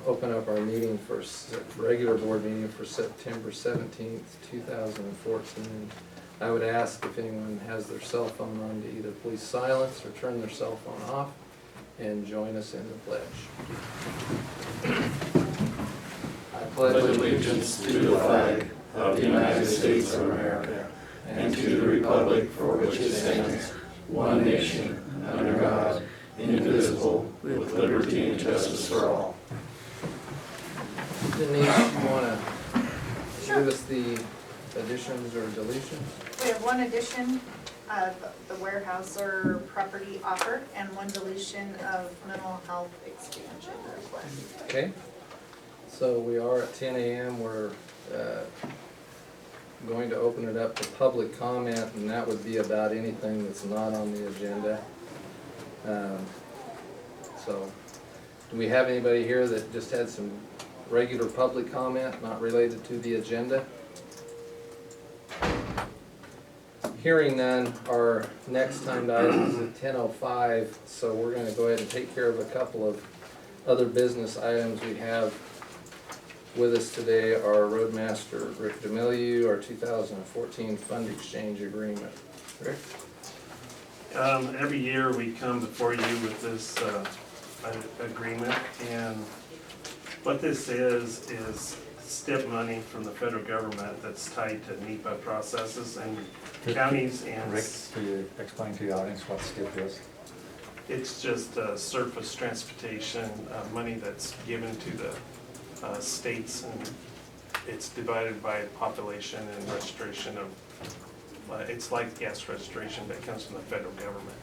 open up our meeting for, regular board meeting for September 17th, 2014. I would ask if anyone has their cell phone on to either please silence or turn their cell phone off and join us in the pledge. I pledge allegiance to the flag of the United States of America and to the republic for which it stands, one nation, under God, indivisible, with liberty and justice for all. Denise, you want to give us the additions or deletions? We have one addition of the warehouse or property offer and one deletion of mental health expansion request. Okay, so we are at 10 a.m. We're going to open it up to public comment, and that would be about anything that's not on the agenda. So, do we have anybody here that just had some regular public comment, not related to the agenda? Hearing none, our next timed item is at 10:05, so we're going to go ahead and take care of a couple of other business items we have with us today. Our Roadmaster Rick DeMilieu, our 2014 fund exchange agreement. Rick? Every year we come before you with this agreement, and what this is STIP money from the federal government that's tied to NEPA processes and counties and... Rick, could you explain to the audience what STIP is? It's just surface transportation money that's given to the states, and it's divided by population and registration of, it's like gas registration that comes from the federal government.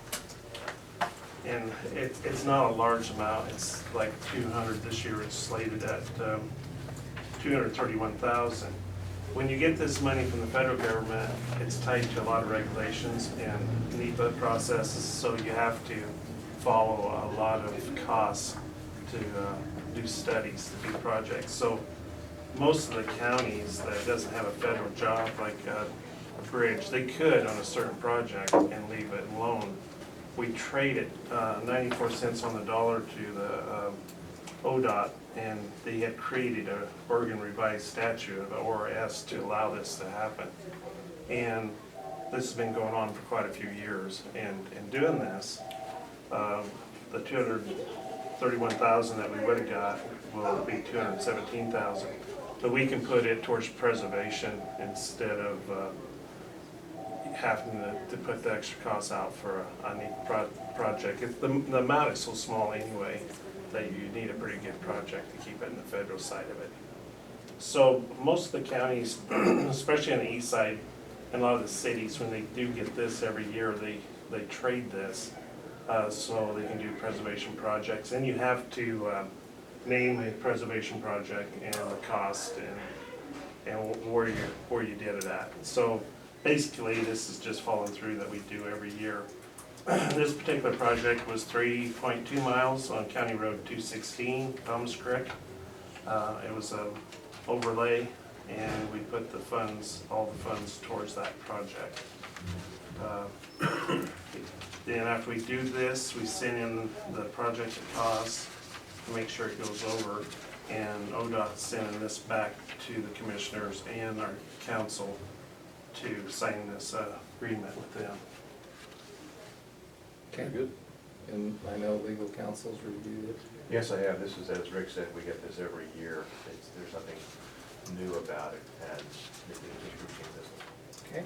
And it's not a large amount, it's like 200, this year it's slated at 231,000. When you get this money from the federal government, it's tied to a lot of regulations and NEPA processes, so you have to follow a lot of costs to do studies, to do projects. So most of the counties that doesn't have a federal job, like a bridge, they could on a certain project and leave it alone. We trade it 94 cents on the dollar to the ODOT, and they had created a Oregon revised statute of ORS to allow this to happen. And this has been going on for quite a few years. And in doing this, the 231,000 that we would have got will be 217,000. But we can put it towards preservation instead of having to put the extra costs out for a neat project. The amount is so small anyway that you need a pretty good project to keep it in the federal side of it. So most of the counties, especially on the east side, and a lot of the cities, when they do get this every year, they trade this so they can do preservation projects. And you have to name a preservation project and the cost and where you did it at. So basically, this is just following through that we do every year. This particular project was 3.2 miles on County Road 216, Thomas Creek. It was an overlay, and we put the funds, all the funds towards that project. Then after we do this, we send in the project costs to make sure it goes over, and ODOT's sending this back to the commissioners and our council to sign this agreement with them. Okay, good. And I know legal counsel's reviewed it. Yes, I have. This is, as Rick said, we get this every year. There's nothing new about it, and it's just routine business. Okay.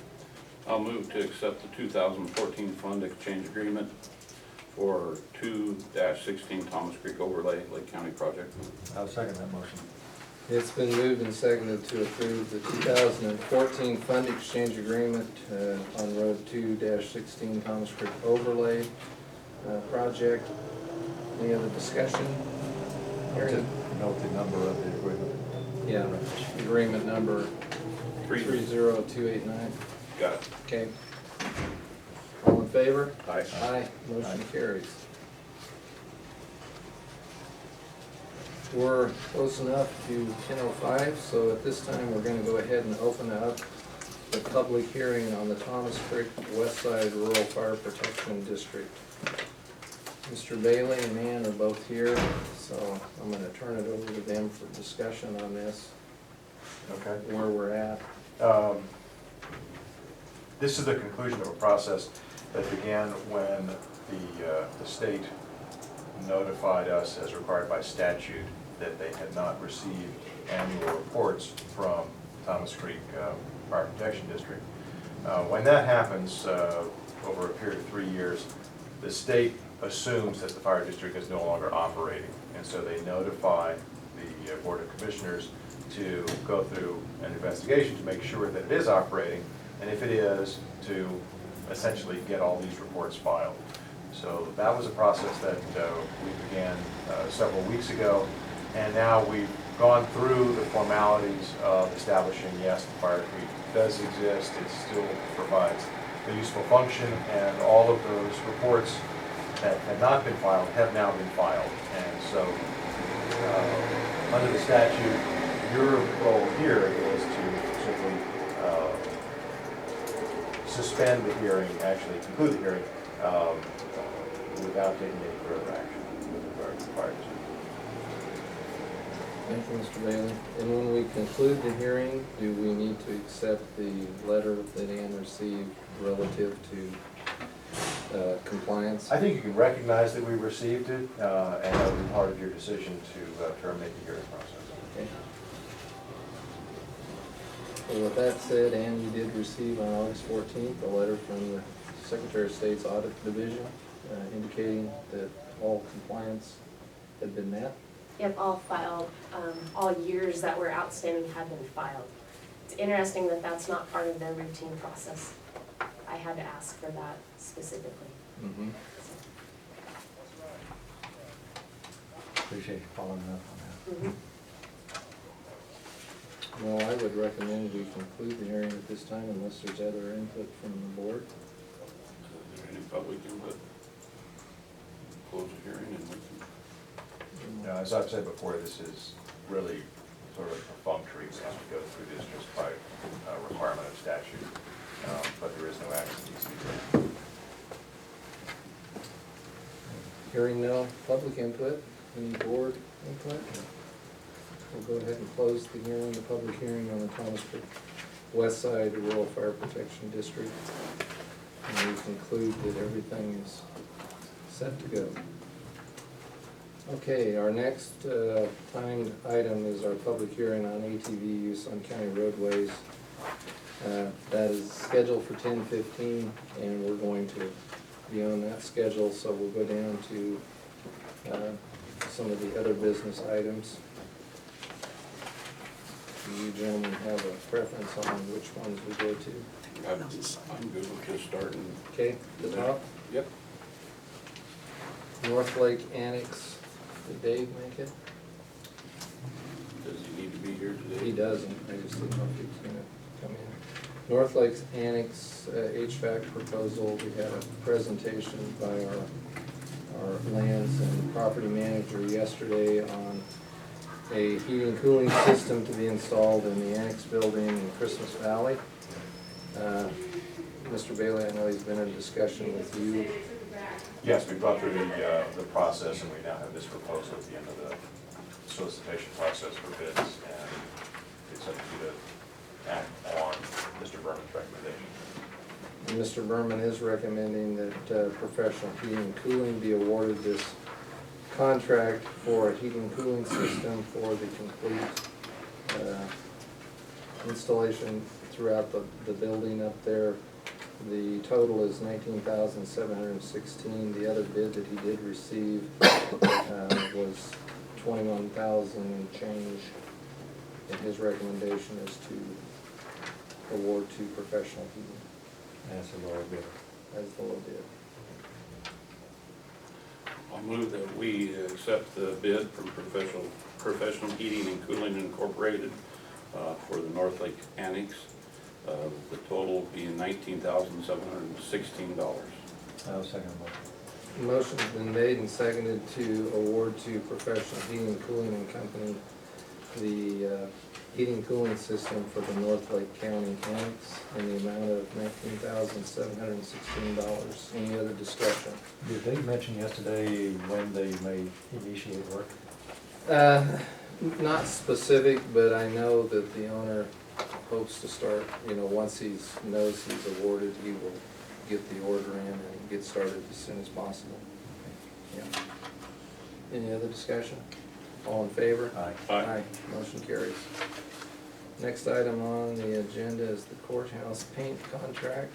I'll move to accept the 2014 fund exchange agreement for 2-16 Thomas Creek Overlay Lake County project. I'll second that motion. It's been moved and seconded to approve the 2014 fund exchange agreement on Road 2-16 Thomas Creek Overlay project. Any other discussion? Hearing. Note the number of the agreement. Yeah, agreement number 30289. Got it. Okay. All in favor? Aye. Aye. Motion carries. We're close enough to 10:05, so at this time we're going to go ahead and open up the public hearing on the Thomas Creek West Side Rural Fire Protection District. Mr. Bailey and Ann are both here, so I'm gonna turn it over to them for discussion on this, Okay. where we're at. This is the conclusion of a process that began when the state notified us, as required by statute, that they had not received annual reports from Thomas Creek Fire Protection District. When that happens, over a period of 3 years, the state assumes that the fire district is no longer operating, and so they notify the Board of Commissioners to go through an investigation to make sure that it is operating, and if it is, to essentially get all these reports filed. So that was a process that we began several weeks ago, and now we've gone through the formalities of establishing, yes, the Fire Creek does exist, it still provides a useful function, and all of those reports that had not been filed have now been filed. And so, under the statute, your role here is to simply suspend the hearing, actually conclude the hearing, without taking any further action with regard to the fire district. Thank you, Mr. Bailey. And when we conclude the hearing, do we need to accept the letter that Ann received relative to compliance? I think you can recognize that we received it, and that would be part of your decision to terminate the hearing process. Okay. Well, with that said, Ann, you did receive on August 14th a letter from the Secretary of State's Audit Division indicating that all compliance had been met. Yep, all filed, all years that were outstanding have been filed. It's interesting that that's not part of their routine process. I had to ask for that specifically. Mm-hmm. Appreciate you following up on that. Well, I would recommend we conclude the hearing at this time unless there's other input from the board. Is there any public input? Close the hearing and we can. As I've said before, this is really sort of perfunctory, we have to go through this just by requirement of statute, but there is no action needs to be taken. Hearing no public input, any board input? We'll go ahead and close the hearing, the public hearing on the Thomas Creek West Side Rural Fire Protection District. And we conclude that everything is set to go. Okay, our next timed item is our public hearing on ATV use on county roadways. That is scheduled for 10:15, and we're going to be on that schedule, so we'll go down to some of the other business items. Do you gentlemen have a preference on which ones we go to? I'm good with just starting. Okay, the top, Yep. North Lake Annex, did Dave make it? Does he need to be here today? He doesn't, I just didn't know if he was gonna come in. North Lake's Annex HVAC proposal, we had a presentation by our lands and property manager yesterday on a heating and cooling system to be installed in the annex building in Christmas Valley. Mr. Bailey, I know he's been in discussion with you. Yes, we've gone through the process, and we now have this proposal at the end of the solicitation process for bids, and it's up to you to act on Mr. Berman's recommendation. And Mr. Berman is recommending that professional heating and cooling be awarded this contract for a heating and cooling system for the complete installation throughout the building up there. The total is $19,716. The other bid that he did receive was $21,000 and change. And his recommendation is to award to professional heating That's a lower bid. as the low bid. I'll move that we accept the bid from Professional Heating and Cooling Incorporated for the North Lake Annex. The total being $19,716. I'll second the motion. Motion's been made and seconded to award to Professional Heating and Cooling and Company the heating and cooling system for the North Lake County Annex in the amount of $19,716. Any other discussion? Did they mention yesterday when they may initiate work? Not specific, but I know that the owner hopes to start, once knows he's awarded, he will get the order in and get started as soon as possible. Yeah. Any other discussion? All in favor? Aye. Aye. Motion carries. Next item on the agenda is the courthouse paint contract.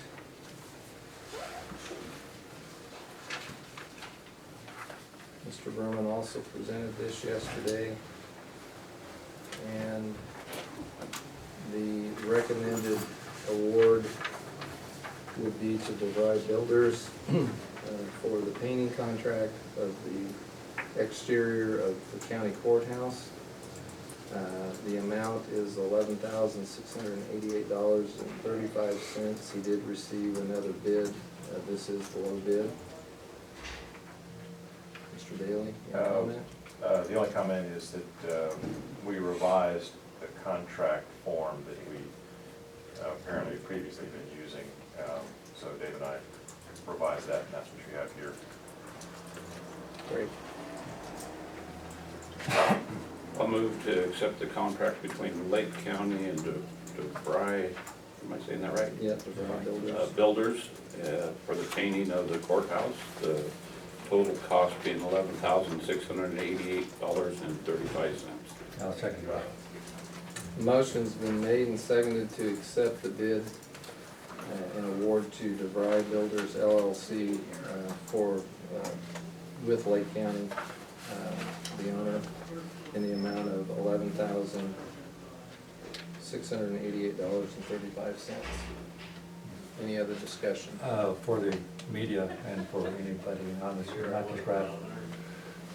Mr. Berman also presented this yesterday. And the recommended award would be to DeVry Builders for the painting contract of the exterior of the county courthouse. The amount is $11,688.35. He did receive another bid. This is the low bid. Mr. Daly, any comment? The only comment is that we revised the contract form that we apparently previously been using. So Dave and I revised that, and that's what you have here. Great. I'll move to accept the contract between Lake County and DeVry, am I saying that right? Yeah, DeVry Builders. Builders, for the painting of the courthouse. The total cost being $11,688.35. I'll second that. Motion's been made and seconded to accept the bid and award to DeVry Builders LLC with Lake County, the owner, in the amount of $11,688.35. Any other discussion? For the media and for anybody on this, not just Brad,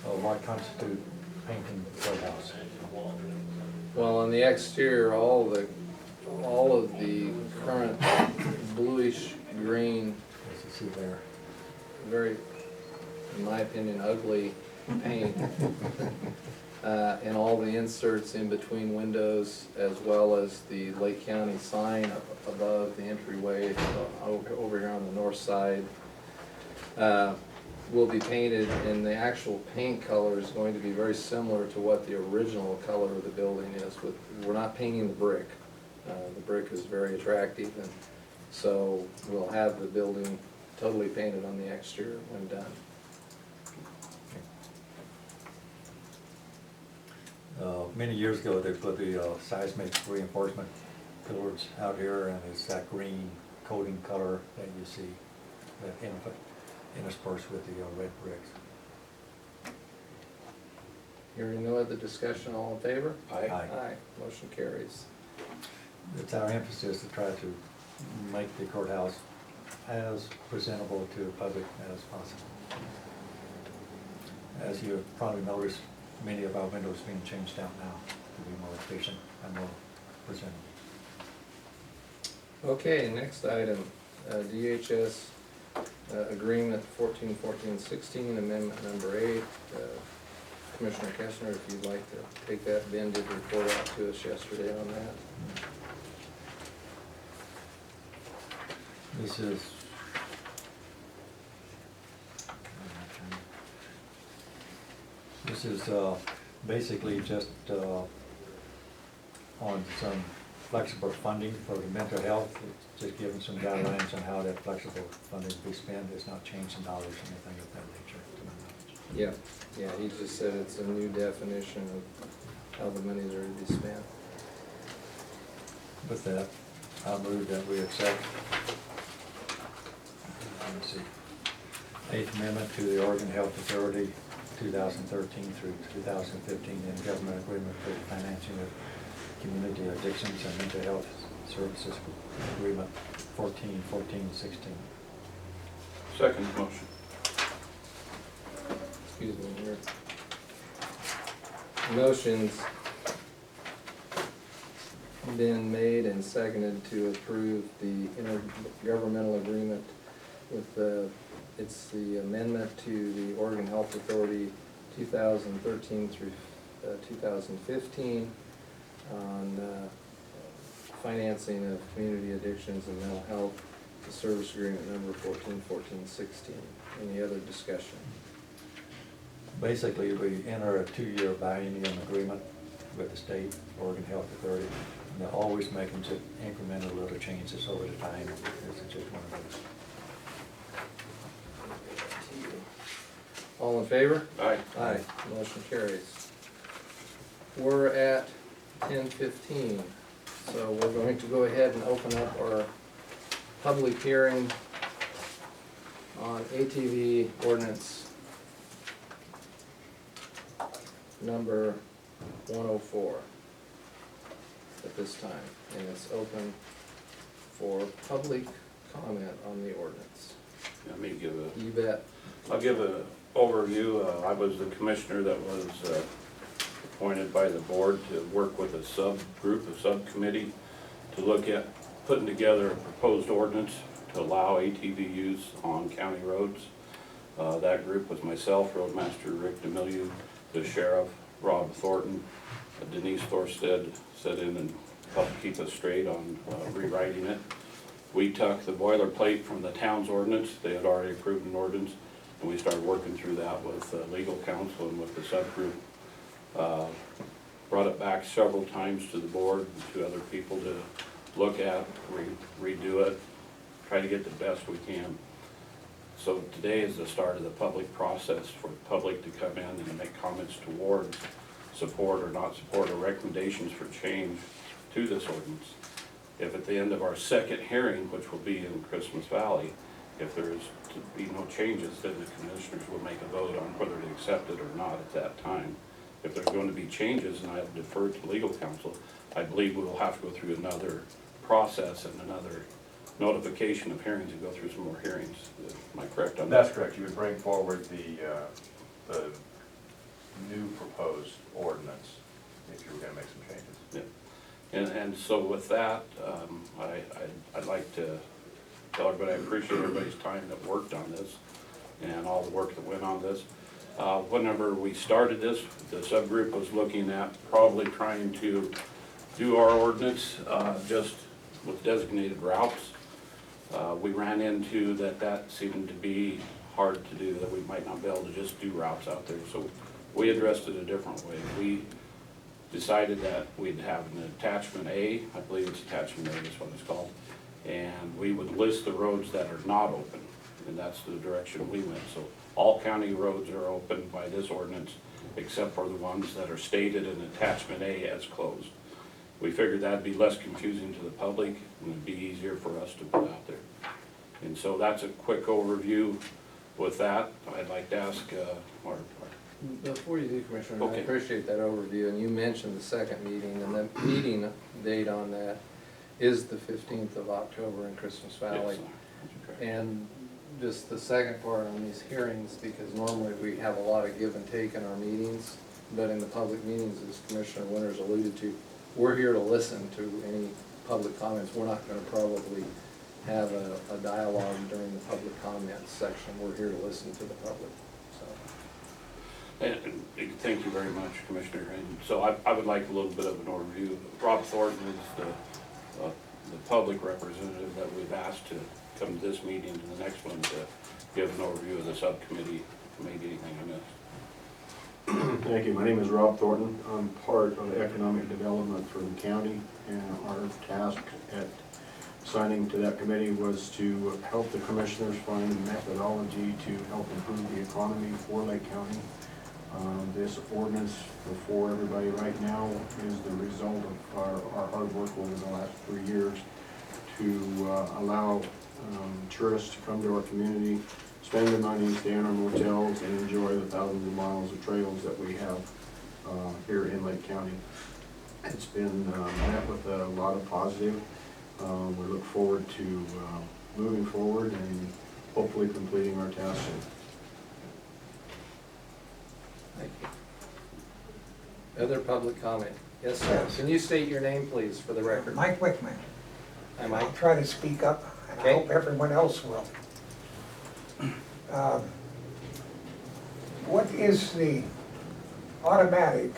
what constitute painting the courthouse? Well, on the exterior, all of the current bluish green, As you see there. very, in my opinion, ugly paint. And all the inserts in between windows, as well as the Lake County sign up above the entryway over here on the north side, will be painted, and the actual paint color is going to be very similar to what the original color of the building is. We're not painting the brick. The brick is very attractive, and so we'll have the building totally painted on the exterior when done. Many years ago, they put the seismic reinforcement pillars out here, and it's that green coating color that you see that interspersed with the red bricks. Hearing no other discussion, all in favor? Aye. Aye, motion carries. It's our emphasis to try to make the courthouse as presentable to the public as possible. As you've probably noticed, many of our windows being changed out now to be more efficient and more presentable. Okay, next item, DHS agreement 14-14-16, amendment number 8. Commissioner Kestner, if you'd like to take that, Ben did report out to us yesterday on that. This is basically just on some flexible funding for the mental health. It's just giving some guidelines on how that flexible funding will be spent. It's not changing dollars or anything of that nature, to my knowledge. Yeah, he just said it's a new definition of how the monies are to be spent. With that, I'll move that we accept, let me see, 8th Amendment to the Oregon Health Authority 2013 through 2015 intergovernmental agreement for the financing of community addictions and mental health services agreement 14-14-16. Second motion. Excuse me here. Motion's been made and seconded to approve the intergovernmental agreement with it's the amendment to the Oregon Health Authority 2013 through 2015. on financing of community addictions and mental health, the service agreement number 141416. Any other discussion? Basically, we enter a 2-year biennium agreement with the state, Oregon Health Authority. And they're always making just incremental little changes over the time. This is just one of those. All in favor? Aye. Aye. Motion carries. We're at 10:15, so we're going to go ahead and open up our public hearing on ATV ordinance number 104 at this time, and it's open for public comment on the ordinance. Let me give a, You bet. I'll give a overview. I was the commissioner that was appointed by the board to work with a subgroup, a subcommittee, to look at putting together a proposed ordinance to allow ATV use on county roads. That group was myself, Roadmaster Rick DeMillieu, the sheriff, Rob Thornton, Denise Thorstead sat in and helped keep us straight on rewriting it. We took the boilerplate from the town's ordinance. They had already approved an ordinance, and we started working through that with legal counsel and with the subgroup. Brought it back several times to the board and to other people to look at, redo it, try to get the best we can. So today is the start of the public process for the public to come in and make comments towards support or not support or recommendations for change to this ordinance. If at the end of our second hearing, which will be in Christmas Valley, if there is to be no changes, then the commissioners will make a vote on whether to accept it or not at that time. If there's going to be changes, and I have deferred to legal counsel, I believe we will have to go through another process and another notification of hearings and go through some more hearings. Am I correct on that? That's correct. You would bring forward the new proposed ordinance if you were gonna make some changes. Yeah. And so with that, I'd like to tell everybody I appreciate everybody's time that worked on this and all the work that went on this. Whenever we started this, the subgroup was looking at probably trying to do our ordinance just with designated routes. We ran into that seemed to be hard to do, that we might not be able to just do routes out there. So we addressed it a different way. We decided that we'd have an attachment A, I believe it's attachment A is what it's called, and we would list the roads that are not open, and that's the direction we went. So all county roads are open by this ordinance, except for the ones that are stated in attachment A as closed. We figured that'd be less confusing to the public and it'd be easier for us to put out there. And so that's a quick overview. With that, I'd like to ask, Before you do, Commissioner, I Okay. appreciate that overview, and you mentioned the second meeting, and the meeting date on that is the 15th of October in Christmas Valley. yes, And just the second part on these hearings, because normally we have a lot of give and take in our meetings, but in the public meetings, as Commissioner Winters alluded to, we're here to listen to any public comments. We're not gonna probably have a dialogue during the public comments section. We're here to listen to the public, so. And thank you very much, Commissioner. And so I would like a little bit of an overview. Rob Thornton is the public representative that we've asked to come to this meeting and the next one to give an overview of the subcommittee, maybe anything I missed. Thank you. My name is Rob Thornton. I'm part of economic development for the county, and our task at signing to that committee was to help the commissioners find a methodology to help improve the economy for Lake County. This ordinance before everybody right now is the result of our hard work over the last 3 years to allow tourists to come to our community, spend the money, stay in our motels, and enjoy the thousands of miles of trails that we have here in Lake County. It's been met with a lot of positive. We look forward to moving forward and hopefully completing our task soon. Thank you. Other public comment? Yes, sir. Can you state your name, please, for the record? Mike Wickman. Hi, I'll Mike. try to speak up, and I Okay. hope everyone else will. What is the automatic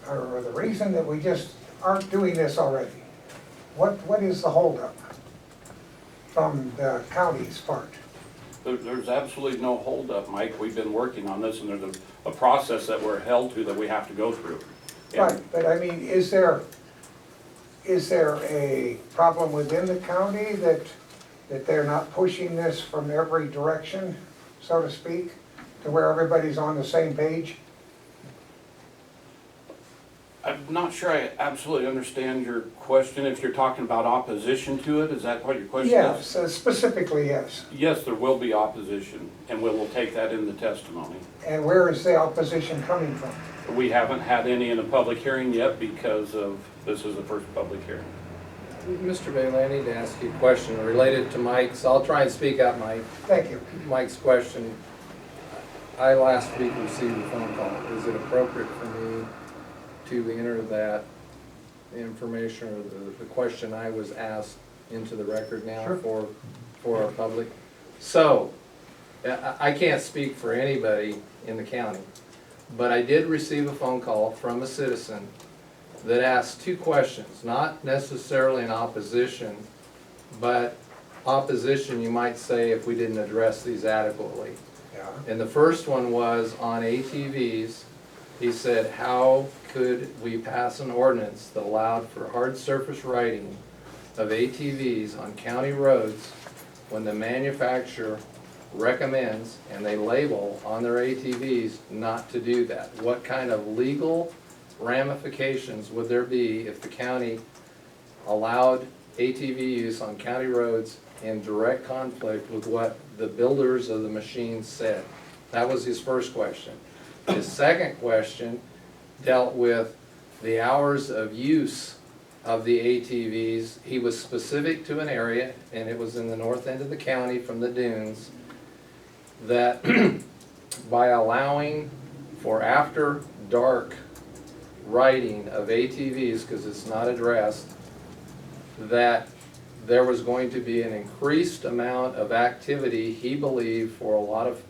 or the reason that we just aren't doing this already? What is the holdup from the county's part? There's absolutely no holdup, Mike. We've been working on this, and there's a process that we're held to that we have to go through. And Right, but I mean, is there a problem within the county that they're not pushing this from every direction, so to speak, to where everybody's on the same page? I'm not sure I absolutely understand your question. If you're talking about opposition to it, is that what your question is? Yes, specifically, yes. Yes, there will be opposition, and we will take that in the testimony. And where is the opposition coming from? We haven't had any in a public hearing yet because this is the first public hearing. Mr. Bailey, I need to ask you a question related to Mike's. I'll try and speak up, Mike. Thank you. Mike's question. I last week received a phone call. Is it appropriate for me to enter that information or the question I was asked into the record now Sure. for our public? So, I can't speak for anybody in the county, but I did receive a phone call from a citizen that asked two questions, not necessarily in opposition, but opposition, you might say, if we didn't address these adequately. Yeah. And the first one was on ATVs. He said, how could we pass an ordinance that allowed for hard surface riding of ATVs on county roads when the manufacturer recommends and they label on their ATVs not to do that? What kind of legal ramifications would there be if the county allowed ATV use on county roads in direct conflict with what the builders of the machines said? That was his first question. His second question dealt with the hours of use of the ATVs. He was specific to an area, and it was in the north end of the county from the dunes, that by allowing for after dark riding of ATVs, because it's not addressed, that there was going to be an increased amount of activity, he believed, for a lot of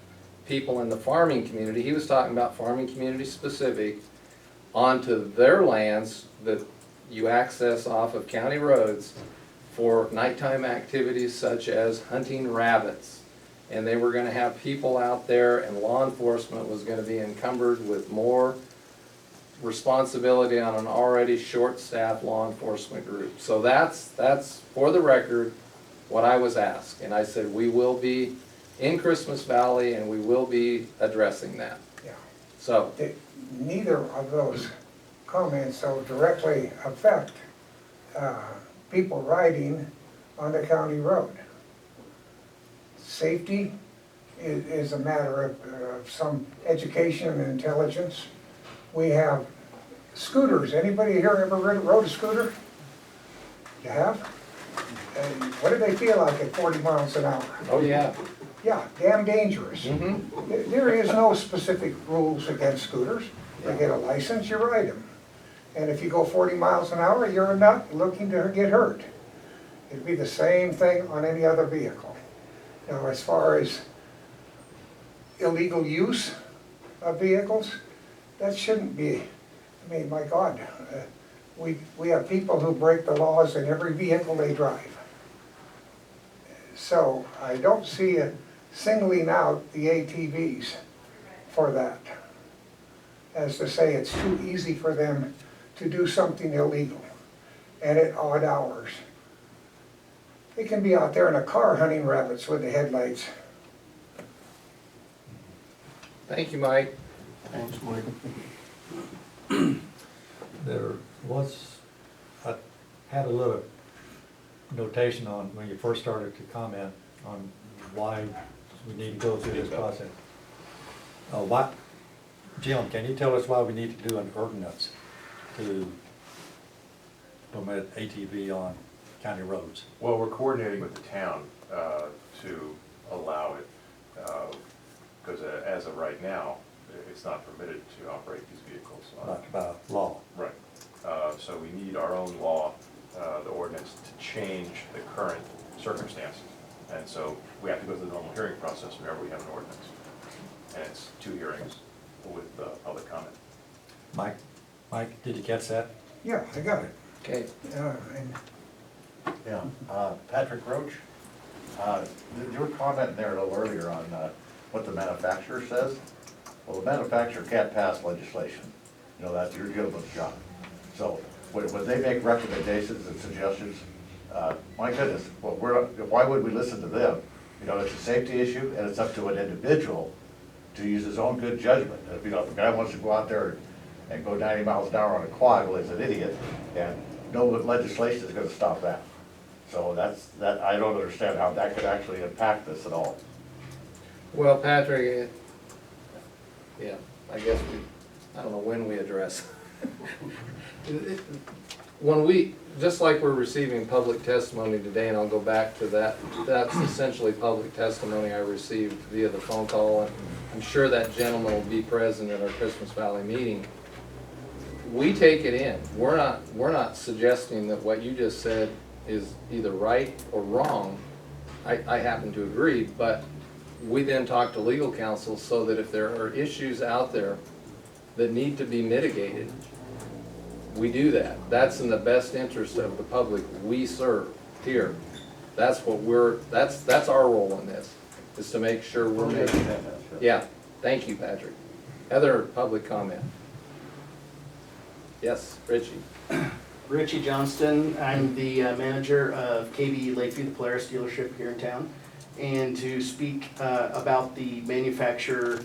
people in the farming community. He was talking about farming community specific, onto their lands that you access off of county roads for nighttime activities such as hunting rabbits. And they were gonna have people out there, and law enforcement was gonna be encumbered with more responsibility on an already short-staffed law enforcement group. So that's for the record what I was asked, and I said we will be in Christmas Valley and we will be addressing that. Yeah. So Neither of those comments so directly affect people riding on the county road. Safety is a matter of some education and intelligence. We have scooters. Anybody here ever rode a scooter? You have? And what do they feel like at 40 miles an hour? oh yeah. Yeah, damn dangerous. Mm-hmm. There is no specific rules against scooters. You get a license, you ride them. And if you go 40 miles an hour, you're not looking to get hurt. It'd be the same thing on any other vehicle. Now, as far as illegal use of vehicles, that shouldn't be. I mean, my God, we have people who break the laws in every vehicle they drive. So I don't see it singling out the ATVs for that, as to say it's too easy for them to do something illegal and at odd hours. They can be out there in a car hunting rabbits with the headlights. Thank you, Mike. Thanks, Michael. There was, I had a little notation on when you first started to comment on why we need to go through this process. Jim, can you tell us why we need to do an ordinance to permit ATV on county roads? Well, we're coordinating with the town to allow it, because as of right now, it's not permitted to operate these vehicles. Not by law. Right. So we need our own law, the ordinance, to change the current circumstance. And so we have to go through the normal hearing process whenever we have an ordinance. And it's 2 hearings with public comment. Mike? Mike, did you catch that? Yeah, I got it. Okay, And Yeah, Patrick Roach, you were commenting there a little earlier on what the manufacturer says. Well, the manufacturer can't pass legislation. You know, that's your job. So when they make recommendations and suggestions, my goodness, well, why would we listen to them? You know, it's a safety issue, and it's up to an individual to use his own good judgment. If, you know, if a guy wants to go out there and go 90 miles an hour on a quad, well, he's an idiot, and no legislation is gonna stop that. So I don't understand how that could actually impact this at all. well, Patrick, yeah, I guess I don't know when we address. When we, just like we're receiving public testimony today, and I'll go back to that, that's essentially public testimony I received via the phone call, and I'm sure that gentleman will be present at our Christmas Valley meeting. We take it in. We're not suggesting that what you just said is either right or wrong. I happen to agree, but we then talk to legal counsel so that if there are issues out there that need to be mitigated, we do that. That's in the best interest of the public we serve here. That's what that's our role in this, is to make sure we're making. Yeah, thank you, Patrick. Other public comment? Yes, Richie. Richie Johnston, I'm the manager of KB Lakeview, the Polaris dealership here in town, and to speak about the manufacturer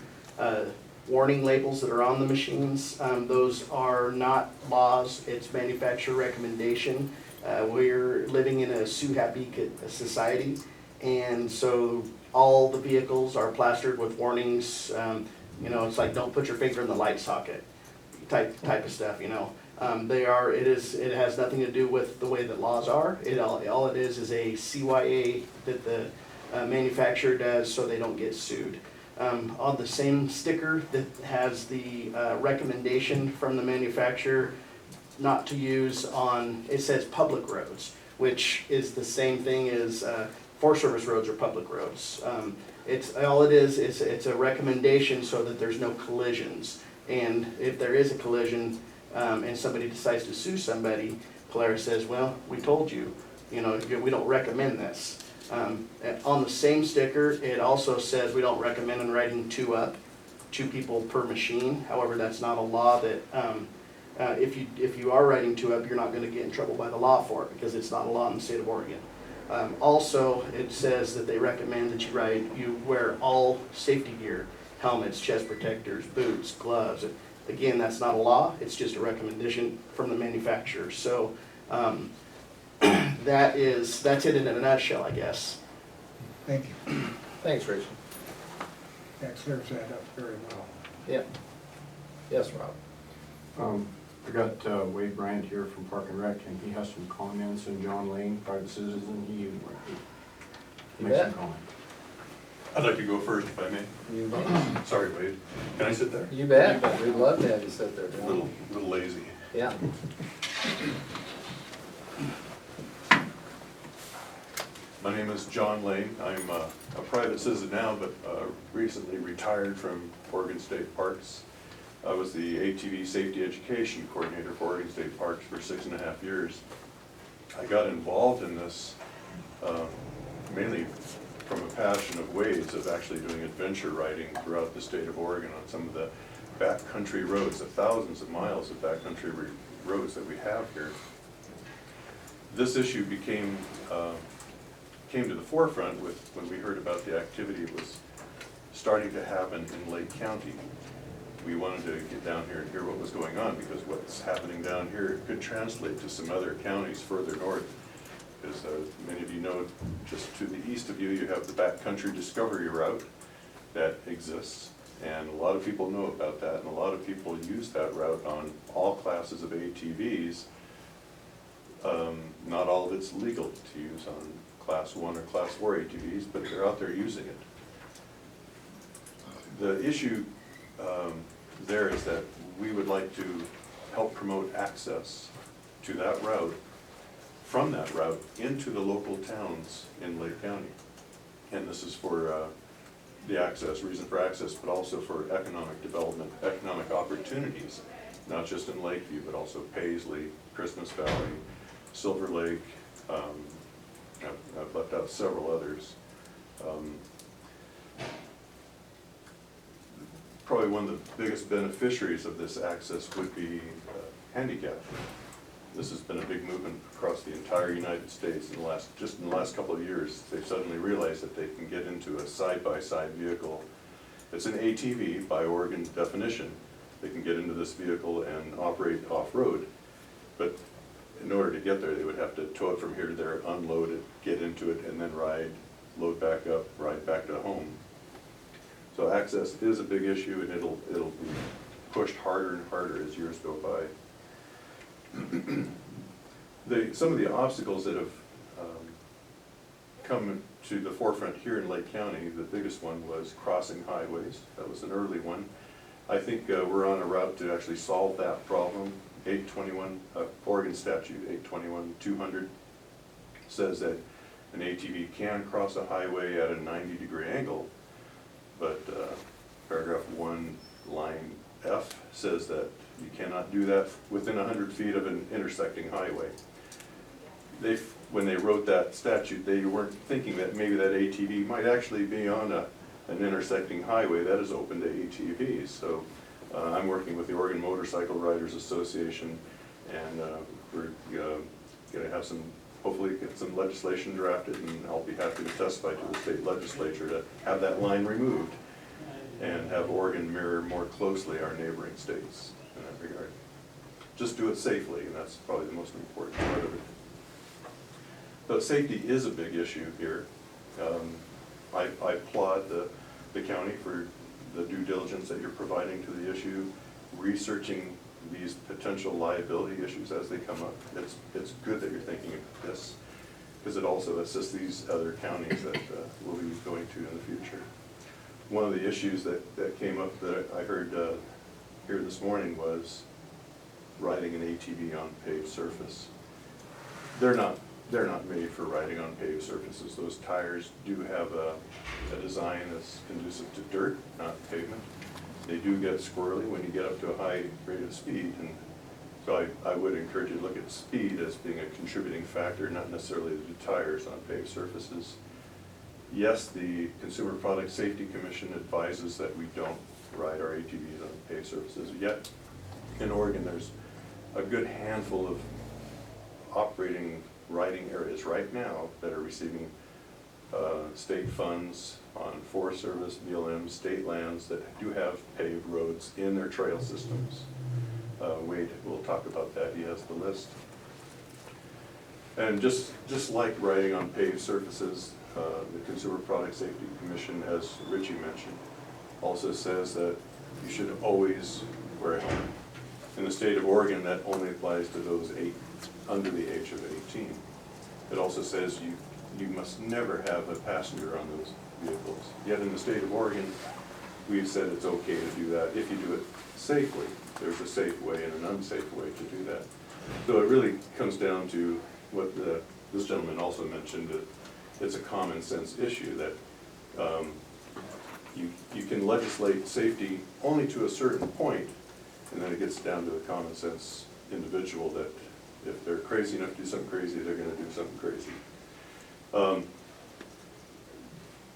warning labels that are on the machines. Those are not laws, it's manufacturer recommendation. We're living in a sue-happy society, and so all the vehicles are plastered with warnings. You know, it's like don't put your finger in the light socket type of stuff, you know. It has nothing to do with the way that laws are. All it is a CYA that the manufacturer does so they don't get sued. On the same sticker that has the recommendation from the manufacturer not to use on, it says public roads, which is the same thing as Forest Service roads or public roads. It's a recommendation so that there's no collisions. And if there is a collision and somebody decides to sue somebody, Polaris says, well, we told you, you know, we don't recommend this. On the same sticker, it also says we don't recommend writing two people per machine. However, that's not a law that if you are writing two up, you're not going to get in trouble by the law for it because it's not a law in the state of Oregon. Also, it says that they recommend that you wear all safety gear, helmets, chest protectors, boots, gloves. Again, that's not a law, it's just a recommendation from the manufacturer. So that's it in a nutshell, I guess. thank you. Thanks, Richie. That clears that up very well. Yeah. Yes, Rob. I got Wade Bryant here from Park and Rec, and he has some comments, and John Lane, private citizen, he You makes some bet. comments. I'd like to go first if I may. You bet. Sorry, Wade. Can I sit there? You bet. We'd love to have you sit there, A little, John. little lazy. Yeah. My name is John Lane. I'm a private citizen now, but recently retired from Oregon State Parks. I was the ATV Safety Education Coordinator for Oregon State Parks for 6.5 years. I got involved in this mainly from a passion of Wade's of actually doing adventure riding throughout the state of Oregon on some of the backcountry roads, the thousands of miles of backcountry roads that we have here. This issue came to the forefront when we heard about the activity that was starting to happen in Lake County. We wanted to get down here and hear what was going on because what's happening down here could translate to some other counties further north. As many of you know, just to the east of you, you have the backcountry discovery route that exists. And a lot of people know about that, and a lot of people use that route on all classes of ATVs. Not all of it's legal to use on Class 1 or Class 4 ATVs, but they're out there using it. The issue there is that we would like to help promote access to that route, from that route into the local towns in Lake County. And this is for the reason for access, but also for economic development, economic opportunities not just in Lakeview, but also Paisley, Christmas Valley, Silver Lake. I've left out several others. Probably one of the biggest beneficiaries of this access would be handicapped. This has been a big movement across the entire United States in the last couple of years. They've suddenly realized that they can get into a side-by-side vehicle. It's an ATV by Oregon definition. They can get into this vehicle and operate off-road. But in order to get there, they would have to tow it from here to there, unload it, get into it, and then load back up, ride back to home. So access is a big issue, and it'll be pushed harder and harder as years go by. Some of the obstacles that have come to the forefront here in Lake County, the biggest one was crossing highways. That was an early one. I think we're on a route to actually solve that problem. 821, Oregon statute 821-200 says that an ATV can cross a highway at a 90-degree angle, but paragraph 1, line F says that you cannot do that within 100 feet of an intersecting highway. When they wrote that statute, they weren't thinking that maybe that ATV might actually be on an intersecting highway that is open to ATVs. So I'm working with the Oregon Motorcycle Riders Association, and we're going to have hopefully get some legislation drafted, and I'll be happy to testify to the state legislature to have that line removed and have Oregon mirror more closely our neighboring states in that regard. Just do it safely, and that's probably the most important part of it. But safety is a big issue here. I applaud the county for the due diligence that you're providing to the issue, researching these potential liability issues as they come up. It's good that you're thinking of this, because it also assists these other counties that we'll be going to in the future. One of the issues that came up that I heard here this morning was riding an ATV on paved surface. They're not made for riding on paved surfaces. Those tires do have a design that's conducive to dirt, not pavement. They do get squirrely when you get up to a high rate of speed, and so I would encourage you to look at speed as being a contributing factor, not necessarily the tires on paved surfaces. Yes, the Consumer Product Safety Commission advises that we don't ride our ATVs on paved surfaces. Yet, in Oregon, there's a good handful of operating riding areas right now that are receiving state funds on Forest Service, BLM, state lands that do have paved roads in their trail systems. Wade will talk about that, he has the list. And just like riding on paved surfaces, the Consumer Product Safety Commission, as Richie mentioned, also says that you should always wear a helmet. In the state of Oregon, that only applies to those under the age of 18. It also says you must never have a passenger on those vehicles. Yet in the state of Oregon, we've said it's okay to do that if you do it safely. There's a safe way and an unsafe way to do that. So it really comes down to what this gentleman also mentioned, that it's a common sense issue that you can legislate safety only to a certain point, and then it gets down to the common sense individual that if they're crazy enough to do something crazy, they're going to do something crazy.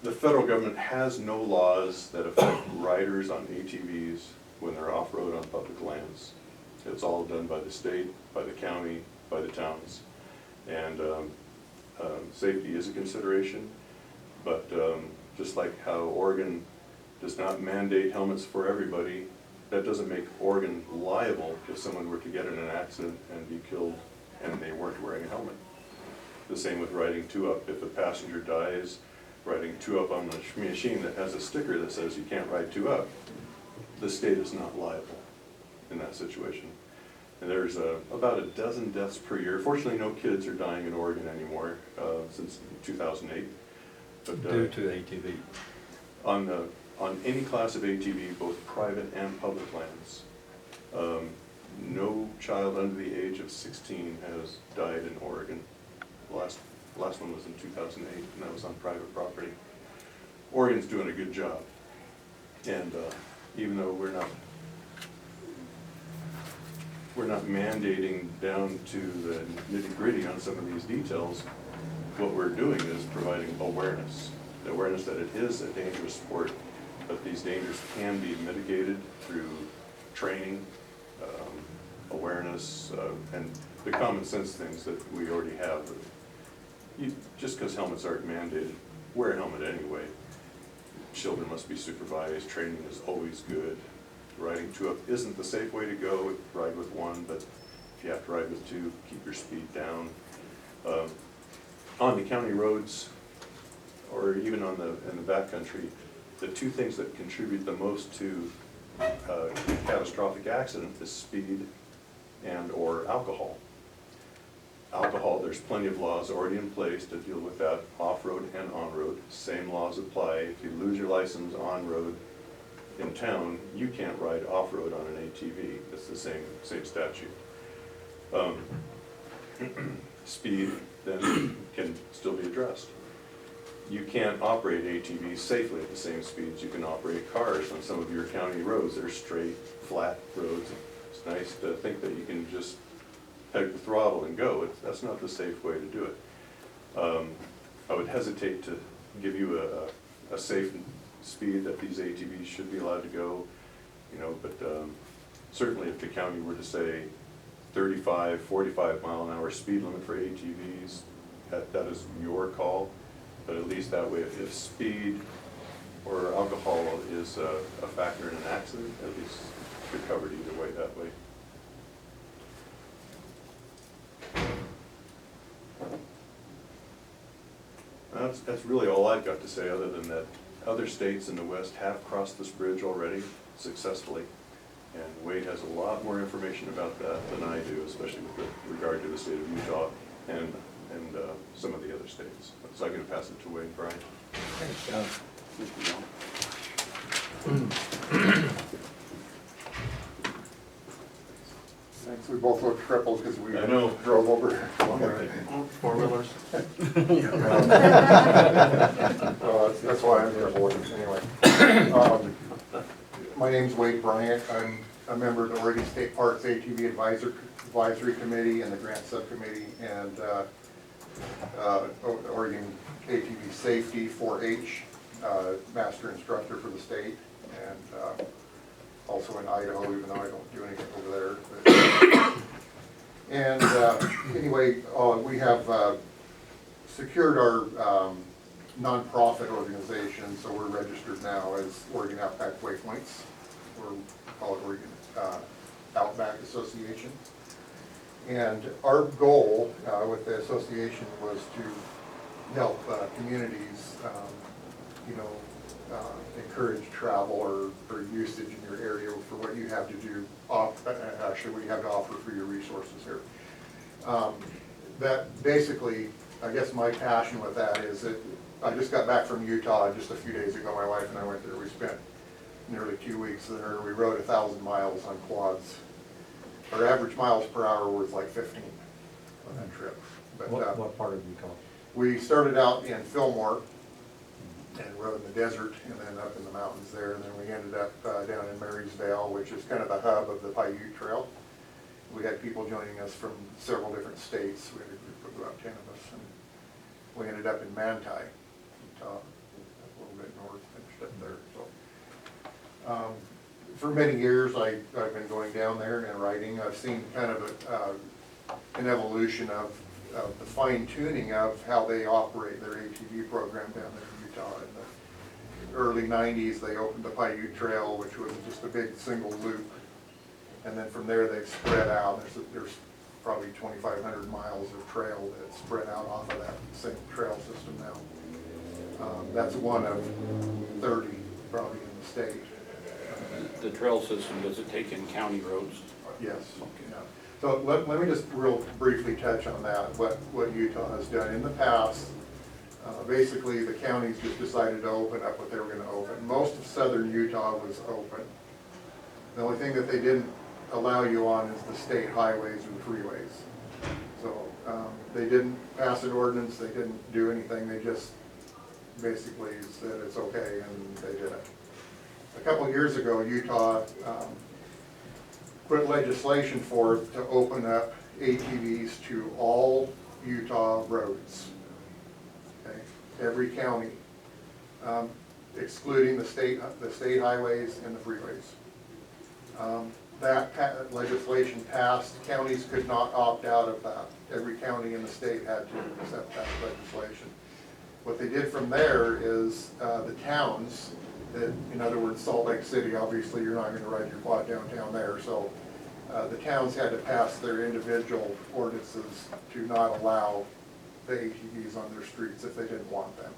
The federal government has no laws that affect riders on ATVs when they're off-road on public lands. It's all done by the state, by the county, by the towns. And safety is a consideration, but just like how Oregon does not mandate helmets for everybody, that doesn't make Oregon liable if someone were to get in an accident and be killed and they weren't wearing a helmet. The same with riding two-up. If a passenger dies riding two-up on a machine that has a sticker that says you can't ride two-up, the state is not liable in that situation. And there's about a dozen deaths per year. Fortunately, no kids are dying in Oregon anymore since 2008. But, due to ATV. On any class of ATV, both private and public lands, no child under the age of 16 has died in Oregon. The last one was in 2008, and that was on private property. Oregon's doing a good job, and even though we're not we're not mandating down to the nitty-gritty on some of these details. What we're doing is providing awareness, the awareness that it is a dangerous sport, but these dangers can be mitigated through training, awareness, and the common sense things that we already have. Just because helmets aren't mandated, wear a helmet anyway. Children must be supervised, training is always good. Riding two up isn't the safe way to go, ride with one, but if you have to ride with two, keep your speed down. On the county roads, or even in the backcountry, the two things that contribute the most to catastrophic accident is speed and or alcohol. Alcohol, there's plenty of laws already in place to deal with that off-road and on-road. Same laws apply. If you lose your license on-road in town, you can't ride off-road on an ATV. It's the same statute. Speed then can still be addressed. You can't operate ATVs safely at the same speeds you can operate cars on some of your county roads. They're straight, flat roads. It's nice to think that you can just peg the throttle and go. That's not the safe way to do it. I would hesitate to give you a safe speed that these ATVs should be allowed to go, but certainly if the county were to say 35, 45 mile an hour speed limit for ATVs, that is your call. But at least that way, if speed or alcohol is a factor in an accident, at least you're covered either way that way. That's really all I've got to say, other than that other states in the West have crossed this bridge already successfully. And Wade has a lot more information about that than I do, especially with regard to the state of Utah and some of the other states. So I'm going to pass it to Wade. Brian. Thanks, John. Thanks, we both look crippled because we I know. drove over. Four-wheelers. That's why I'm here for it, anyway. My name's Wade Bryant. I'm a member of the Oregon State Parks ATV Advisory Committee and the Grant Subcommittee, and Oregon ATV Safety 4-H Master Instructor for the state, and also in Idaho, even though I don't do anything over there. And anyway, we have secured our nonprofit organization, so we're registered now as Oregon Outback Waypoints, or we call it Oregon Outback Association. And our goal with the association was to help communities, encourage travel or usage in your area for what you have to do, actually what you have to offer for your resources here. That basically, I guess my passion with that is that I just got back from Utah just a few days ago. My wife and I went there. We spent nearly 2 weeks there. We rode 1,000 miles on quads. Our average miles per hour was like 15 on that trip. But What part of Utah? we started out in Fillmore and rode in the desert and then up in the mountains there. And then we ended up down in Marysvale, which is kind of the hub of the Paiute Trail. We had people joining us from several different states. We had a group of about 10 of us. And we ended up in Manti, Utah, a little bit north, finished up there. So, for many years, I've been going down there and riding. I've seen kind of an evolution of the fine tuning of how they operate their ATV program down there in Utah. In the early 90s, they opened the Paiute Trail, which was just a big single loop. And then from there, they've spread out. There's probably 2,500 miles of trail that's spread out off of that same trail system now. That's one of 30 probably in the state. The trail system, does it take in county roads? Yes. Okay. Yeah. So let me just real briefly touch on that, what Utah has done. In the past, basically the counties just decided to open up what they were going to open. Most of southern Utah was open. The only thing that they didn't allow you on is the state highways and freeways. So they didn't pass an ordinance, they didn't do anything, they just basically said it's okay, and they did it. A couple of years ago, Utah put legislation forth to open up ATVs to all Utah roads. Okay, every county, excluding the state highways and the freeways. That legislation passed, counties could not opt out of that. Every county in the state had to accept that legislation. What they did from there is the towns, that, in other words, Salt Lake City, obviously you're not gonna ride your quad downtown there, so the towns had to pass their individual ordinances to not allow the ATVs on their streets if they didn't want them.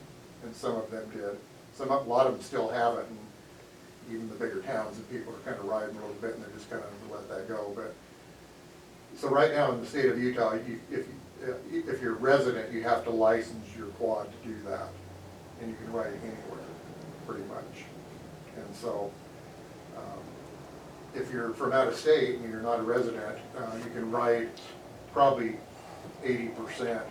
And some of them did. A lot of them still have it, and even the bigger towns, and people are kind of riding a little bit, and they're just kind of let that go. But so right now in the state of Utah, if you're a resident, you have to license your quad to do that, and you can ride it anywhere, pretty much. And so, if you're from out of state and you're not a resident, you can ride probably 80%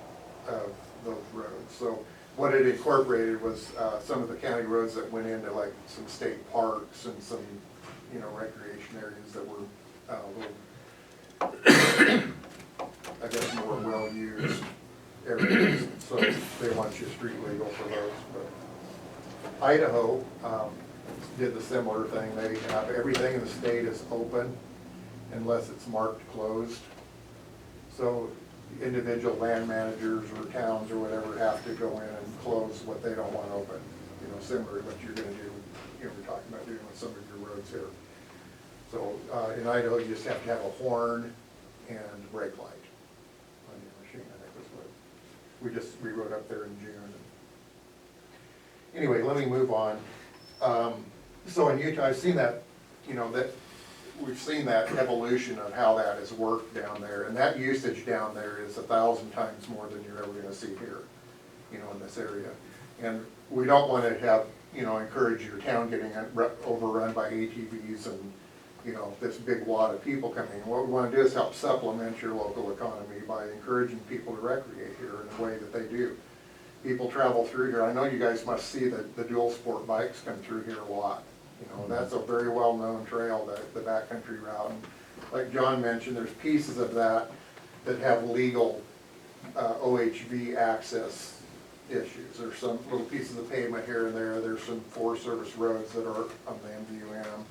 of those roads. So what it incorporated was some of the county roads that went into like some state parks and some, you know, recreation areas that were a little, I guess, more well-used areas. So they want you street legal for those. But Idaho did the similar thing. They have everything in the state is open unless it's marked closed. So individual land managers or towns or whatever have to go in and close what they don't want open. You know, similar to what you're gonna do, you know, we're talking about doing with some of your roads here. So in Idaho, you just have to have a horn and brake light on your machine. I think was what we rode up there in June. Anyway, let me move on. So in Utah, I've seen that, you know, that we've seen that evolution of how that has worked down there, and that usage down there is 1,000 times more than you're ever gonna see here, you know, in this area. And we don't wanna have, you know, encourage your town getting overrun by ATVs and, you know, this big wad of people coming in. What we wanna do is help supplement your local economy by encouraging people to recreate here in the way that they do. People travel through here. I know you guys must see the dual sport bikes come through here a lot. You know, that's a very well-known trail, the backcountry route. And like John mentioned, there's pieces of that that have legal OHV access issues. There's some little pieces of pavement here and there. There's some Forest Service roads that are on the MVUM.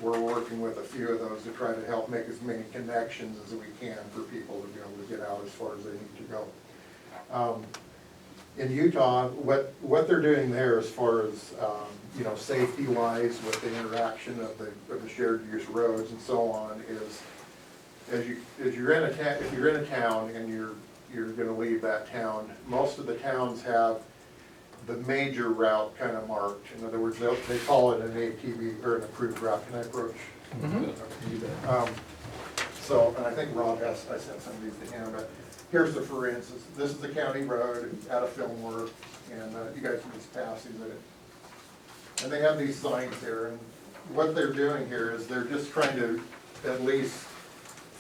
We're working with a few of those to try to help make as many connections as we can for people to be able to get out as far as they need to go. In Utah, what they're doing there as far as you know, safety-wise with the interaction of the shared use roads and so on is, if you're in a town and you're going to leave that town, most of the towns have the major route kind of marked. In other words, they call it an ATV or an approved route. Can I approach? Mm-hmm. So, and I think Rob I sent some of these to him, but here's the, for instance, this is the county road out of Fillmore, and you guys can just pass these. And they have these signs here, and what they're doing here is they're just trying to at least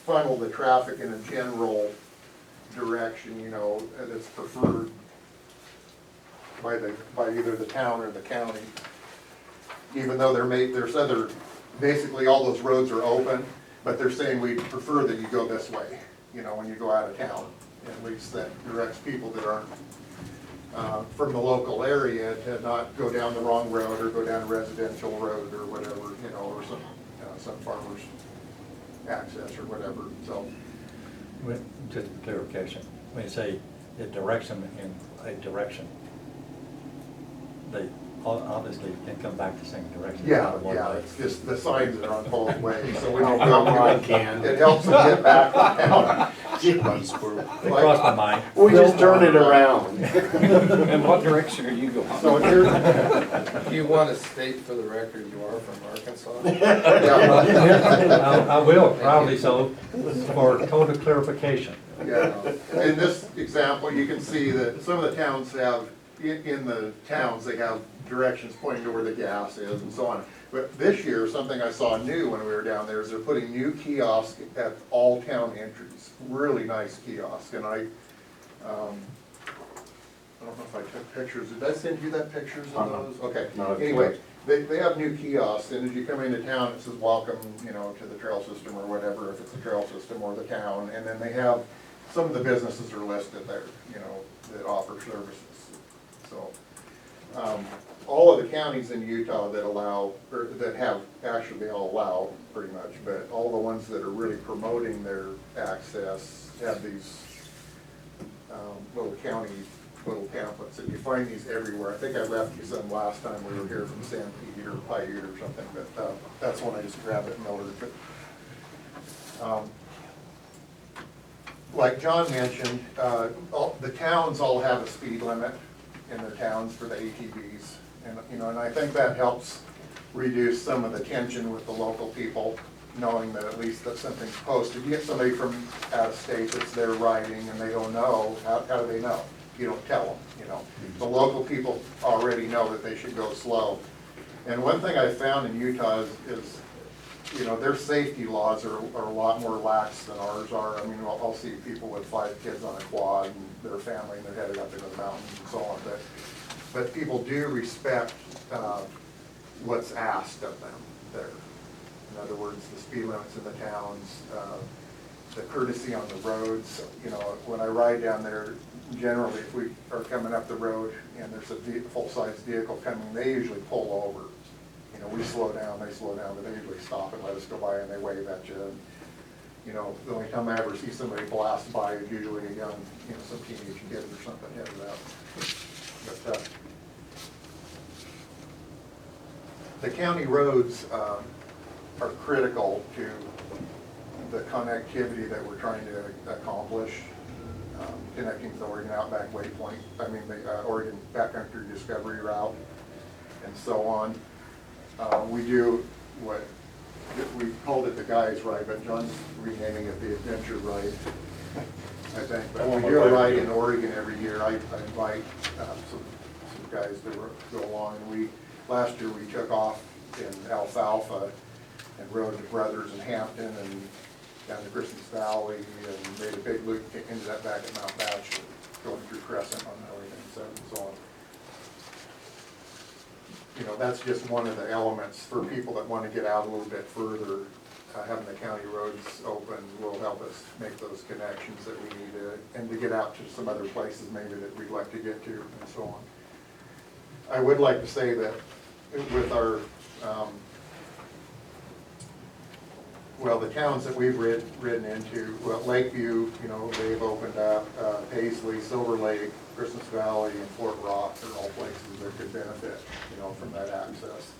funnel the traffic in a general direction, you know, that's preferred by either the town or the county. Even though there's other, basically all those roads are open, but they're saying we prefer that you go this way, you know, when you go out of town. At least that directs people that aren't from the local area to not go down the wrong road or go down a residential road or whatever, you know, or some farmers access or whatever, so. Just clarification, when you say it directs them in a direction, they obviously can come back the same direction. Yeah, it's just the signs are on both ways, so when you go, it helps them get back to town. They cross my mind. We just turn it around. In what direction are you going? So If you want to state for the record, you are from Arkansas? I will, probably so, for total clarification. Yeah, in this example, you can see that some of the towns have, in the towns, they have directions pointing to where the gas is and so on. But this year, something I saw new when we were down there is they're putting new kiosks at all town entries. Really nice kiosk, and I don't know if I took pictures. Did I send you that pictures of those? Okay, No, anyway, They have new kiosks, and as you come into town, it says welcome, you know, to the trail system or whatever, if it's the trail system or the town. And then they have, some of the businesses are listed there, you know, that offer services. So, all of the counties in Utah that allow, or that have, actually they all allow pretty much, but all the ones that are really promoting their access have these little county, little pamphlets, and you find these everywhere. I think I left you some last time we were here from San Pete or Paiute or something, but that's one I just grabbed at Miller. Like John mentioned, the towns all have a speed limit in their towns for the ATVs. And, you know, and I think that helps reduce some of the tension with the local people, knowing that at least that something's posted. You get somebody from out of state that's there riding and they don't know, how do they know? You don't tell them, you know. The local people already know that they should go slow. And one thing I found in Utah is you know, their safety laws are a lot more lax than ours are. I mean, I'll see people with 5 kids on a quad and their family and they're headed up into the mountains and so on. But people do respect what's asked of them there. In other words, the speed limits in the towns, the courtesy on the roads. You know, when I ride down there, generally if we are coming up the road and there's a full-size vehicle coming, they usually pull over. You know, we slow down, they slow down, but they usually stop and let us go by and they wave at you. And, you know, the only time I ever see somebody blast by is usually a young, you know, some teenage kid or something headed out. But the county roads are critical to the connectivity that we're trying to accomplish, connecting the Oregon Outback Waypoint, I mean the Oregon Backcountry Discovery Route, and so on. We do what, we called it the Guys Ride, but John's renaming it the Adventure Ride, I think. But we do a ride in Oregon every year. I invite some guys to go along. And last year we took off in Alfalfa and rode to Brothers in Hampton and down to Christmas Valley and made a big loop, ended up back at Mount Bachelor, going through Crescent on Oregon 7 and so on. You know, that's just one of the elements for people that want to get out a little bit further. Having the county roads open will help us make those connections that we need to, and to get out to some other places maybe that we'd like to get to and so on. I would like to say that with our, well, the towns that we've ridden into, well, Lakeview, you know, they've opened up, Paisley, Silver Lake, Christmas Valley, and Fort Rock are all places that could benefit, you know, from that access.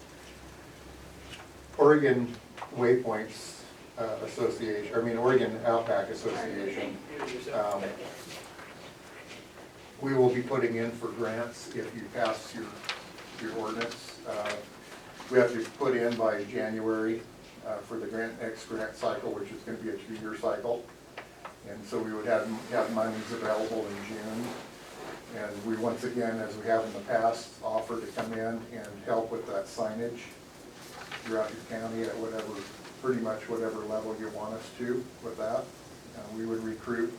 Oregon Waypoints Association, I mean Oregon Outback Association, we will be putting in for grants if you pass your ordinance. We have to put in by January for the next grant cycle, which is going to be a 2-year cycle. And so we would have monies available in June. And we, once again, as we have in the past, offer to come in and help with that signage throughout your county at whatever, pretty much whatever level you want us to with that. We would recruit,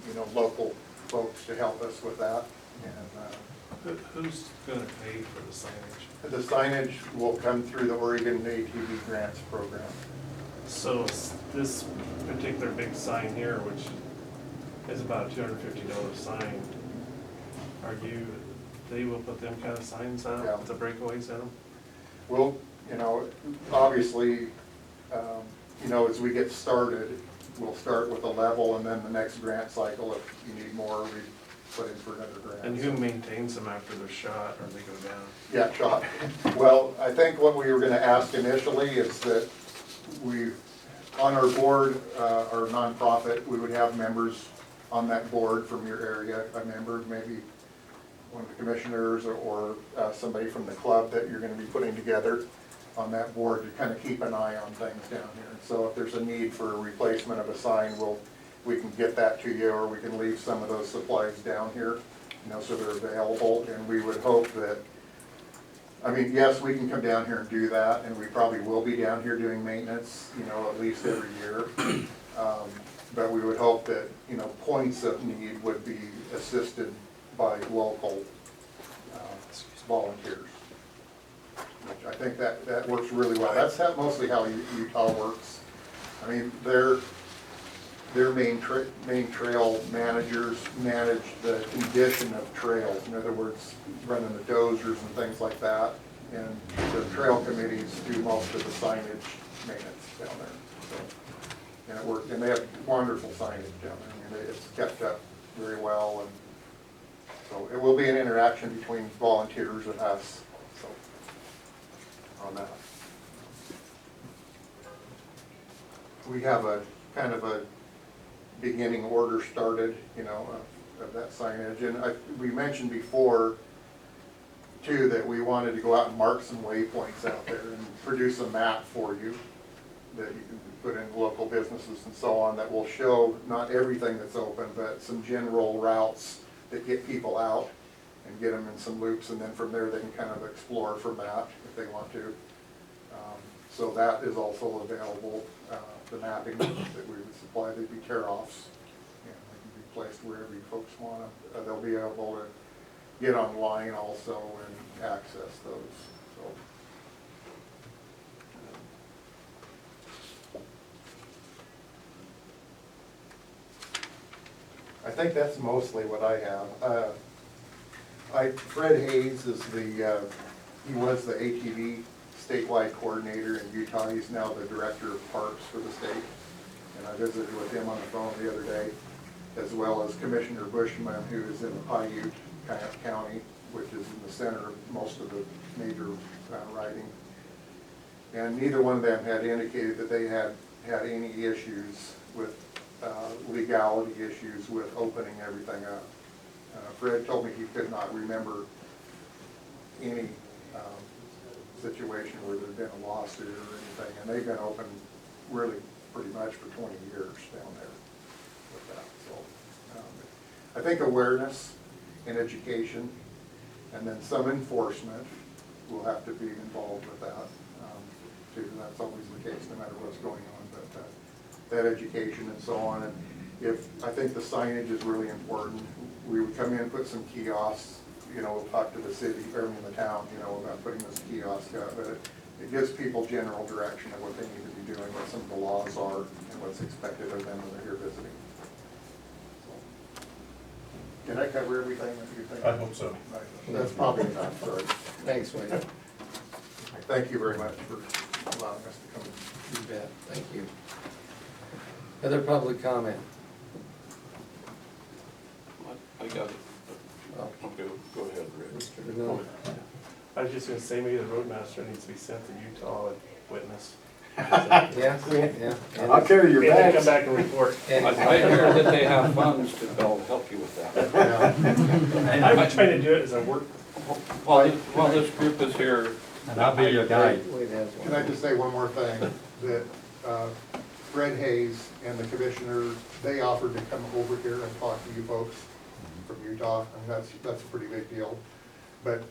you know, local folks to help us with that. And who's going to pay for the signage? the signage will come through the Oregon ATV grants program. So this particular big sign here, which is about a $250 sign, they will put them kind of signs out, Yeah. the breakaways in them? Well, you know, obviously, you know, as we get started, we'll start with a level, and then the next grant cycle, if you need more, we put in for another grant. And who maintains them after they're shot or they go down? Yeah, shot. Well, I think what we were gonna ask initially is that on our board, our nonprofit, we would have members on that board from your area, a member, maybe one of the commissioners or somebody from the club that you're gonna be putting together on that board to kind of keep an eye on things down here. So if there's a need for a replacement of a sign, we can get that to you, or we can leave some of those supplies down here, you know, so they're available. And we would hope that, I mean, yes, we can come down here and do that, and we probably will be down here doing maintenance, you know, at least every year. But we would hope that, you know, points of need would be assisted by local volunteers. I think that works really well. That's mostly how Utah works. I mean, their main trail managers manage the condition of trails. In other words, running the dozers and things like that. And the trail committees do most of the signage maintenance down there. So, and it works, and they have wonderful signage down there. I mean, it's kept up very well, and so it will be an interaction between volunteers and us. So on that, we have a kind of a beginning order started, you know, of that signage. And we mentioned before too that we wanted to go out and mark some waypoints out there and produce a map for you that you can put in local businesses and so on that will show not everything that's open, but some general routes that get people out and get them in some loops, and then from there they can kind of explore from that if they want to. So that is also available, the mapping that we would supply. They'd be tear-offs, and they can be placed wherever you folks want them. They'll be able to get online also and access those. So. I think that's mostly what I have. Fred Hayes is he was the ATV statewide coordinator in Utah. He's now the director of parks for the state. And I visited with him on the phone the other day, as well as Commissioner Bushman, who is in the Paiute County, which is in the center of most of the major riding. And neither one of them had indicated that they had any issues with legality issues with opening everything up. Fred told me he could not remember any situation where there'd been a lawsuit or anything, and they've been open really pretty much for 20 years down there with that. So I think awareness and education, and then some enforcement will have to be involved with that too. That's always the case, no matter what's going on. But that education and so on. And I think the signage is really important. We would come in and put some kiosks, you know, we'll talk to the city, or in the town, you know, about putting this kiosk up, but it gives people general direction of what they need to be doing, what some of the laws are, and what's expected of them when they're here visiting. So, did I cover everything that you think? I hope so. That's probably enough, sorry. Thanks, Wayne. Thank you very much for allowing us to come. You bet, thank you. Other public comment? I got it. Oh, Okay, go ahead, Rick. Mr. Vanilla. I was just gonna say, maybe the roadmaster needs to be sent to Utah and witness. Yeah. I'll carry your Yeah, they bags. come back and report. I hear that they have funds to help you with that. I'm trying to do it as a work. While this group is here, And I'll be your guide. Wade has one. Can I just say one more thing? That Fred Hayes and the commissioner, they offered to come over here and talk to you folks from Utah, and that's a pretty big deal. But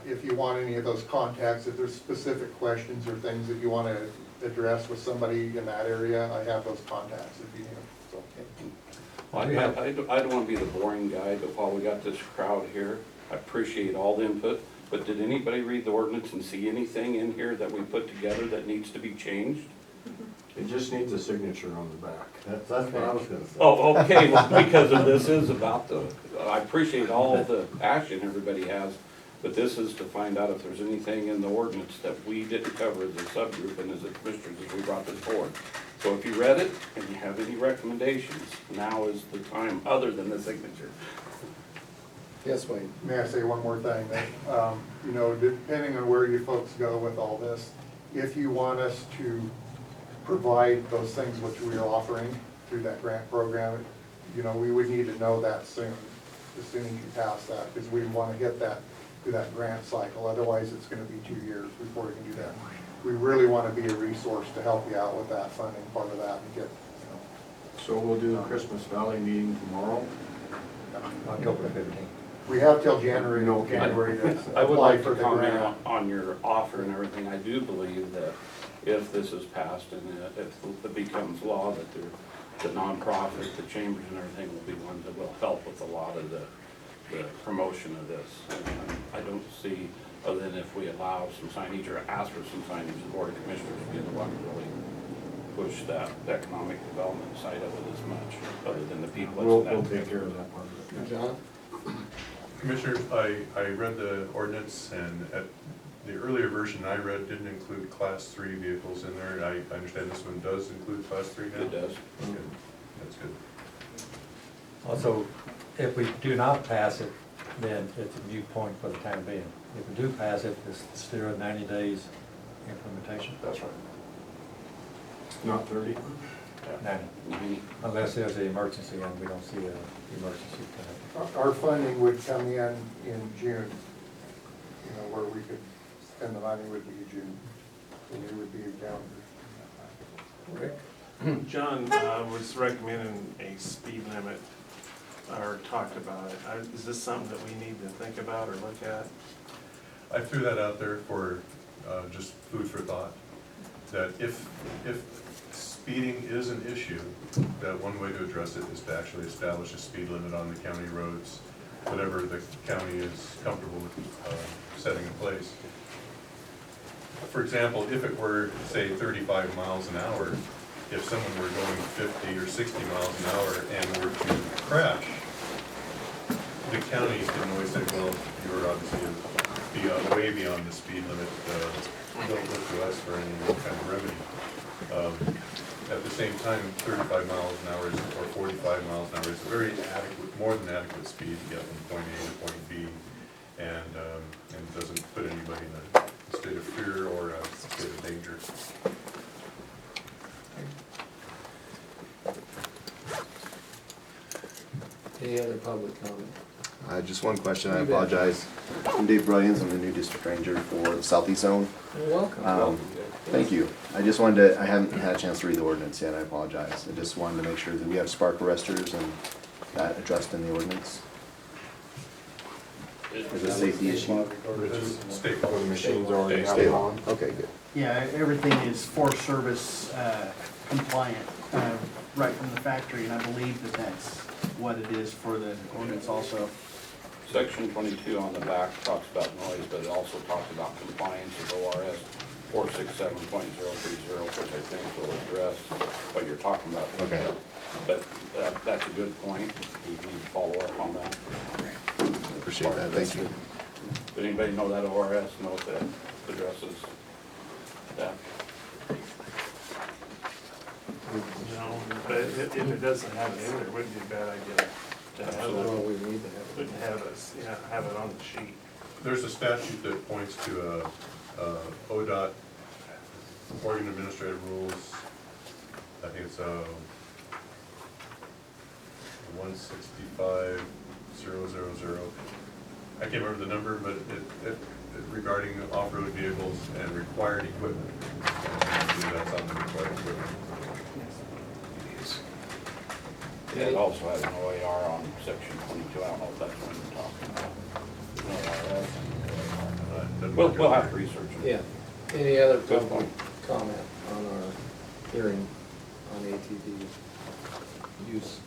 if you want any of those contacts, if there's specific questions or things that you want to address with somebody in that area, I have those contacts if you need them. So. well, I don't want to be the boring guy, but while we got this crowd here, I appreciate all the input. But did anybody read the ordinance and see anything in here that we put together that needs to be changed? It just needs a signature on the back. That's what I was gonna say. Oh, okay, well, because of this is about I appreciate all the passion everybody has, but this is to find out if there's anything in the ordinance that we didn't cover as a subgroup and as a commissioners as we brought this forward. So if you read it and you have any recommendations, now is the time, other than the signature. Yes, Wade. May I say one more thing? You know, depending on where you folks go with all this, if you want us to provide those things which we are offering through that grant program, you know, we would need to know that soon, as soon as you pass that, because we want to get that through that grant cycle. Otherwise, it's going to be 2 years before we can do that. We really want to be a resource to help you out with that funding part of that and get, you know. So we'll do the Christmas Valley meeting tomorrow. October 15th. We have till January to I would apply like for to the comment grant. on your offer and everything. I do believe that if this is passed and if it becomes law, that the nonprofit, the chambers and everything will be ones that will help with a lot of the promotion of this. And I don't see other than if we allow some signage or ask for some signage, the Board of Commissioners would be the one to really push that economic development side of it as much, other than the people We'll that's in that. take care of that part of it. John? Commissioners, I read the ordinance, and at the earlier version I read didn't include class 3 vehicles in there. I understand this one does include class 3 now? It does. Good. That's good. Also, if we do not pass it, then it's a moot point for the time being. If we do pass it, it's still a 90 days implementation. That's right. Not 30? 90, Mhm. unless there's an emergency and we don't see an emergency coming. Our funding would come in June, where we could spend the money would be June, so we would be down. Rick? John was recommending a speed limit, or talked about it. Is this something that we need to think about or look at? I threw that out there for just food for thought, that if speeding is an issue, that one way to address it is to actually establish a speed limit on the county roads, whatever the county is comfortable with setting in place. For example, if it were, say, 35 miles an hour, if someone were going 50 or 60 miles an hour and were to crash, the county can always say, well, you're obviously way beyond the speed limit, don't look to us for any kind of remedy. At the same time, 35 miles an hour or 45 miles an hour is a very adequate, more than adequate speed to get from point A to point B, and doesn't put anybody in a state of fear or a state of danger. Any other public comment? Just one question, I You bet. apologize. I'm Dave Brillians, I'm the new district ranger for the Southeast Zone. You're welcome. Thank you. I just wanted to, I haven't had a chance to read the ordinance yet, I apologize. I just wanted to make sure that we have spark arresters and that addressed in the ordinance. Is it a safety issue? State When the machines already have Stay it on. on. Okay, good. Yeah, everything is Forest Service compliant right from the factory, and I believe that that's what it is for the ordinance also. Section 22 on the back talks about noise, but it also talks about compliance with ORS 467.030, which I think will address what you're talking about. Okay. But that's a good point. We need to follow up on that. Appreciate that, thank you. Does anybody know that ORS, know what that addresses? That? No, but if it doesn't have it in there, it wouldn't be a bad idea to have Well, it. we need to have it. Wouldn't have us, have it on the sheet. There's a statute that points to ODOT, Oregon Administrative Rules, I think it's 165,000. I can't remember the number, but it regarding off-road vehicles and required equipment. I believe that's on the required equipment. Yeah, it also has an OAR on section 22. I don't know if that's what you're talking about. We'll have to research it. Yeah. Any other Good public point. comment on our hearing on ATV use?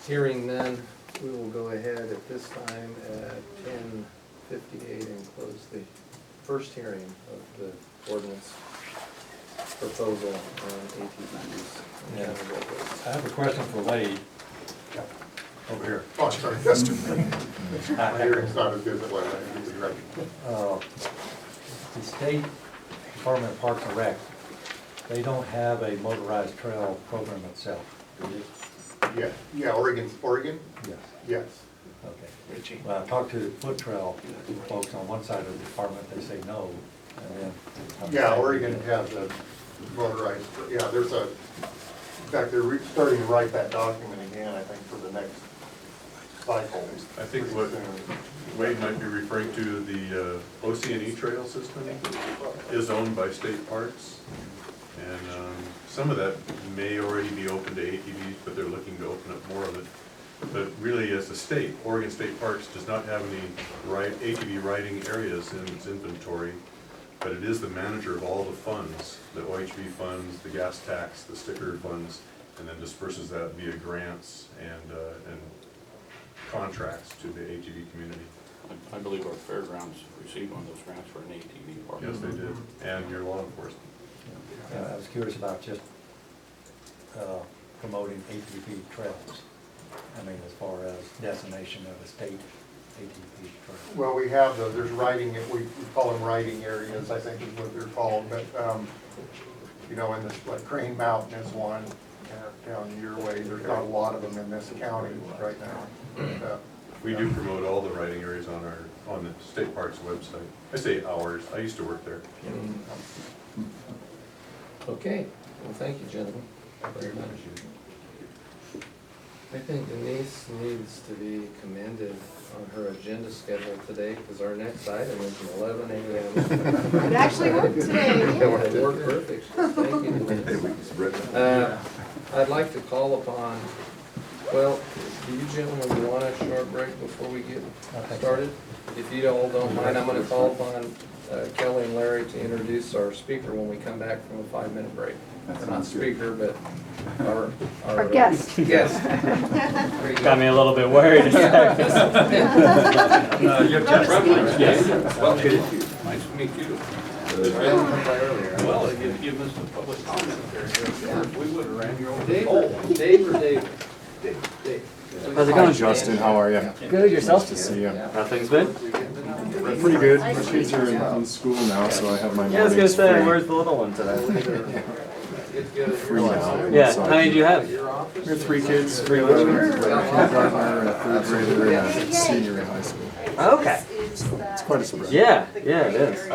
Hearing none, we will go ahead at this time at 10:58 and close the first hearing of the ordinance proposal on ATV use. Yeah. I have a question for Wade. Over here. Oh, sorry, that's too many. My hearing's not as good as it was, I think it's right. The State Department of Parks and Rec, they don't have a motorized trail program itself, do they? Yeah, Oregon? Yes. Yes. Okay. Well, I talked to the foot trail folks on one side of the department, they say no, and then. Yeah, Oregon has a motorized, there's in fact, they're starting to write that document again, I think, for the next cycle. I think what Wade might be referring to, the OC&E trail system is owned by state parks. And some of that may already be open to ATVs, but they're looking to open up more of it. But really, as a state, Oregon State Parks does not have any ATV riding areas in its inventory, but it is the manager of all the funds, the OHV funds, the gas tax, the sticker funds, and then disperses that via grants and contracts to the ATV community. I believe our fairgrounds received one of those grants for an ATV park. Yes, they did, and your law enforcement. I was curious about just promoting ATV trails. I mean, as far as designation of a state ATV trail. Well, we have there's riding, we call them riding areas, I think is what they're called, but, you know, in this, like Crane Mountain is one, down your way, there's not a lot of them in this county right now. But, We do promote all the riding areas on the state parks website. I say ours, I used to work there. Okay, well, thank you, gentlemen, very much. I think Denise needs to be commended on her agenda schedule today, because our next item is an 11 a.m. It actually worked today. It worked perfect, thank you, Denise. I'd like to call upon, well, do you gentlemen want a short break before we get started? If you all don't mind, I'm gonna call upon Kelly and Larry to introduce our speaker when we come back from a 5-minute break. Or not speaker, but our guest. Guest. Got me a little bit worried. You're just well, nice to meet you. Well, you missed the public comment there. We would have ran your own. Dave or David? Dave. How's it going? Justin, how are you? Good, yourself? Nice to see you. How things been? Pretty good. My kids are in school now, so I have my Yeah, I was gonna mornings say, free. where's the little one today? Free now. Yeah, So how many do you have? we have 3 kids, 3 kindergartner, a 3rd grader, and a senior in high school. Okay. It's quite a spread. Yeah, it is.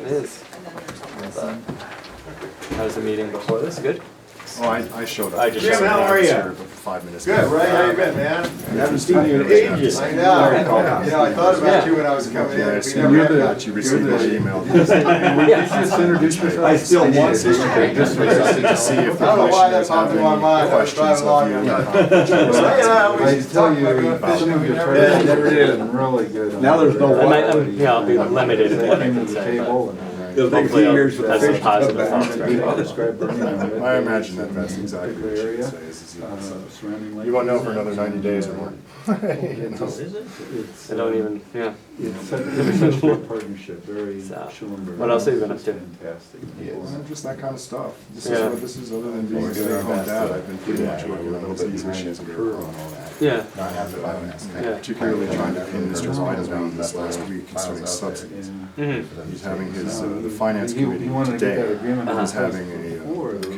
It is. How was the meeting before this? Good? Oh, I showed up. I just- Jim, how are you? Sort of 5 minutes. Good, Ray, how you been, man? I haven't seen you in ages. I know, you know, I thought about you when I was coming in. Yeah, I We see never you're had the, that. you received my email. Yeah. Introduce yourself. I still want to. Just to see if the I don't know why commissioners that's on have my mind. any I was questions driving of along. you. I tell you, never did, really good. Now there's no I'll be limited in what I can say, but hopefully I'll have some positive thoughts. I imagine that's exactly what you should say. You won't know for another 90 days or more. You know? I don't even, yeah. It's such a great partnership, very So, Schulenberg. what else have you been up to? Fantastic. Well, just that kind of stuff. This is Yeah. what this is, other than being a stay-at-home dad, I've been pretty much working on these issues of Yeah. particularly trying to pin Mr. Biden down this last week concerning subsidies. Mm-hmm. He's having his, the finance committee today is having a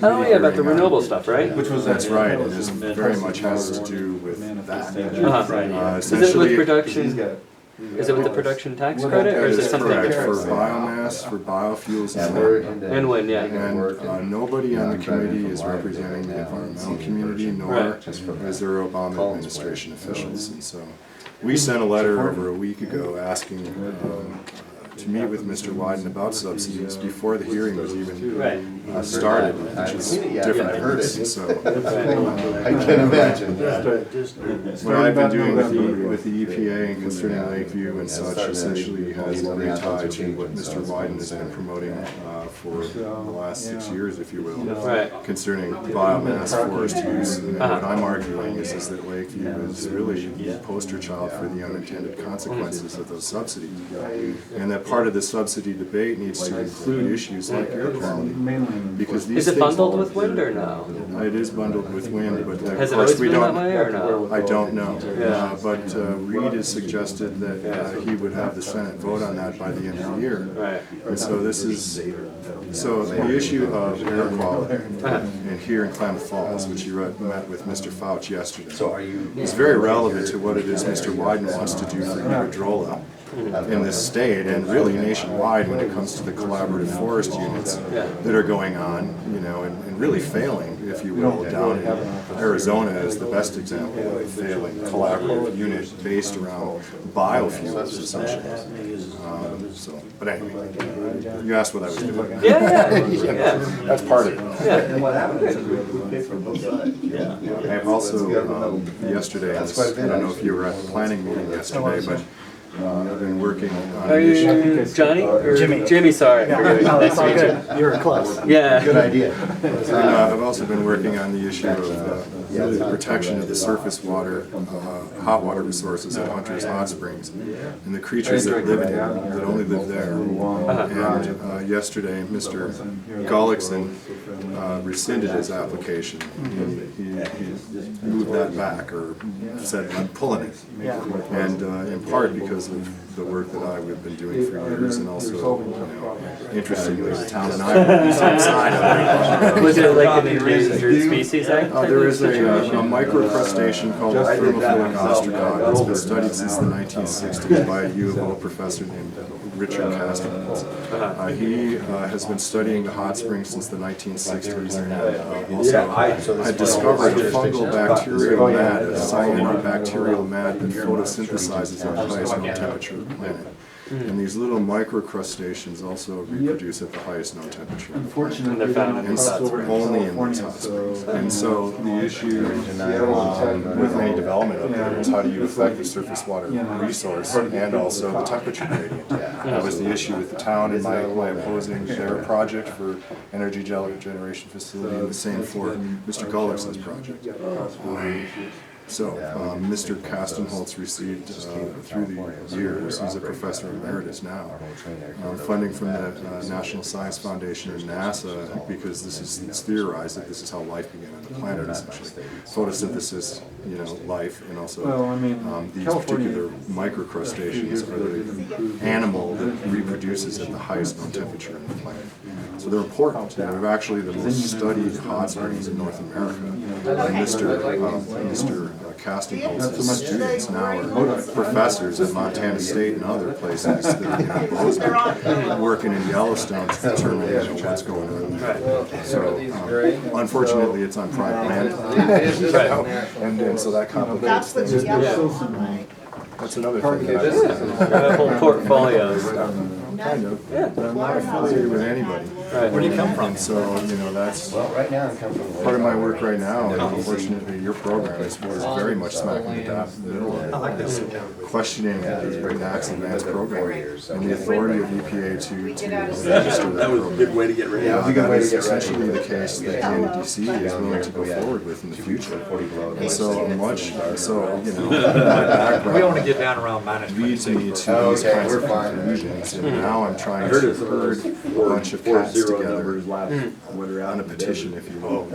Oh, yeah, about the renewable stuff, right? That's right, and this very much has to do with that. Uh-huh. Is it with Essentially, production, is it with the production tax credit, or that is it is something correct, different? for biomass, for biofuels and wind. And when, yeah. And nobody on the committee is representing the environmental community, nor Right. is there Obama administration officials. And so, we sent a letter over a week ago asking to meet with Mr. Wyden about subsidies before the hearing was even Right. started, which is different than this, so. I can imagine. What I've been doing with the EPA and concerning Lakeview and such essentially has a great tie to what Mr. Wyden has been promoting for the last 6 years, if you will, Right. concerning biomass forest use. And what I'm arguing is that Lakeview is really the poster child for the unintended consequences of those subsidies. And that part of the subsidy debate needs to include issues like air quality. Because these Is it things- bundled with wind or no? It is bundled with wind, but Has of it course always we been that don't. way, or no? I don't know. Yeah. But Reed has suggested that he would have the Senate vote on that by the end of the year. Right. And so this is, so the issue of air quality, and here in Klamath Falls, which you met with Mr. Fauch yesterday, is very relevant to what it is Mr. Wyden wants to do for Iberdrola in this state and really nationwide when it comes to the collaborative forest units that are going on, you know, and really failing, if you will, down in Arizona is the best example of a failing collaborative unit based around biofuels essentially. But anyway, you asked what I was doing. Yeah. That's part of it. Yeah. And what happens is we pay for both sides. I have also, yesterday, I don't know if you were at the planning meeting yesterday, but I've been working on Are the issue. you Johnny? Or Jimmy. Jimmy, sorry. Forgive me. No, Nice that's to all meet you. good. You were close. Yeah. Good idea. And I've also been working on the issue of the protection of the surface water, hot water resources at Hunter's Hot Springs, and the creatures that live in it, that only live there. And yesterday, Mr. Gullickson rescinded his application. He moved that back, or said, I'm pulling it. And in part because of the work that I've been doing for years, and also, interestingly, the town and I were on the same side of it. Was it like an endangered species act? There is a microcrustacean called thermophilic ostracod. It's been studied since the 1960s by a U of O professor named Richard Castelnutt. He has been studying the hot springs since the 1960s, and also had discovered a fungal bacterial mat, a cyanobacterial mat that photosynthesizes at the highest known temperature of the planet. And these little microcrustaceans also reproduce at the highest known temperature. Unfortunately, they're found in And the hot springs. only in these hot springs. And so the issue with any development up there is how do you affect the surface water resource and also the temperature gradient. That was the issue with the town and my opposing their project for energy generation facility, and the same for Mr. Gullickson's project. So, Mr. Kastenholz received, through the years, he's a professor emeritus now, funding from the National Science Foundation and NASA, because it's theorized that this is how life began on the planet, essentially. Photosynthesis, life, and also these particular microcrustaceans are the animal that reproduces at the highest known temperature on the planet. So they're important. They're actually the most studied hot springs in North America. And Mr. Kastenholz's students now are professors at Montana State and other places that are in Bozeman, working in Yellowstone to determine what's going on there. So unfortunately, it's on private land, and so that complicates That's things. what's yellow on my. That's another thing that A whole portfolios. kind of, but I'm not affiliated with anybody. Right. Where do you come from? And so, that's Right now, I come from. part of my work right now. And unfortunately, your program is very much smack in the middle of it. I like this. Questioning the NAAQS advanced program and the authority of EPA to register that program. Good way to get ready. That is essentially the case that NEDC is willing to go forward with in the future. And so my background. We don't want to get down around minus Leads me to these kinds of conclusions, and now I'm trying to herd a bunch of cats together on a petition, if you will.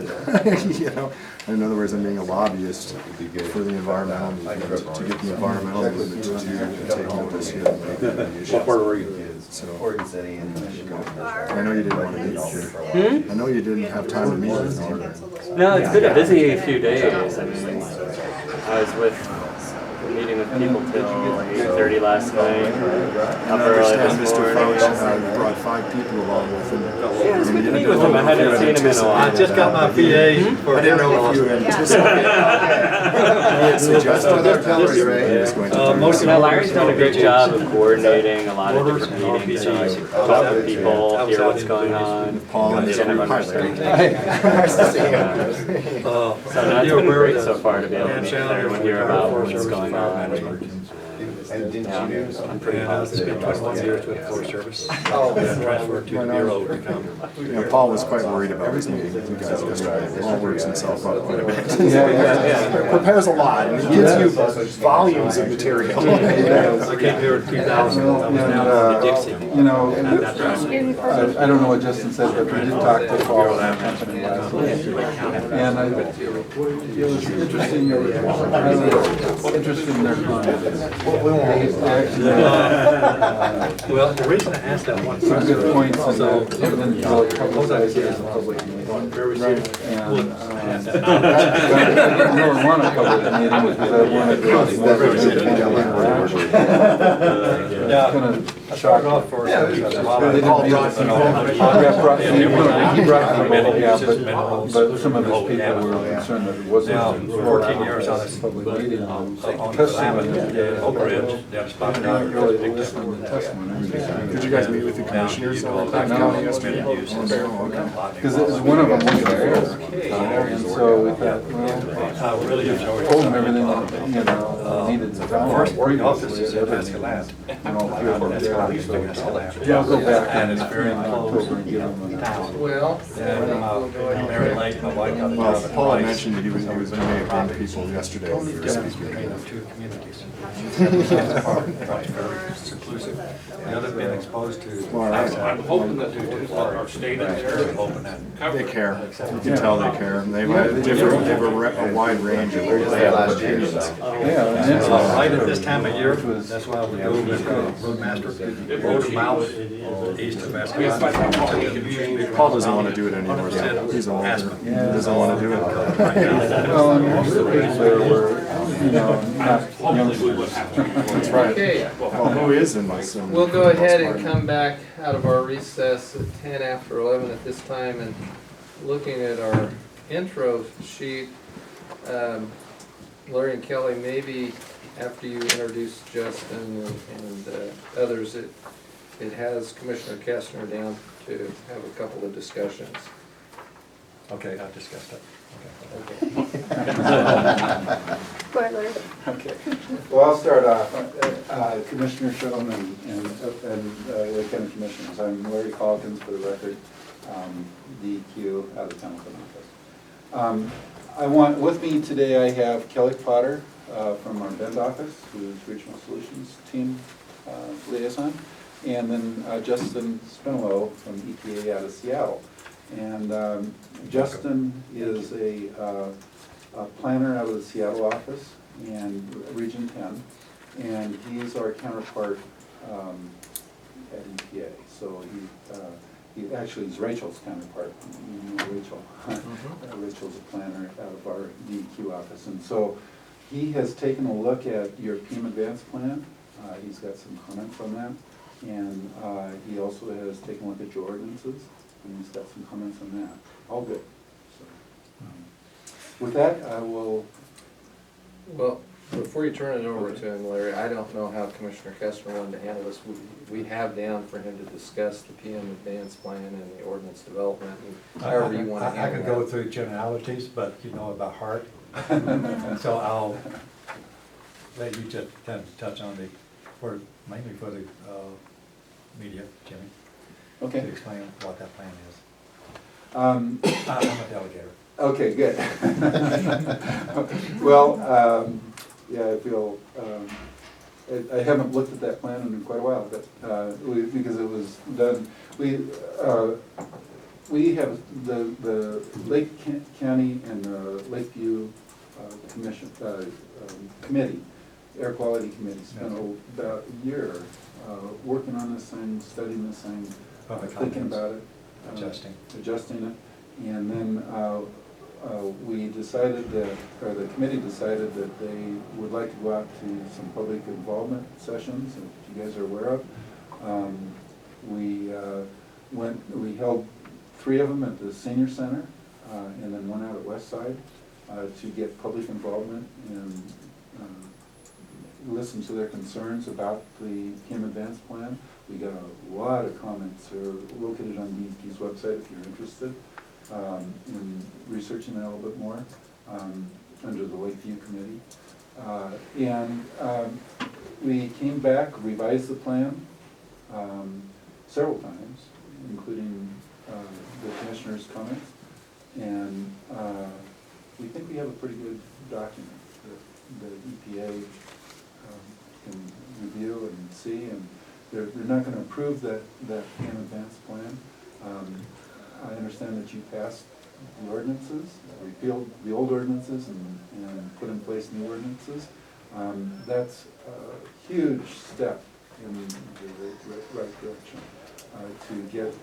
In other words, I'm being a lobbyist for the environmental movement, to get the environmental movement to take notice here and make the issue. What part were you? So, I know you didn't want to meet here. I know you didn't have time to meet with me. No, it's been a busy few days. I mean, I was meeting with people till 8:30 last night. Up early this Mr. morning. Fauci brought 5 people along with him. Yeah, it was good to meet with him. I hadn't seen him in a while. I just got my PA. I didn't know if you anticipated. He had suggested that he was going to do Larry's done a great job of coordinating a lot of different meetings, talk with people, hear what's going on. Paul and his kind of Hi, understand. Larry. So no, it's been great so far to be able to meet everyone, hear about what's going on. I'm pretty positive. 21 years with Forest Service. Transferred to the Bureau to come. Paul was quite worried about his meeting with you guys yesterday. Paul works himself up quite a bit. Prepares a lot, and he gives you volumes of material. I came here in 2000. I was down in Dixie. I don't know what Justin said, but we did talk to Paul and that company last week. And it was interesting, interesting their comments. Well, the reason I asked that one. Some good points, and So, then they'll publicize it as a public meeting. very Right, soon. and, I don't want to cover the meeting because I wanted to. It's gonna I started off for. Yeah, he brought some people, yeah, but some of his people were concerned that it wasn't. Now, 14 years on this public meeting. on the overage, down spot. Not really listening to the testimony. Did you guys meet with the commissioners over at No. county yesterday? Because it was one of them was there, and so we thought, well, I really enjoyed told them everything that, you know, needed to know. First working office is in Previously, Escalante. you know, 3 or 4 That's how I used to years. Escalante. Yeah, I'll go back And in it's very October close and give them a town. Well, And we'll go ahead and very late, my wife got a job Well, at Paul had Rice. mentioned that he was going to bring people yesterday. Totally for difference speaking. between the two communities. It's very inclusive. The other's been exposed to. Well, I'm hoping that our state is there. Hoping that. They care. You can tell they care. And they have a wide range of applications. Yeah, and it's Right at this time of year, that's why we go with Roadmaster, road them out east of Escalante. Paul doesn't want to do it anymore. He's older. He doesn't want to do it. well, and most of the people there were, you know, not youngsters. That's right. Okay, Well, who is in this? we'll go ahead and come back out of our recess at 10 after 11 at this time, and looking at our intro sheet, Larry and Kelly, maybe after you introduce Justin and others, it has Commissioner Kestner down to have a couple of discussions. Okay, I discussed that. Okay. Go ahead, Larry. Okay. Well, I'll start off. Commissioner Schoen and the county commissioners. I'm Larry Calkins, for the record, DEQ out of the Templeton office. With me today, I have Kelly Potter from our Bend office, who's Regional Solutions Team Liaison, and then Justin Spinello from EPA out of Seattle. And Justin is a planner out of the Seattle office and Region 10, and he's our counterpart at EPA. So he actually is Rachel's counterpart. You know Rachel. Rachel's a planner out of our DEQ office, and so he has taken a look at your PM Advance plan. He's got some comments on that, and he also has taken a look at your ordinances, and he's got some comments on that. All good. So, with that, I will. Well, before you turn it over to him, Larry, I don't know how Commissioner Kestner wanted to handle this. We have down for him to discuss the PM Advance Plan and the ordinance development, and however you want to handle it. I could go through generalities, but you know about heart. So I'll let you just kind of touch on mainly for the media, Jimmy. Okay. To explain what that plan is. I'm a delegator. Okay, good. Well, yeah, I feel, I haven't looked at that plan in quite a while, but, because it was done, we have the Lake County and the Lakeview Committee, Air Quality Committee, spent about a year working on this thing, studying this thing, thinking about it. Adjusting it. And then we decided that, or the committee decided that they would like to go out to some public involvement sessions that you guys are aware of. We held 3 of them at the senior center, and then 1 out at Westside, to get public involvement and listen to their concerns about the PM Advance Plan. We got a lot of comments. They're located on DEP's website if you're interested in researching that a little bit more, under the Lakeview Committee. We came back, revised the plan several times, including the commissioner's comments, and we think we have a pretty good document that the EPA can review and see, and they're not going to approve that PM Advance Plan. I understand that you passed the ordinances, repealed the old ordinances and put in place new ordinances. That's a huge step in the right direction to get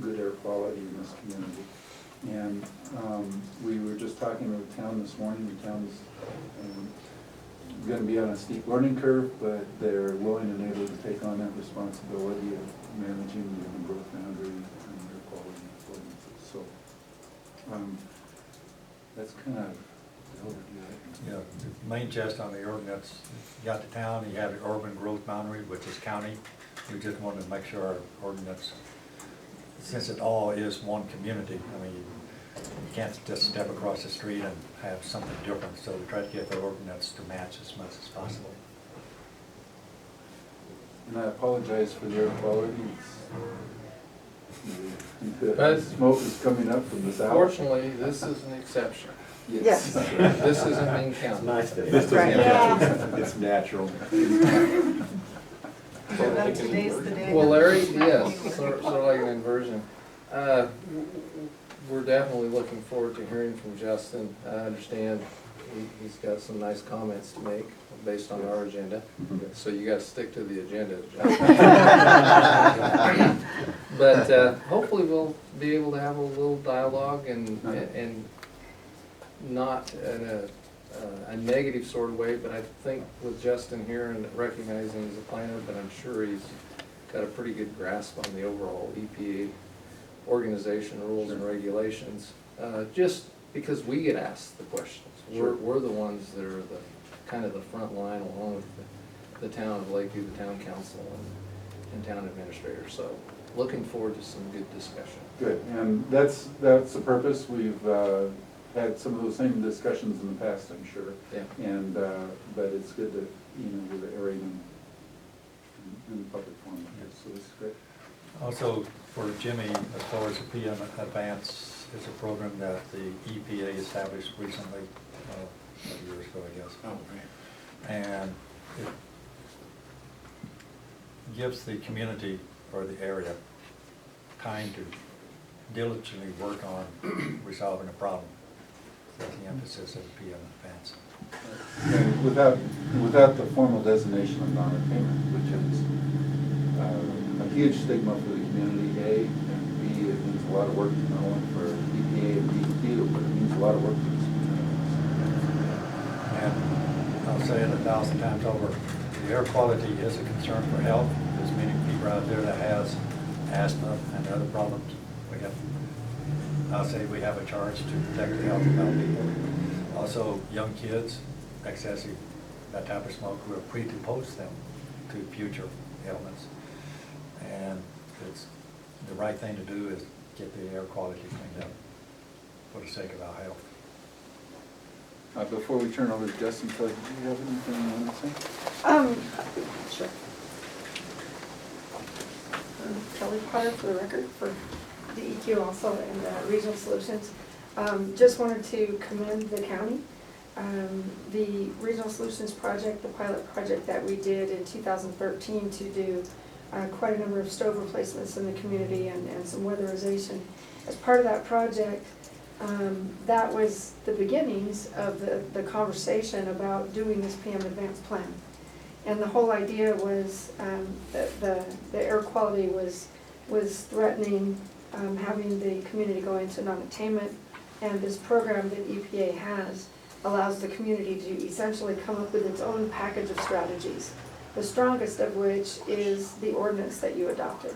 good air quality in this community. And we were just talking to the town this morning. The town's gonna be on a steep learning curve, but they're willing and able to take on that responsibility of managing the urban growth boundary and air quality ordinances. So, that's kind of the overview. Yeah, the main gist on the ordinance, you got the town, you have the urban growth boundary, which is county. We just wanted to make sure our ordinance, since it all is one community, I mean, you can't just step across the street and have something different, so we try to get the ordinance to match as much as possible. And I apologize for the air quality. The But- smoke is coming up from the south. Fortunately, this is an exception. Yes. This isn't Main County. Nice day. This Right. doesn't, it's natural. Today's the day. Well, Larry, yes, sort of like an inversion. We're definitely looking forward to hearing from Justin. I understand he's got some nice comments to make based on our agenda, so you gotta stick to the agenda, Justin. But hopefully we'll be able to have a little dialogue and not in a negative sort of way, but I think with Justin here and recognizing he's a planner, but I'm sure he's got a pretty good grasp on the overall EPA organization, rules and regulations, just because we get asked the questions. We're the ones that are the, kind of the front line along with the town of Lakeview, the town council and town administrator, so looking forward to some good discussion. Good, and that's the purpose. We've had some of those same discussions in the past, I'm sure. Yeah. And, but it's good to, we're airing in public forum, so this is great. Also, for Jimmy, as far as the PM Advance, is a program that the EPA established recently, years ago, I guess. Oh, right. And it gives the community or the area time to diligently work on resolving a problem. That's the emphasis of the PM Advance. And without the formal designation of non-payment, which is a huge stigma for the community, A, and B, it means a lot of work not only for EPA and DEQ, but it means a lot of work for this community. And I'll say it 1,000 times over, the air quality is a concern for health. There's many people out there that has asthma and other problems. I'll say we have a charge to protect the health of our people. Also, young kids, excessive, that type of smoke will predispose them to future ailments. And it's the right thing to do is get the air quality cleaned up for the sake of our health. Before we turn over to Justin, Kelly, do you have anything you want to say? Sure. Kelly Potter for the record, for DEQ also, and Regional Solutions. Just wanted to commend the county. The Regional Solutions project, the pilot project that we did in 2013 to do quite a number of stove replacements in the community and some weatherization. As part of that project, that was the beginnings of the conversation about doing this PM Advance plan. And the whole idea was that the air quality was threatening having the community go into non-attainment, and this program that EPA has allows the community to essentially come up with its own package of strategies, the strongest of which is the ordinance that you adopted.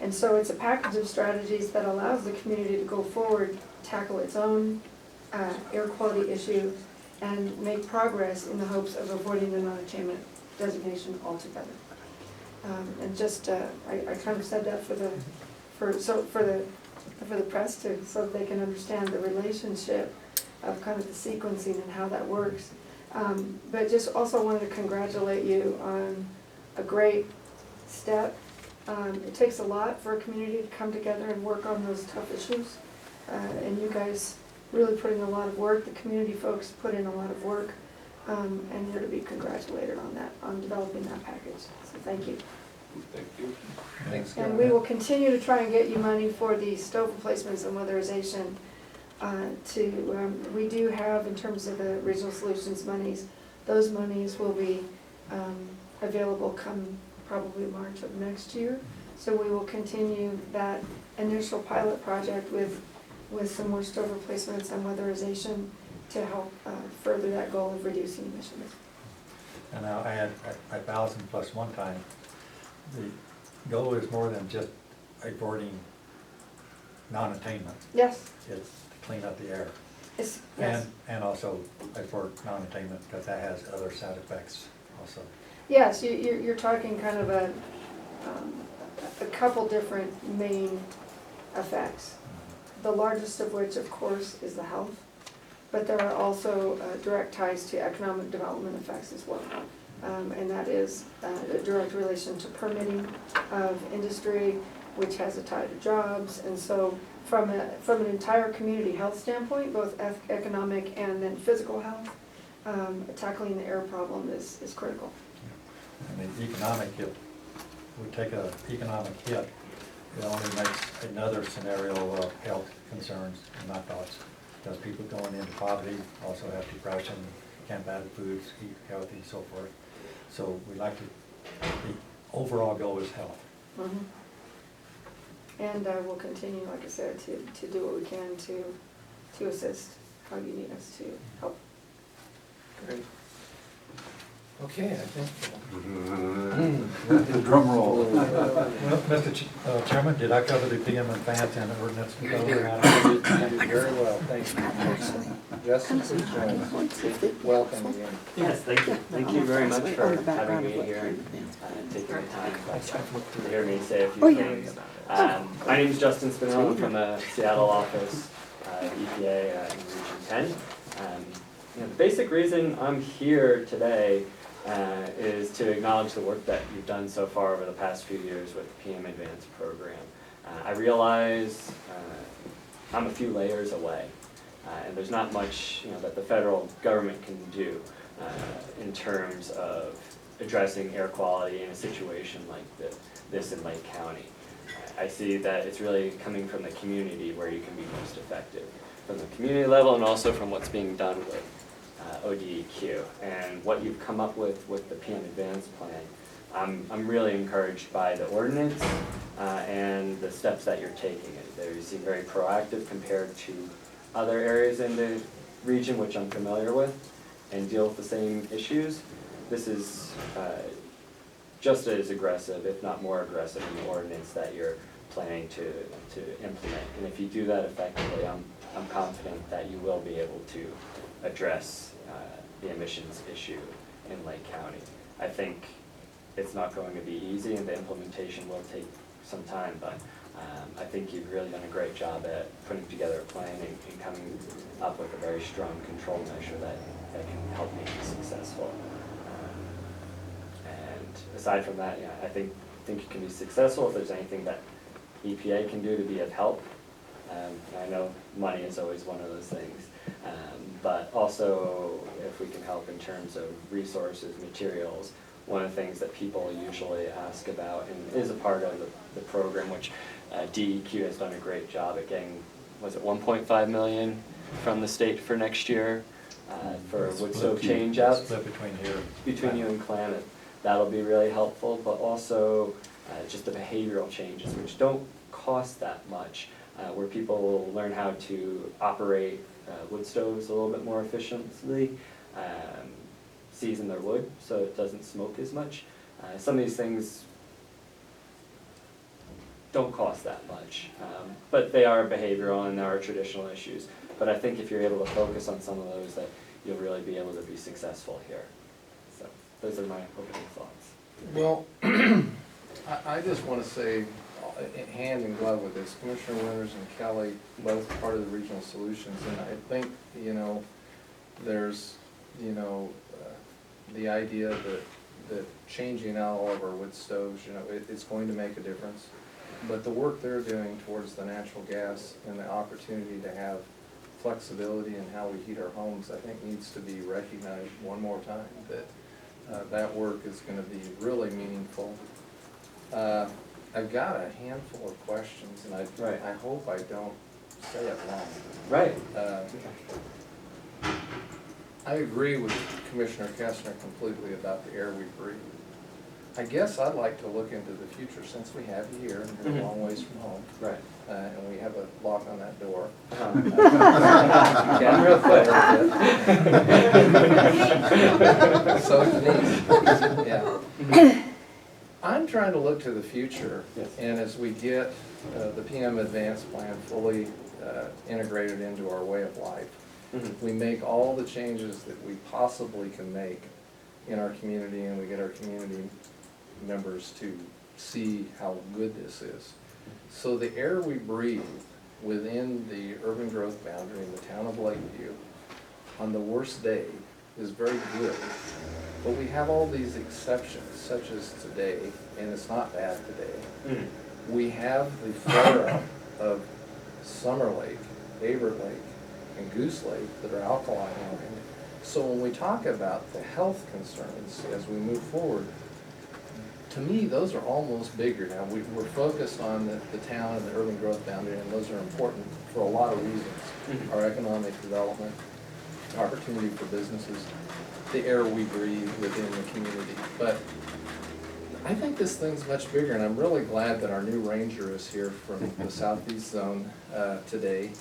And so it's a package of strategies that allows the community to go forward, tackle its own air quality issue, and make progress in the hopes of avoiding the non-attainment designation altogether. And just, I kind of said that for the press too, so that they can understand the relationship of kind of the sequencing and how that works. But just also wanted to congratulate you on a great step. It takes a lot for a community to come together and work on those tough issues. And you guys really put in a lot of work, the community folks put in a lot of work, and you're to be congratulated on that, on developing that package. So thank you. Thank you. Thanks, And we will continue to try and get you money for the stove replacements and weatherization. We do have, in terms of the Regional Solutions monies, those monies will be available come probably March of next year. So we will continue that initial pilot project with some more stove replacements and weatherization to help further that goal of reducing emissions. And I'll add 1,000 plus one time. The goal is more than just avoiding non-attainment. Yes, It's to clean up the air. it's, yes. And also avoid non-attainment, because that has other side effects also. Yes, you're talking kind of a couple different main effects. The largest of which, of course, is the health, but there are also direct ties to economic development effects as well. And that is a direct relation to permitting of industry, which has a tie to jobs. And so from an entire community health standpoint, both economic and then physical health, tackling the air problem is critical. I mean, economic hit, we take an economic hit, it only makes another scenario of health concerns in my thoughts. Because people going into poverty also have depression, can't buy the foods, eat healthy and so forth. So we like to, the overall goal is health. Mm-hmm. And we'll continue, like I said, to do what we can to assist how you need us to help. Great. Okay, I think. Drum roll. Well, Mr. Chairman, did I cover the PM and fans and ordinance? Very well, thank you. Justin, please join us. Welcome again. Yes, thank you very much for having me here and taking the time to hear me say a few things. My name is Justin Spinell. I'm from the Seattle office, EPA in Region 10. The basic reason I'm here today is to acknowledge the work that you've done so far over the past few years with the PM Advance program. I realize I'm a few layers away, and there's not much that the federal government can do in terms of addressing air quality in a situation like this in Lake County. I see that it's really coming from the community where you can be most effective, from the community level and also from what's being done with ODEQ and what you've come up with the PM Advance plan. I'm really encouraged by the ordinance and the steps that you're taking. They seem very proactive compared to other areas in the region which I'm familiar with and deal with the same issues. This is just as aggressive, if not more aggressive, in the ordinance that you're planning to implement. And if you do that effectively, I'm confident that you will be able to address the emissions issue in Lake County. I think it's not going to be easy and the implementation will take some time, but I think you've really done a great job at putting together a plan and coming up with a very strong control measure that can help make you successful. And aside from that, I think you can be successful if there's anything that EPA can do to be of help. I know money is always one of those things, but also if we can help in terms of resources, materials. One of the things that people usually ask about and is a part of the program, which DEQ has done a great job at getting, was it 1.5 million from the state for next year for wood stove change-outs? Split between you and Klamath. That'll be really helpful, but also just the behavioral changes, which don't cost that much, where people will learn how to operate wood stoves a little bit more efficiently, season their wood so it doesn't smoke as much. Some of these things don't cost that much, but they are behavioral and there are traditional issues. But I think if you're able to focus on some of those, that you'll really be able to be successful here. So those are my opening thoughts. Well, I just want to say, hand in glove with this, Commissioner Winters and Kelly, both part of the regional solutions, and I think, there's, the idea that changing out all of our wood stoves, it's going to make a difference. But the work they're doing towards the natural gas and the opportunity to have flexibility in how we heat our homes, I think needs to be recognized one more time, that that work is going to be really meaningful. I've got a handful of questions, and I hope I don't say it wrong. Right. I agree with Commissioner Kestner completely about the air we breathe. I guess I'd like to look into the future, since we have you here, and you're a long ways from home. Right. And we have a lock on that door. Yeah, real quick. So Denise, yeah. I'm trying to look to the future, Yes. and as we get the PM Advanced Plan fully integrated into our way of life, we make all the changes that we possibly can make in our community, and we get our community members to see how good this is. So the air we breathe within the urban growth boundary in the town of Lakeview on the worst day is very good. But we have all these exceptions, such as today, and it's not bad today. We have the flare-up of Summer Lake, Avert Lake, and Goose Lake that are alkaline lined. So when we talk about the health concerns as we move forward, to me, those are almost bigger. Now, we're focused on the town and the urban growth boundary, and those are important for a lot of reasons. Our economic development, opportunity for businesses, the air we breathe within the community. But I think this thing's much bigger, and I'm really glad that our new ranger is here from the southeast zone today,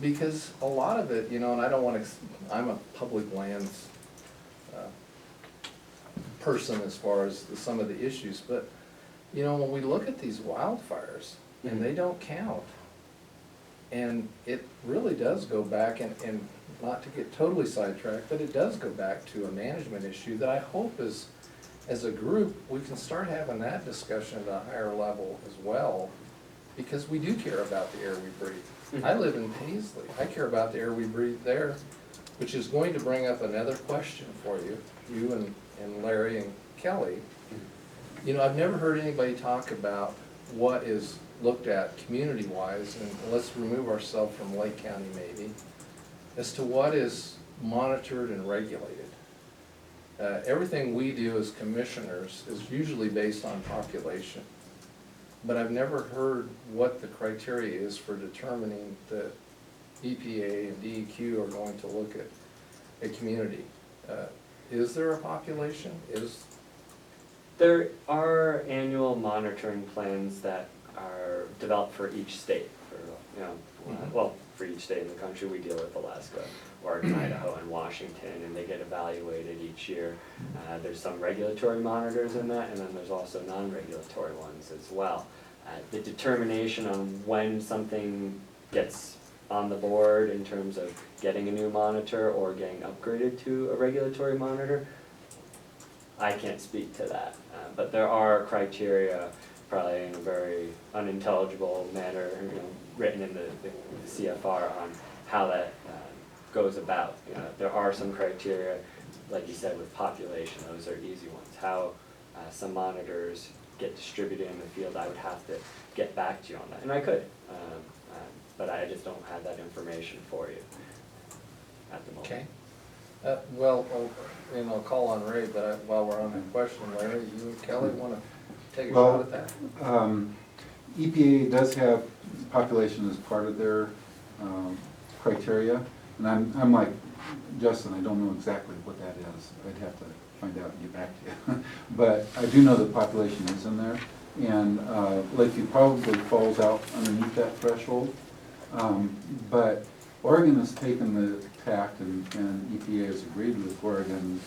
because a lot of it, and I don't want to, I'm a public lands person as far as some of the issues, but when we look at these wildfires and they don't count, and it really does go back, and not to get totally sidetracked, but it does go back to a management issue that I hope is, as a group, we can start having that discussion at a higher level as well, because we do care about the air we breathe. I live in Paisley. I care about the air we breathe there, which is going to bring up another question for you, and Larry and Kelly. I've never heard anybody talk about what is looked at community-wise, and let's remove ourselves from Lake County maybe, as to what is monitored and regulated. Everything we do as commissioners is usually based on population, but I've never heard what the criteria is for determining that EPA and DEQ are going to look at a community. Is there a population? There are annual monitoring plans that are developed for each state, for each state in the country. We deal with Alaska, Oregon, Idaho, and Washington, and they get evaluated each year. There's some regulatory monitors in that, and then there's also non-regulatory ones as well. The determination on when something gets on the board in terms of getting a new monitor or getting upgraded to a regulatory monitor, I can't speak to that. But there are criteria, probably in a very unintelligible manner, written in the CFR on how that goes about. There are some criteria, like you said, with population. Those are easy ones. How some monitors get distributed in the field, I would have to get back to you on that, and I could. But I just don't have that information for you at the moment. Okay. I'll call on Ray, but while we're on that question, Larry, you and Kelly want to take a shot at that? EPA does have population as part of their criteria, and I'm like Justin, I don't know exactly what that is. I'd have to find out and get back to you. But I do know the population is in there, and Lakeview probably falls out underneath that threshold. But Oregon has taken the tact, and EPA has agreed with Oregon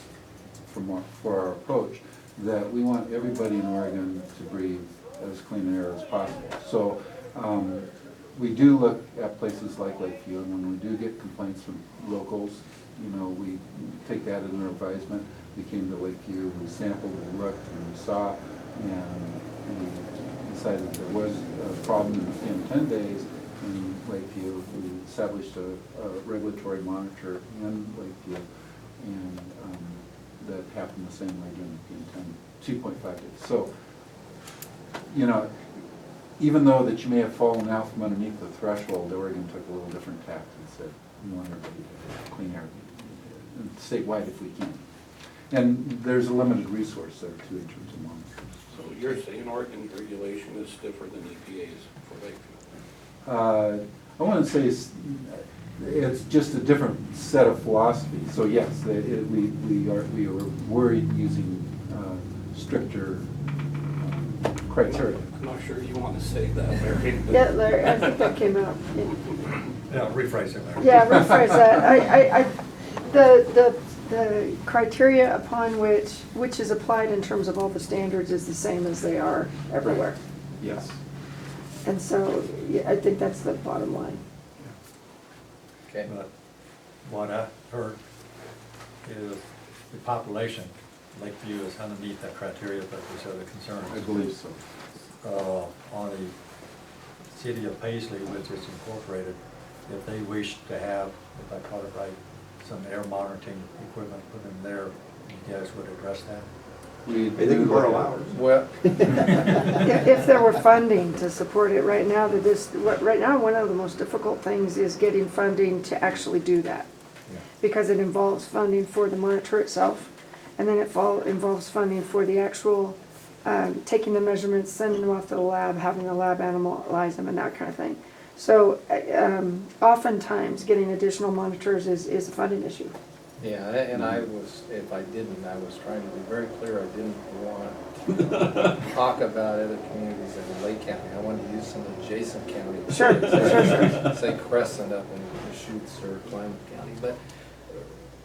for our approach, that we want everybody in Oregon to breathe as clean air as possible. So we do look at places like Lakeview, and when we do get complaints from locals, we take that in our advisement. We came to Lakeview, we sampled, we looked, and we saw, and we decided there was a problem in 10 days. In Lakeview, we established a regulatory monitor in Lakeview, and that happened the same way during the 2.5 days. So, even though that you may have fallen out from underneath the threshold, Oregon took a little different tact and said, we want everybody to have clean air statewide if we can. And there's a limited resource there too in terms of monitors. So you're saying Oregon's regulation is stiffer than EPA's for Lakeview? I want to say it's just a different set of philosophy. So yes, we are worried using stricter criteria. I'm not sure you want to say that, Larry. but- Yeah, Larry, I think that came out. Yeah, rephrase it, Larry. Yeah, rephrase that. The criteria upon which is applied in terms of all the standards is the same as they are everywhere. Yes. And so, yeah, I think that's the bottom line. Okay. But what I heard is the population, Lakeview is underneath that criteria, but there's other concerns. I believe so. On the city of Paisley, which is incorporated, if they wish to have, if I caught it right, some air monitoring equipment put in there, you guys would address that? They can borrow ours. Well, If there were funding to support it right now, right now, one of the most difficult things is getting funding to actually do that. Yeah. Because it involves funding for the monitor itself, and then it involves funding for the actual taking the measurements, sending them off to the lab, having the lab analyze them, and that kind of thing. So oftentimes, getting additional monitors is a funding issue. yeah, and I was, if I didn't, I was trying to be very clear, I didn't want to talk about other communities in Lake County. I wanted to use some adjacent counties. Sure. Say Crescent up in Deschutes or Klamath County, but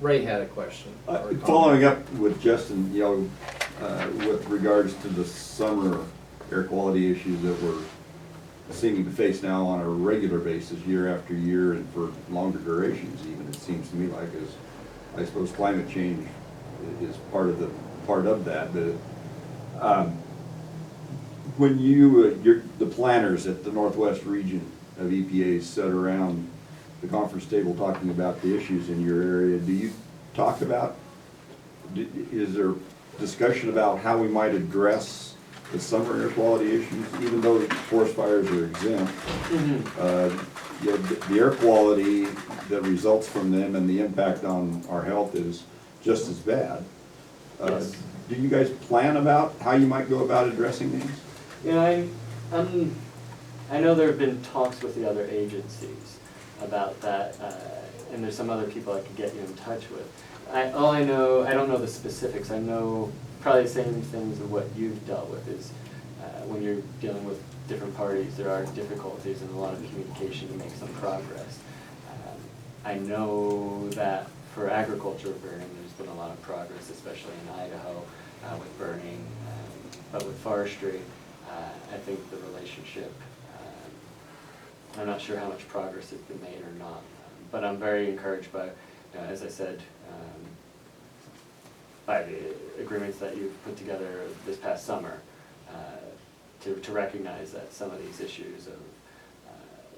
Ray had a question. or a comment. Following up with Justin, with regards to the summer air quality issues that we're seeming to face now on a regular basis, year after year, and for longer durations even, it seems to me like, as I suppose climate change is part of that. But when the planners at the Northwest region of EPA sit around the conference table talking about the issues in your area, do you talk about, is there discussion about how we might address the summer air quality issues, even though forest fires are exempt? The air quality that results from them and the impact on our health is just as bad. Yes. Do you guys plan about how you might go about addressing these? I know there have been talks with the other agencies about that, and there's some other people I could get you in touch with. All I know, I don't know the specifics. I know probably the same things of what you've dealt with is when you're dealing with different parties, there are difficulties and a lot of communication to make some progress. I know that for agriculture burning, there's been a lot of progress, especially in Idaho with burning, but with forestry, I think the relationship, I'm not sure how much progress has been made or not, but I'm very encouraged by, as I said, by the agreements that you've put together this past summer to recognize that some of these issues of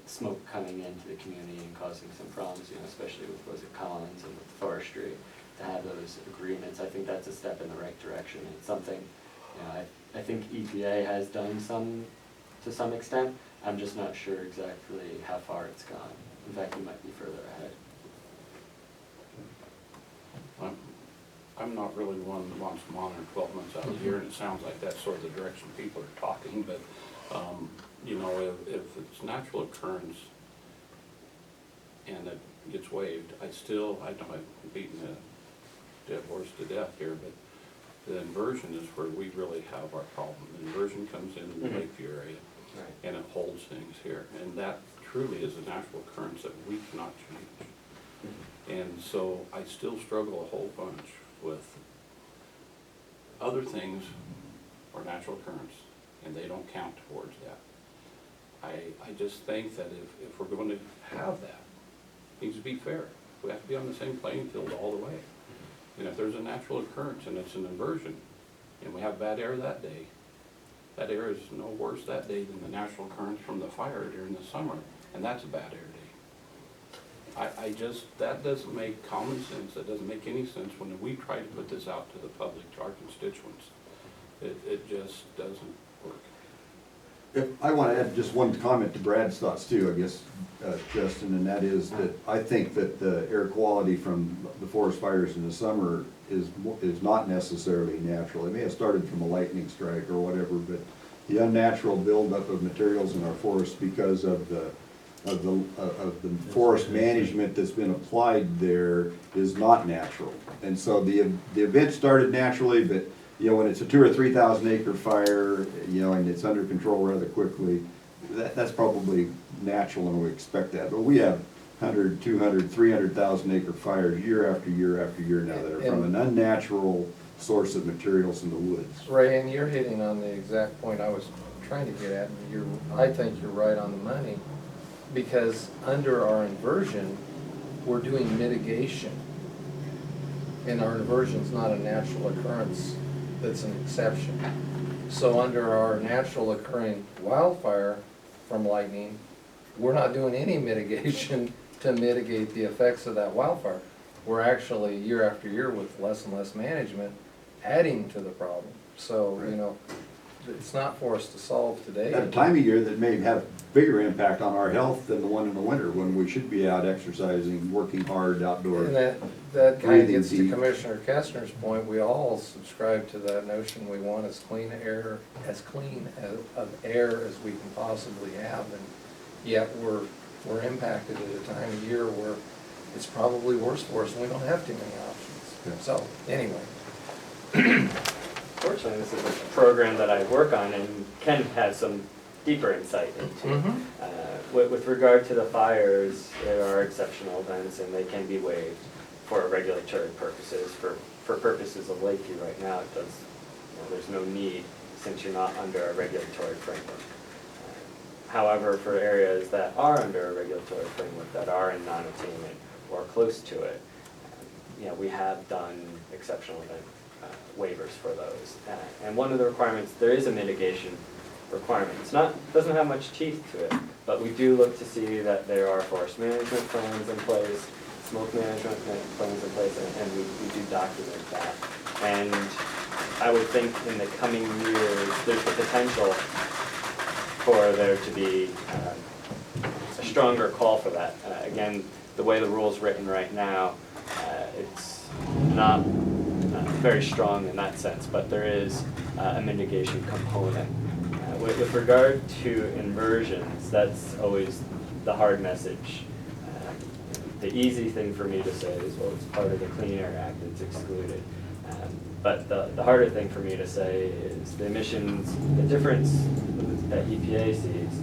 smoke coming into the community and causing some problems, especially with, was it Collins and with forestry, to have those agreements, I think that's a step in the right direction. It's something, I think EPA has done some, to some extent. I'm just not sure exactly how far it's gone. In fact, we might be further ahead. I'm not really one that wants to monitor 12 months out of the year, and it sounds like that's sort of the direction people are talking, but, if it's natural occurrence and it gets waived, I know I'm beating a dead horse to death here, but the inversion is where we really have our problem. The inversion comes in the Lakeview area, and it holds things here, and that truly is a natural occurrence that we cannot change. And so I still struggle a whole bunch with other things are natural occurrence, and they don't count towards that. I just think that if we're going to have that, it needs to be fair. We have to be on the same playing field all the way. And if there's a natural occurrence and it's an inversion, and we have bad air that day, that air is no worse that day than the natural occurrence from the fire during the summer, and that's a bad air day. That doesn't make common sense. That doesn't make any sense when we try to put this out to the public, to our constituents. It just doesn't work. I want to add just one comment to Brad's thoughts too, I guess, Justin, and that is that I think that the air quality from the forest fires in the summer is not necessarily natural. It may have started from a lightning strike or whatever, but the unnatural buildup of materials in our forests because of the forest management that's been applied there is not natural. And so the event started naturally, but you know, when it's a 2,000 or 3,000 acre fire, you know, and it's under control rather quickly, that's probably natural and we expect that. But we have 100, 200, 300,000 acre fires year after year after year now that are from an unnatural source of materials in the woods. Ray, and you're hitting on the exact point I was trying to get at. I think you're right on the money, because under our inversion, we're doing mitigation. And our inversion's not a natural occurrence, that's an exception. So under our natural occurring wildfire from lightning, we're not doing any mitigation to mitigate the effects of that wildfire. We're actually, year after year, with less and less management, adding to the problem. So, you know, it's not for us to solve today. At a time of year that may have bigger impact on our health than the one in the winter, when we should be out exercising, working hard outdoors. And that kind of breathing gets to deep. Commissioner Kestner's point. We all subscribe to that notion. We want as clean of air as we can possibly have, and yet we're impacted at a time of year where it's probably worse for us and we don't have too many options. Yeah. So, anyway. Fortunately, this is a program that I work on and Ken has some deeper insight into. With regard to the fires, there are exceptional events and they can be waived for regulatory purposes. For purposes of Lakeview right now, it does, you know, there's no need since you're not under a regulatory framework. However, for areas that are under a regulatory framework, that are in non-attainment or close to it, you know, we have done exceptional event waivers for those. And one of the requirements, there is a mitigation requirement. Doesn't have much teeth to it, but we do look to see that there are forest management plans in place, smoke management plans in place, and we do document that. And I would think in the coming years, there's the potential for there to be a stronger call for that. Again, the way the rule's written right now, it's not very strong in that sense, but there is a mitigation component. With regard to inversions, that's always the hard message. The easy thing for me to say is, well, it's part of the Clean Air Act, it's excluded. But the harder thing for me to say is the emissions, the difference that EPA sees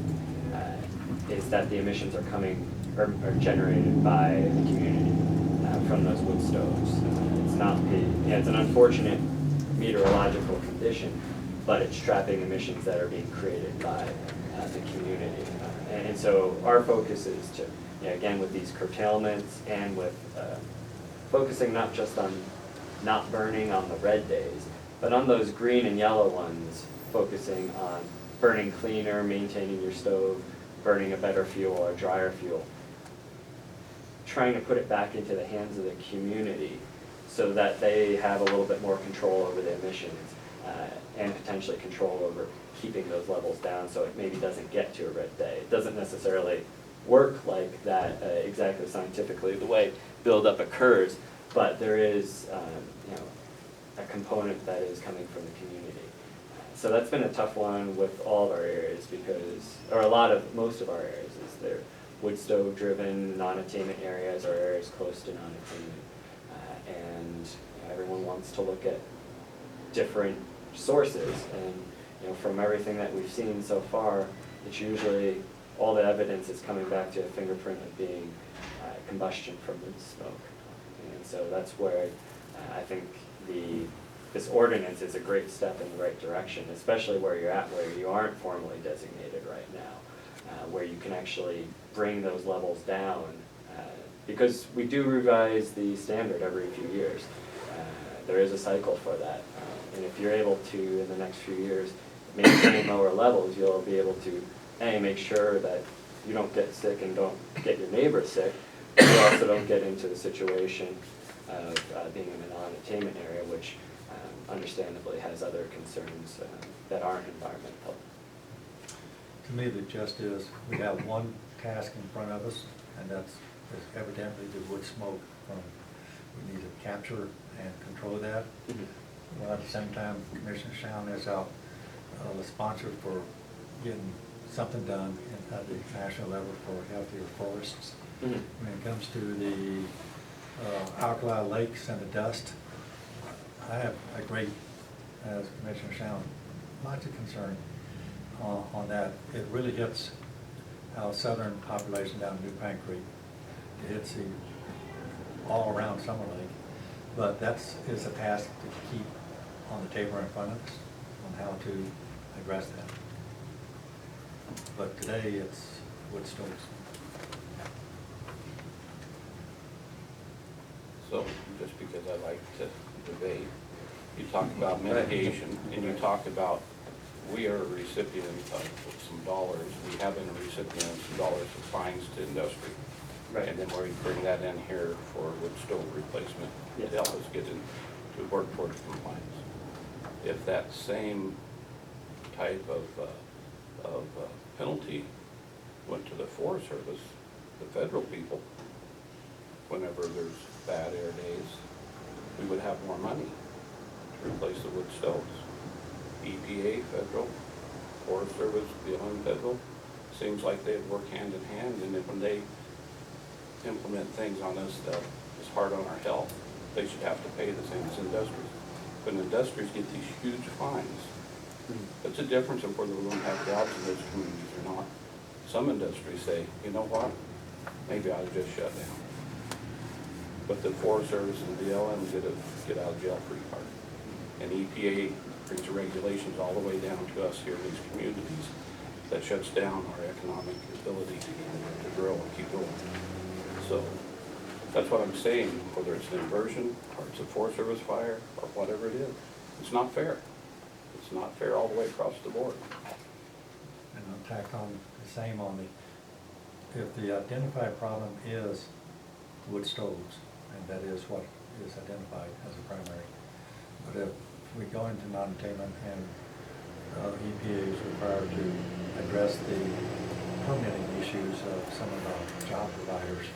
is that the emissions are coming, are generated by the community from those wood stoves. It's not it's an unfortunate meteorological condition, but it's trapping emissions that are being created by the community. And so our focus is to, you know, again, with these curtailments and with focusing not just on not burning on the red days, but on those green and yellow ones, focusing on burning cleaner, maintaining your stove, burning a better fuel or drier fuel. Trying to put it back into the hands of the community so that they have a little bit more control over the emissions and potentially control over keeping those levels down so it maybe doesn't get to a red day. It doesn't necessarily work like that exactly scientifically the way buildup occurs, but there is you know, a component that is coming from the community. So that's been a tough one with all of our areas because, or most of our areas is they're wood stove driven, non-attainment areas or areas close to non-attainment. And you know, everyone wants to look at different sources and you know, from everything that we've seen so far, it's usually all the evidence is coming back to a fingerprint of being combustion from wood smoke. And so that's where I think this ordinance is a great step in the right direction, especially where you're at, where you aren't formally designated right now, where you can actually bring those levels down, because we do revise the standard every few years. There is a cycle for that, and if you're able to, in the next few years, maintain lower levels, you'll be able to, A, make sure that you don't get sick and don't get your neighbor sick, but you also don't get into the situation of being in a non-attainment area, which understandably has other concerns that aren't environmental. To me, the gist is we have one task in front of us, and that's evidently the wood smoke. We need to capture and control that. While at the same time, Commissioner Sound is out the sponsor for getting something done at the national level for healthier forests. When it comes to the alkali lakes and the dust, I have a great as Commissioner Sound, lots of concern on that. It really hits our southern population down in New Pine Creek. It hits the all around Summer Lake. But is a task to keep on the table in front of us on how to address that. But today it's wood stoves. So, just because I like to debate, you talk about mitigation, and you talk about, we are a recipient of some dollars, we have been a recipient of some dollars of fines to industry. Right. And then we bring that in here for wood stove replacement to help us get into workforce compliance. If that same type of penalty went to the Forest Service, the federal people, whenever there's bad air days, we would have more money to replace the wood stoves. EPA, federal, Forest Service, BLM, federal, seems like they'd work hand in hand, and then when they implement things on us that is hard on our health, they should have to pay the same as industries. When industries get these huge fines, it's a difference of whether we're going to have jobs in those communities or not. Some industries say, you know what, maybe I'll just shut down. But the Forest Service and the BLM get out of jail free card. And EPA brings regulations all the way down to us here in these communities that shuts down our economic ability to grow and keep going. So that's what I'm saying, whether it's an inversion or it's a Forest Service fire or whatever it is, it's not fair. It's not fair all the way across the board. And I'll tack on the same on if the identified problem is wood stoves, and that is what is identified as a primary. But if we go into non-attainment and EPA is required to address the permitting issues of some of our job providers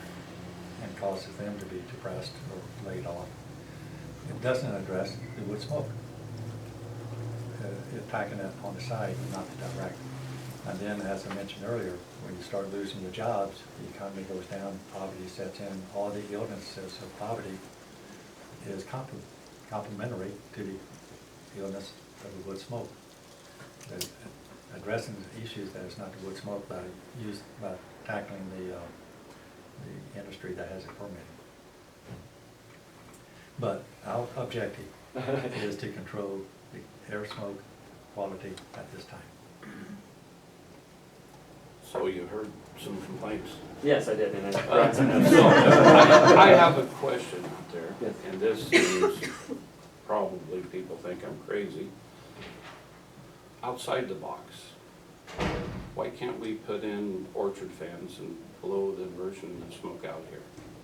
and causes them to be depressed or laid off, it doesn't address the wood smoke. Attacking it on the side, not the direct. And then, as I mentioned earlier, when you start losing the jobs, the economy goes down, poverty sets in. All the illnesses of poverty is complementary to the illness of the wood smoke. Addressing the issues that is not the wood smoke by tackling the industry that has it permitted. But our objective is to control the air smoke quality at this time. So you heard some complaints. Yes, I did, and So, I have a question out there, Yes. and this is probably people think I'm crazy. Outside the box, why can't we put in orchard fans and blow the inversion and smoke out here?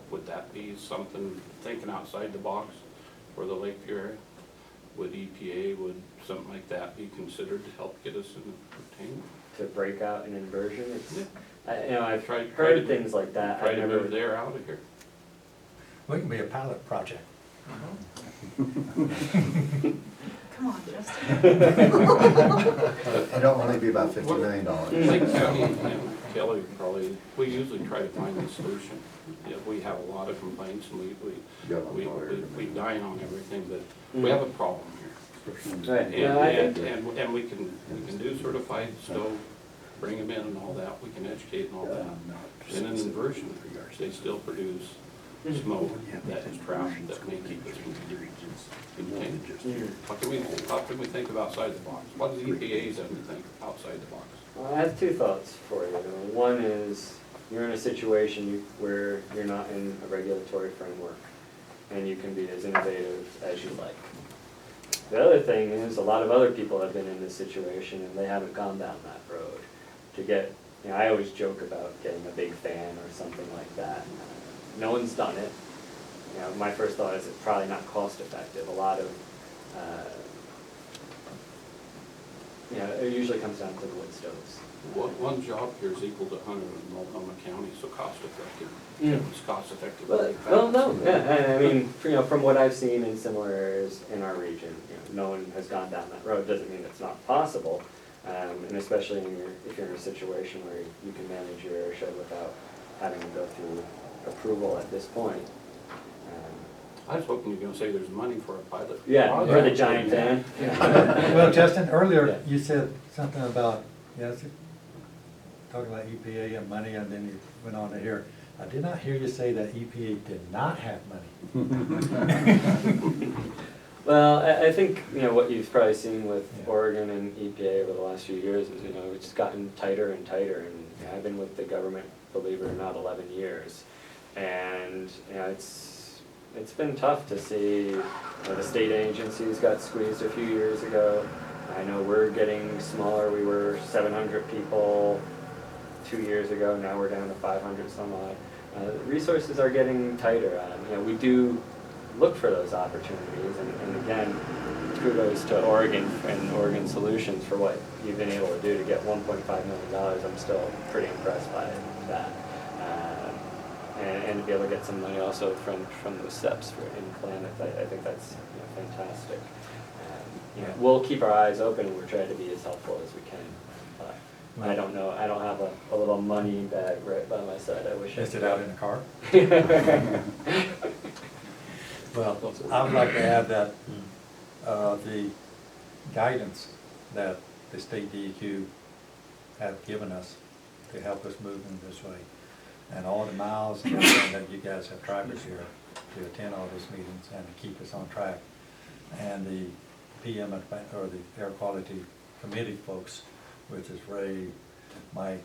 Would that be something, thinking outside the box for the Lakeview area? Would EPA, would something like that be considered to help get us in the attainment? To break out an inversion, it's, Yeah. I've Try heard to- things like that. Try I've to never- move the air out of here. We can be a pilot project. Come on, Justin. It'll only be about $50 million. Lake County, you know, Kelly probably, we usually try to find a solution. Yeah, we have a lot of complaints and we dine on everything, but we have a problem here. Right, yeah, I think, And we can do certified stove, bring them in and all that, we can educate and all that. In an inversion, they still produce smoke that is trapped, that may keep us contained. How can we think of outside the box? What does EPA done to think outside the box? I have two thoughts for you. One is, you're in a situation where you're not in a regulatory framework, and you can be as innovative as you like. The other thing is, a lot of other people have been in this situation, and they haven't gone down that road. To get, I always joke about getting a big fan or something like that. No one's done it. My first thought is it's probably not cost effective. A lot of, it usually comes down to the wood stoves. One job here is equal to 100 in Multnomah County, so cost effective. It's cost effective. Well, no, yeah, I mean, from what I've seen in similar areas in our region, no one has gone down that road. Doesn't mean it's not possible, and especially if you're in a situation where you can manage your airshed without having to go through approval at this point. I was hoping you were gonna say there's money for a pilot. Yeah, for the giant van. Well, Justin, earlier you said something about, talking about EPA and money, and then you went on to here. I did not hear you say that EPA did not have money. Well, I think, what you've probably seen with Yeah. Oregon and EPA over the last few years is, it's gotten tighter and tighter, and I've been with the government, believe it or not, 11 years. And, it's been tough to see, the state agencies got squeezed a few years ago. I know we're getting smaller. We were 700 people 2 years ago. Now we're down to 500 some odd. Resources are getting tighter. We do look for those opportunities. And again, kudos to Oregon and Oregon Solutions for what you've been able to do to get $1.5 million. I'm still pretty impressed by that. And to be able to get some money also from those steps in Klamath, I think that's fantastic. We'll keep our eyes open, and we're trying to be as helpful as we can. But I don't know, I don't have a little money bag right by my side. I wish I Is did. it out in the car? Well, I would like to add that the guidance that the state DEQ have given us to help us move in this way, and all the miles and everything that you guys have traveled here to attend all these meetings and to keep us on track, and the PM or the Air Quality Committee folks, which is Ray, Mike,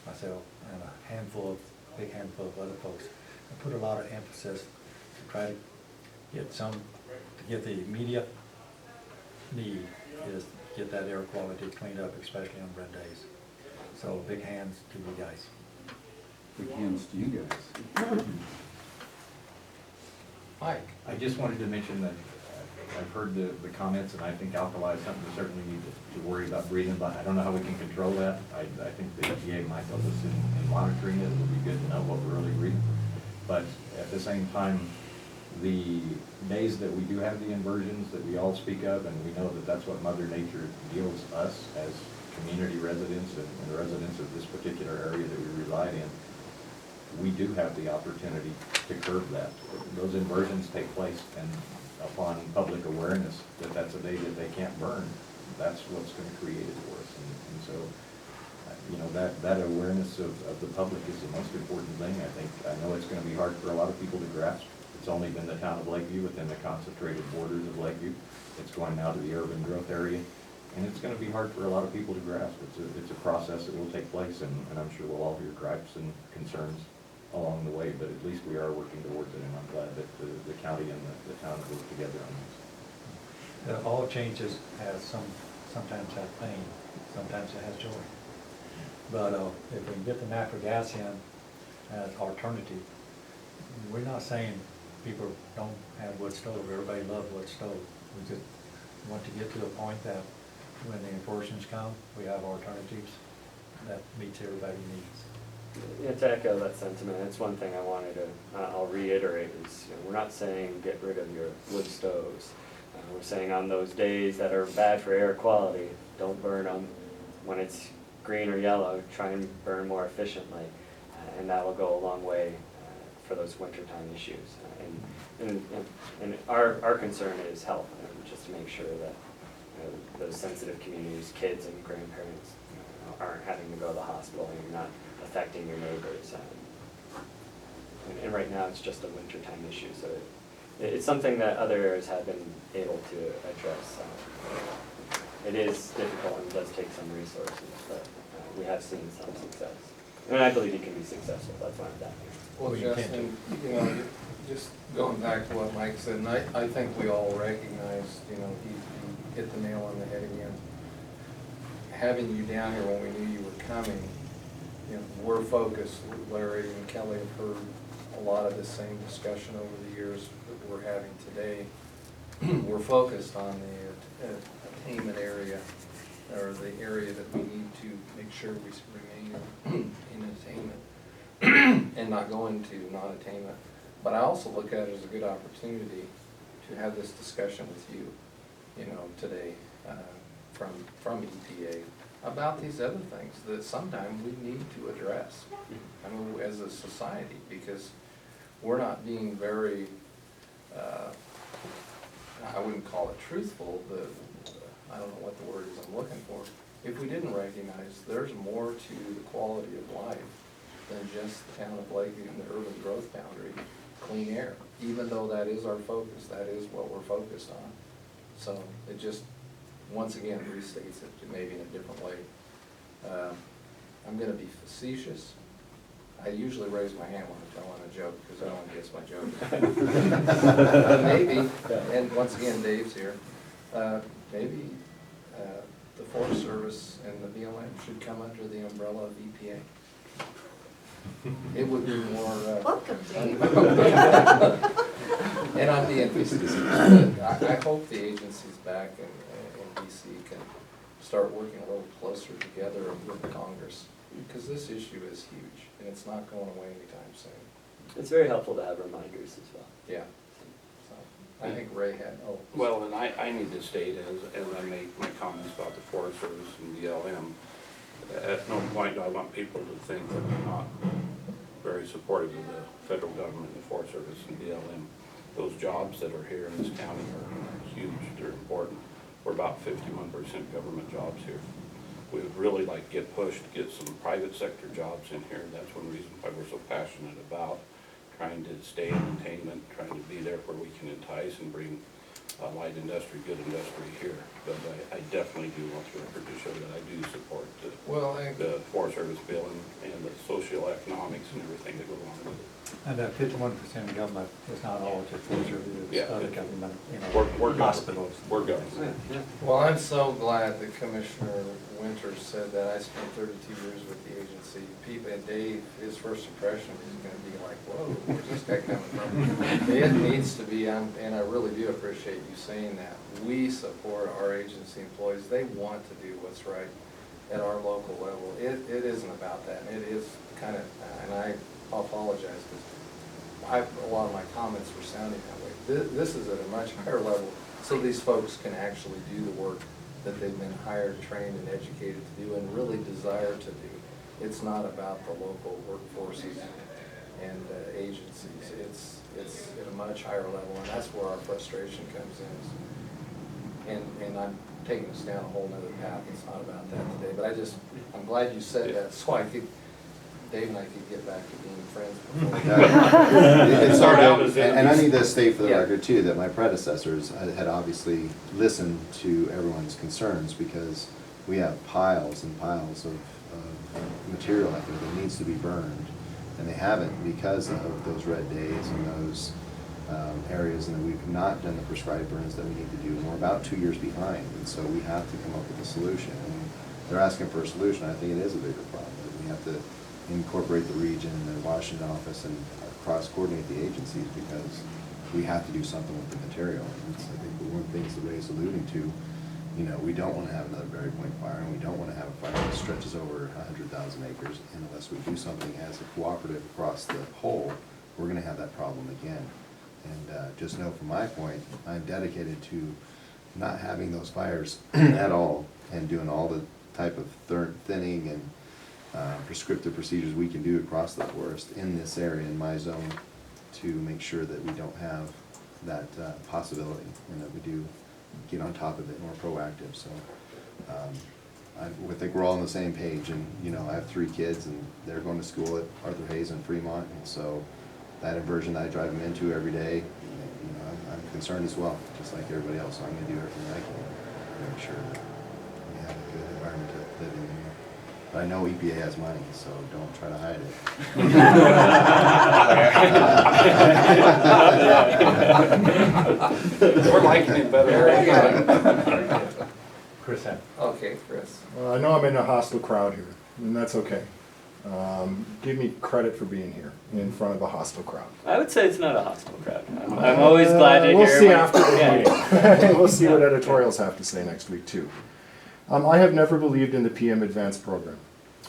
myself, and a big handful of other folks, have put a lot of emphasis to try to get the immediate need is to get that air quality cleaned up, especially on red days. So big hands to you guys. Big hands to you guys. Mike? I just wanted to mention that I've heard the comments, and I think alkali is something we certainly need to worry about breathing, but I don't know how we can control that. I think the EPA might help us in monitoring it. It would be good to know what we're really breathing. But at the same time, the days that we do have the inversions that we all speak of, and we know that that's what Mother Nature deals us as community residents and residents of this particular area that we reside in, we do have the opportunity to curb that. Those inversions take place, and upon public awareness that that's a day that they can't burn, that's what's going to create it for us. And so, that awareness of the public is the most important thing. I know it's going to be hard for a lot of people to grasp. It's only been the town of Lakeview within the concentrated borders of Lakeview. It's going now to the urban growth area, and it's going to be hard for a lot of people to grasp. It's a process that will take place, and I'm sure we'll all hear gripes and concerns along the way, but at least we are working towards it, and I'm glad that the county and the town have worked together on this. All changes sometimes have pain, sometimes it has joy. But if we can get the natural gas in as alternative, we're not saying people don't have wood stove. Everybody loves wood stove. We just want to get to a point that when the inversions come, we have alternatives that meets everybody's needs. To echo that sentiment, it's one thing I wanted to, I'll reiterate, is we're not saying get rid of your wood stoves. We're saying on those days that are bad for air quality, don't burn them. When it's green or yellow, try and burn more efficiently, and that will go a long way for those wintertime issues. And our concern is health, and just to make sure that those sensitive communities, kids and grandparents, aren't having to go to the hospital, and you're not affecting your neighbors. And right now it's just a wintertime issue, so it's something that other areas have been able to address. It is difficult and does take some resources, but we have seen some success. And I believe you can be successful, that's why I'm down here. Well, Justin, just going back to what Mike said, and I think we all recognize, he hit the nail on the head again. Having you down here when we knew you were coming, we're focused. Larry and Kelly have heard a lot of the same discussion over the years that we're having today. We're focused on the attainment area, or the area that we need to make sure we remain in attainment and not go into non-attainment. But I also look at it as a good opportunity to have this discussion with you, today from EPA about these other things that sometimes we need to address as a society, because we're not being very wouldn't call it truthful, but I don't know what the word is I'm looking for. If we didn't recognize there's more to the quality of life than just the town of Lakeview and the urban growth boundary, clean air, even though that is our focus, that is what we're focused on. So it just, once again, restates it maybe in a different way. I'm gonna be facetious. I usually raise my hand when I'm telling a joke, because no one gets my joke. Maybe, and once again, Dave's here, maybe the Forest Service and the BLM should come under the umbrella of EPA. It would be more. Welcome, Dave. And I'm being facetious. I hope the agencies back in DC can start working a little closer together with Congress, because this issue is huge, and it's not going away anytime soon. It's very helpful to have reminders as well. Yeah. So, I think Ray had, Well, and I need to state, as I make my comments about the Forest Service and BLM, at no point do I want people to think that I'm not very supportive of the federal government, the Forest Service and BLM. Those jobs that are here in this county are huge, they're important. We're about 51% government jobs here. We would really like to get pushed, get some private sector jobs in here. That's one reason why we're so passionate about trying to stay in containment, trying to be there where we can entice and bring light industry, good industry here. But I definitely do want the record to show that I do support the Forest Service bill and the socioeconomics and everything that goes along with it. And that 51% of government is not all just Forest Service, it's other government, we're hospitals. We're government. well, I'm so glad that Commissioner Winters said that. I spent 32 years with the agency. People, and Dave, his first impression is going to be like, whoa, where's this guy coming from? It needs to be, and I really do appreciate you saying that. We support our agency employees. They want to do what's right at our local level. It isn't about that. It is kind of, and I apologize because a lot of my comments were sounding that way. This is at a much higher level, so these folks can actually do the work that they've been hired, trained, and educated to do, and really desire to do. It's not about the local workforces and agencies. It's at a much higher level, and that's where our frustration comes in. And I'm taking us down a whole nother path. It's not about that today, but I'm glad you said that, so Dave and I could get back to being friends before. It's hard, and I need to state for the record too, that my predecessors had obviously listened to everyone's concerns, because we have piles and piles of material out there that needs to be burned, and they haven't because of those red days and those areas, and we've not done the prescribed burns that we need to do, and we're about 2 years behind, and so we have to come up with a solution. And they're asking for a solution. I think it is a bigger problem. We have to incorporate the region and the Washington office and cross-coordinate the agencies, because we have to do something with the material. And I think one of the things that Ray's alluding to, we don't want to have another Berry Point fire, and we don't want to have a fire that stretches over 100,000 acres. And unless we do something as a cooperative across the whole, we're going to have that problem again. And just know from my point, I'm dedicated to not having those fires at all, and doing all the type of thinning and prescriptive procedures we can do across the forest in this area, in my zone, to make sure that we don't have that possibility, and that we do get on top of it and we're proactive. So I think we're all on the same page, and I have 3 kids, and they're going to school at Arthur Hayes in Fremont, and so that inversion that I drive them into every day, I'm concerned as well, just like everybody else. So I'm going to do everything I can to make sure that we have a good environment to live in. But I know EPA has money, so don't try to hide it. We're liking it better. Chris. Okay, Chris. I know I'm in a hostile crowd here, and that's okay. Give me credit for being here in front of a hostile crowd. I would say it's not a hostile crowd. I'm always glad to hear. We'll see after the meeting. We'll see what editorials have to say next week too. I have never believed in the PM Advanced program.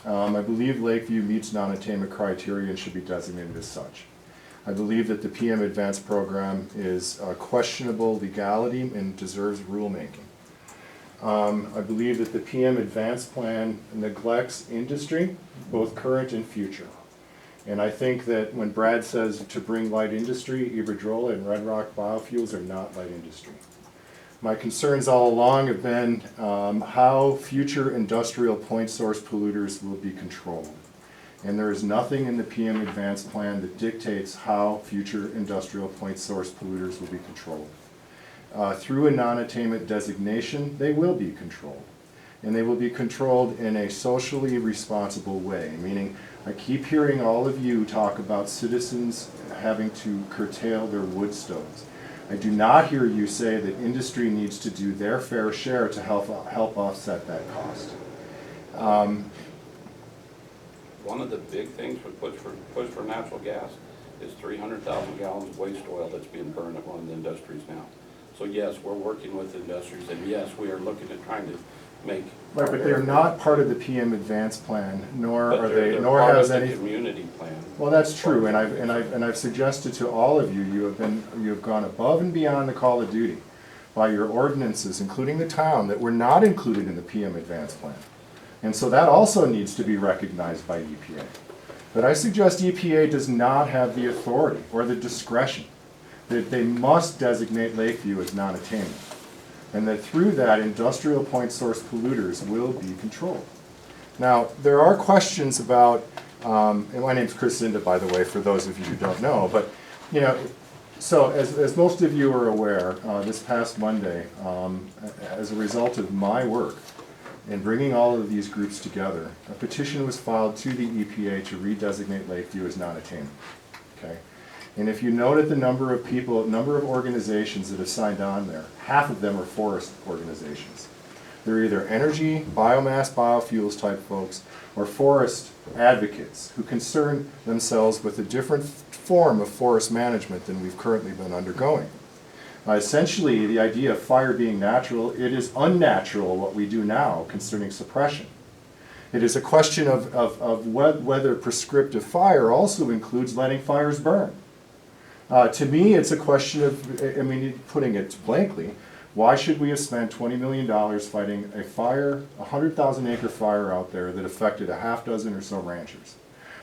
I believe Lakeview meets non-attainment criteria and should be designated as such. I believe that the PM Advanced program is questionable legality and deserves rulemaking. I believe that the PM Advanced plan neglects industry, both current and future. And I think that when Brad says to bring light industry, Iberdrola and Red Rock biofuels are not light industry. My concerns all along have been how future industrial point source polluters will be controlled. And there is nothing in the PM Advanced Plan that dictates how future industrial point source polluters will be controlled. Through a non-attainment designation, they will be controlled. And they will be controlled in a socially responsible way, meaning I keep hearing all of you talk about citizens having to curtail their wood stoves. I do not hear you say that industry needs to do their fair share to help offset that cost. One of the big things we push for natural gas is 300,000 gallons of waste oil that's being burned at one of the industries now. So yes, we're working with industries, and yes, we are looking at trying to make. Right, but they're not part of the PM Advanced Plan, nor But are they're they, nor part has of the any. community plan. Well, that's true, and I've suggested to all of you, you have gone above and beyond the call of duty by your ordinances, including the town, that were not included in the PM Advanced Plan. And so that also needs to be recognized by EPA. But I suggest EPA does not have the authority or the discretion that they must designate Lakeview as non-attainment, and that through that, industrial point source polluters will be controlled. Now, there are questions about, and my name's Chris Zinda, by the way, for those of you who don't know, but, you know, so as most of you are aware, this past Monday, as a result of my work in bringing all of these groups together, a petition was filed to the EPA to redesignate Lakeview as non-attainment, okay? And if you note at the number of people, number of organizations that have signed on there, half of them are forest organizations. They're either energy, biomass, biofuels type folks, or forest advocates who concern themselves with a different form of forest management than we've currently been undergoing. Essentially, the idea of fire being natural, it is unnatural what we do now concerning suppression. It is a question of whether prescriptive fire also includes letting fires burn. To me, it's a question of, I mean, putting it blankly, why should we have spent $20 million fighting a fire, a 100,000 acre fire out there that affected a half dozen or so ranchers?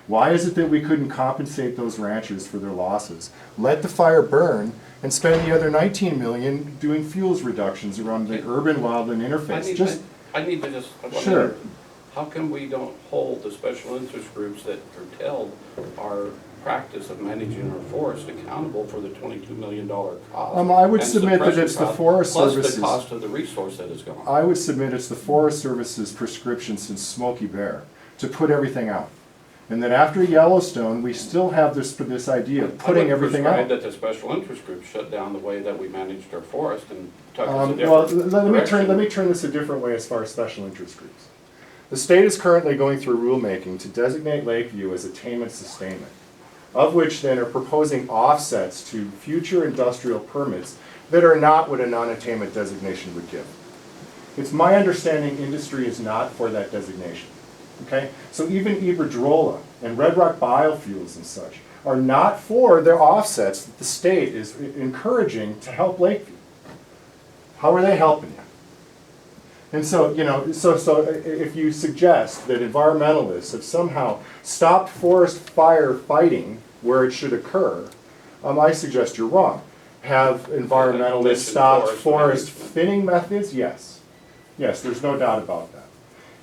Why is it that we couldn't compensate those ranchers for their losses, let the fire burn, and spend the other $19 million doing fuels reductions around the urban wildland interface? I need to just. Sure. How come we don't hold the special interest groups that curtailed our practice of managing our forest accountable for the $22 million cost? I would submit that it's the Forest Service's. Plus the cost of the resource that is gone. I would submit it's the Forest Service's prescription since Smokey Bear to put everything out. And that after Yellowstone, we still have this idea of putting everything out. I would prescribe that the special interest groups shut down the way that we managed our forest and took us a Well, different let me turn this a different way as far as special interest groups. The state is currently going through rulemaking to designate Lakeview as attainment sustainment, of which then are proposing offsets to future industrial permits that are not what a non-attainment designation would give. It's my understanding industry is not for that designation. Okay? So even Iberdrola and Red Rock Biofuels and such are not for their offsets that the state is encouraging to help Lakeview. How are they helping you? And so, you know, so if you suggest that environmentalists have somehow stopped forest fire fighting where it should occur, I suggest you're wrong. Have environmentalists stopped forest thinning methods? Yes. Yes, there's no doubt about that.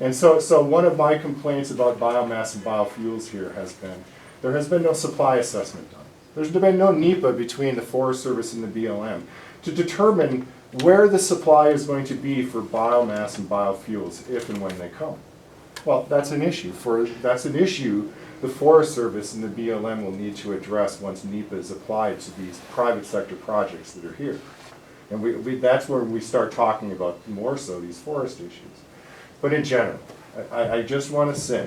And so one of my complaints about biomass and biofuels here has been, there has been no supply assessment done. There's been no NEPA between the Forest Service and the BLM to determine where the supply is going to be for biomass and biofuels if and when they come. Well, that's an issue. That's an issue the Forest Service and the BLM will need to address once NEPA is applied to these private sector projects that are here. And that's where we start talking about more so these forest issues. But in general, I just want to say,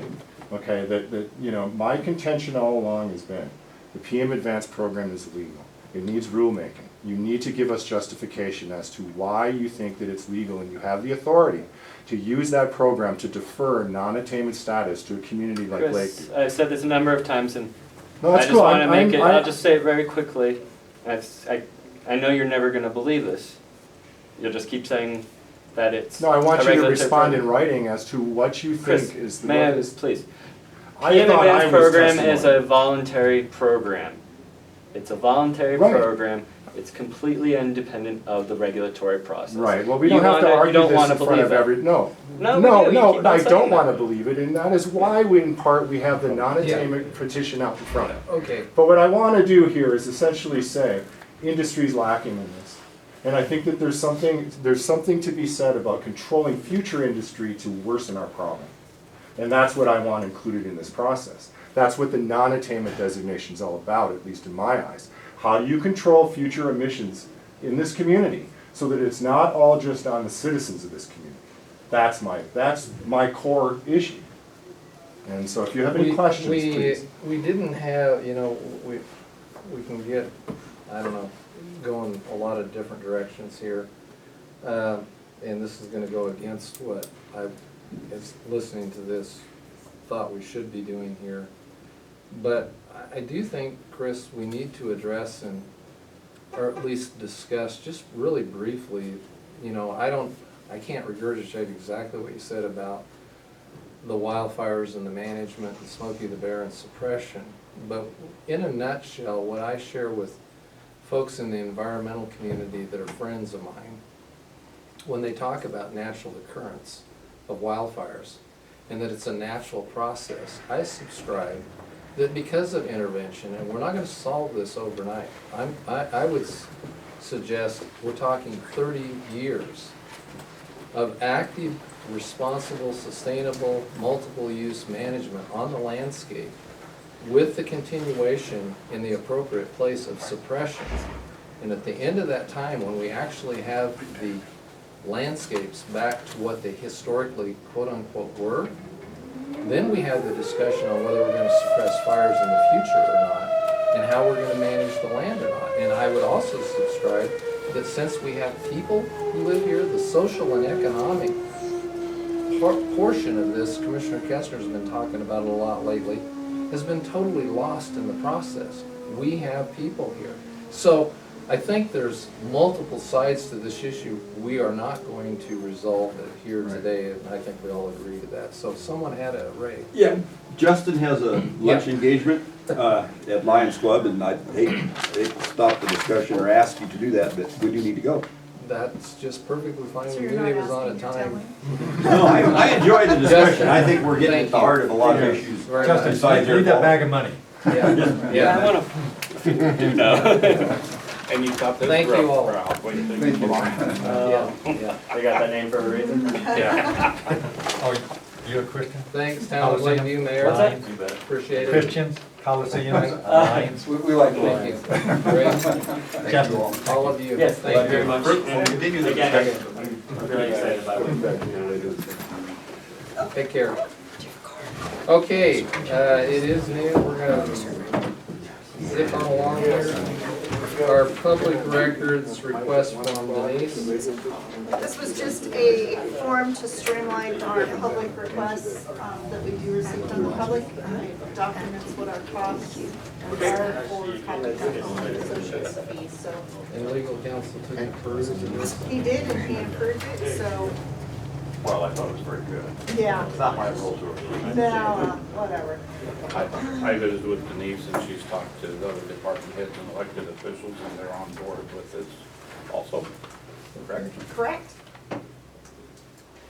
okay, that you know, my contention all along has been the PM Advanced program is illegal. It needs rulemaking. You need to give us justification as to why you think that it's legal, and you have the authority to use that program to defer non-attainment status to a community like Lakeview. I've said this a number of times, and no, I just want to make it, I'll just say it very quickly. I know you're never going to believe this. You'll just keep saying that it's No, I want you to respond program. in writing as to what you think is the... May I, please. I PM thought I Advanced was program is testimony. a voluntary program. It's a voluntary program. It's completely independent of the regulatory process. Right, well, we don't have to you argue don't this wanna in front of believe it. every, no. No, we No, do. You no, keep on I saying don't that. wanna believe it, and that is why we, in part, we have the non-attainment petition out in front. Okay, But what I wanna do here is essentially say, industry's lacking in this. And I think that there's something to be said about controlling future industry to worsen our problem. And that's what I want included in this process. That's what the non-attainment designation is all about, at least in my eyes. How do you control future emissions in this community so that it's not all just on the citizens of this community? That's my core issue. And so if you have any questions, please. We didn't have, you know, we can get, I don't know, going a lot of different directions here. And this is gonna go against what I, as listening to this, thought we should be doing here. But I do think, Chris, we need to address or at least discuss, just really briefly, you know, I can't regurgitate exactly what you said about the wildfires and the management and Smokey the Bear and suppression. But in a nutshell, what I share with folks in the environmental community that are friends of mine, when they talk about natural occurrence of wildfires and that it's a natural process, I subscribe that because of intervention, and we're not going to solve this overnight, I would suggest we're talking 30 years of active, responsible, sustainable, multiple use management on the landscape with the continuation in the appropriate place of suppression. And at the end of that time, when we actually have the landscapes back to what they historically quote-unquote were, then we have the discussion on whether we're going to suppress fires in the future or not, and how we're going to manage the land or not. And I would also subscribe that since we have people who live here, the social and economic portion of this, Commissioner Kestner's been talking about it a lot lately, has been totally lost in the process. We have people here. So I think there's multiple sides to this issue. We are not going to resolve it here today, and I think we all agree to that. So if someone had a Ray. Yeah, Justin has a lunch engagement at Lions Club, and I hate to stop the discussion or ask you to do that, but we do need to go. That's just perfectly fine. So We you're knew not he was on a asking, you're time. No, I enjoy the discussion. Justin, I think we're getting at the heart of a lot of Yeah. issues. Very Justin, besides leave that bag of money. Yeah, Yeah, I yeah. wanna do know. And you've got this Thank you all. route. What do you think? Thank you. Yeah. They got that name for a reason? Yeah. Oh, you a Christian? Thanks, Town of Lakeview Mayor. What's that? You bet. Appreciate it. Christians, Coliseums, Lions. We like the Thank you. Lions. Great. Justin, All of you. Yes, Thank you very much. And Continue the again, discussion. I'm really excited about it. Take care. Okay, it is noon. We're gonna zip on along here. Our public records request form, Denise. This was just a form to streamline our public requests that we do receive from the public. It documents what our costs are for copy and associates fees, so. And legal counsel took a peruse of this. He did, and he approved it, so, Well, I thought it was very good. yeah. It's not my role to approve. No, whatever. I visited with Denise, and she's talked to the other department heads and elected officials, and they're on board with this also. Correct? Correct.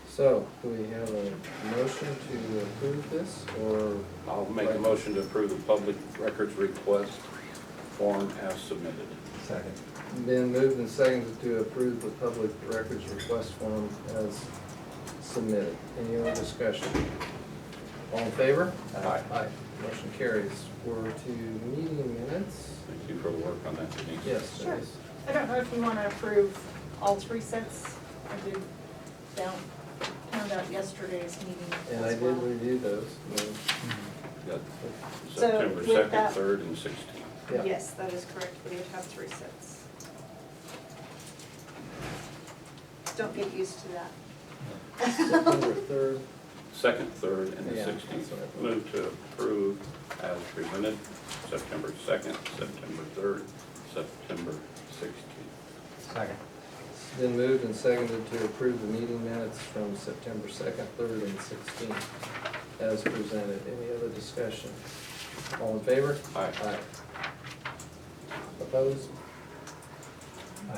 So, do we have a motion to approve this, or? I'll make a motion to approve the public records request form as submitted. second. Been moved and seconded to approve the public records request form as submitted. Any other discussion? All in favor? Aye. Aye. Motion carries. We're to meeting minutes. Thank you for the work on that, Denise. Yes, Sure. Denise. I don't know if you want to approve all three sets. I did found out yesterday's meeting And I as did well. review those. Got So September with 2nd, that- 3rd, and 16th. Yeah. Yes, that is correct. We did have three sets. Don't get used to that. September 3rd. 2nd, 3rd, and the Yeah, 16th. that's what I thought. Move to approve as presented, September 2nd, September 3rd, September 16th. Second. Been moved and seconded to approve the meeting minutes from September 2nd, 3rd, and 16th as presented. Any other discussion? All in favor? Aye. Opposed?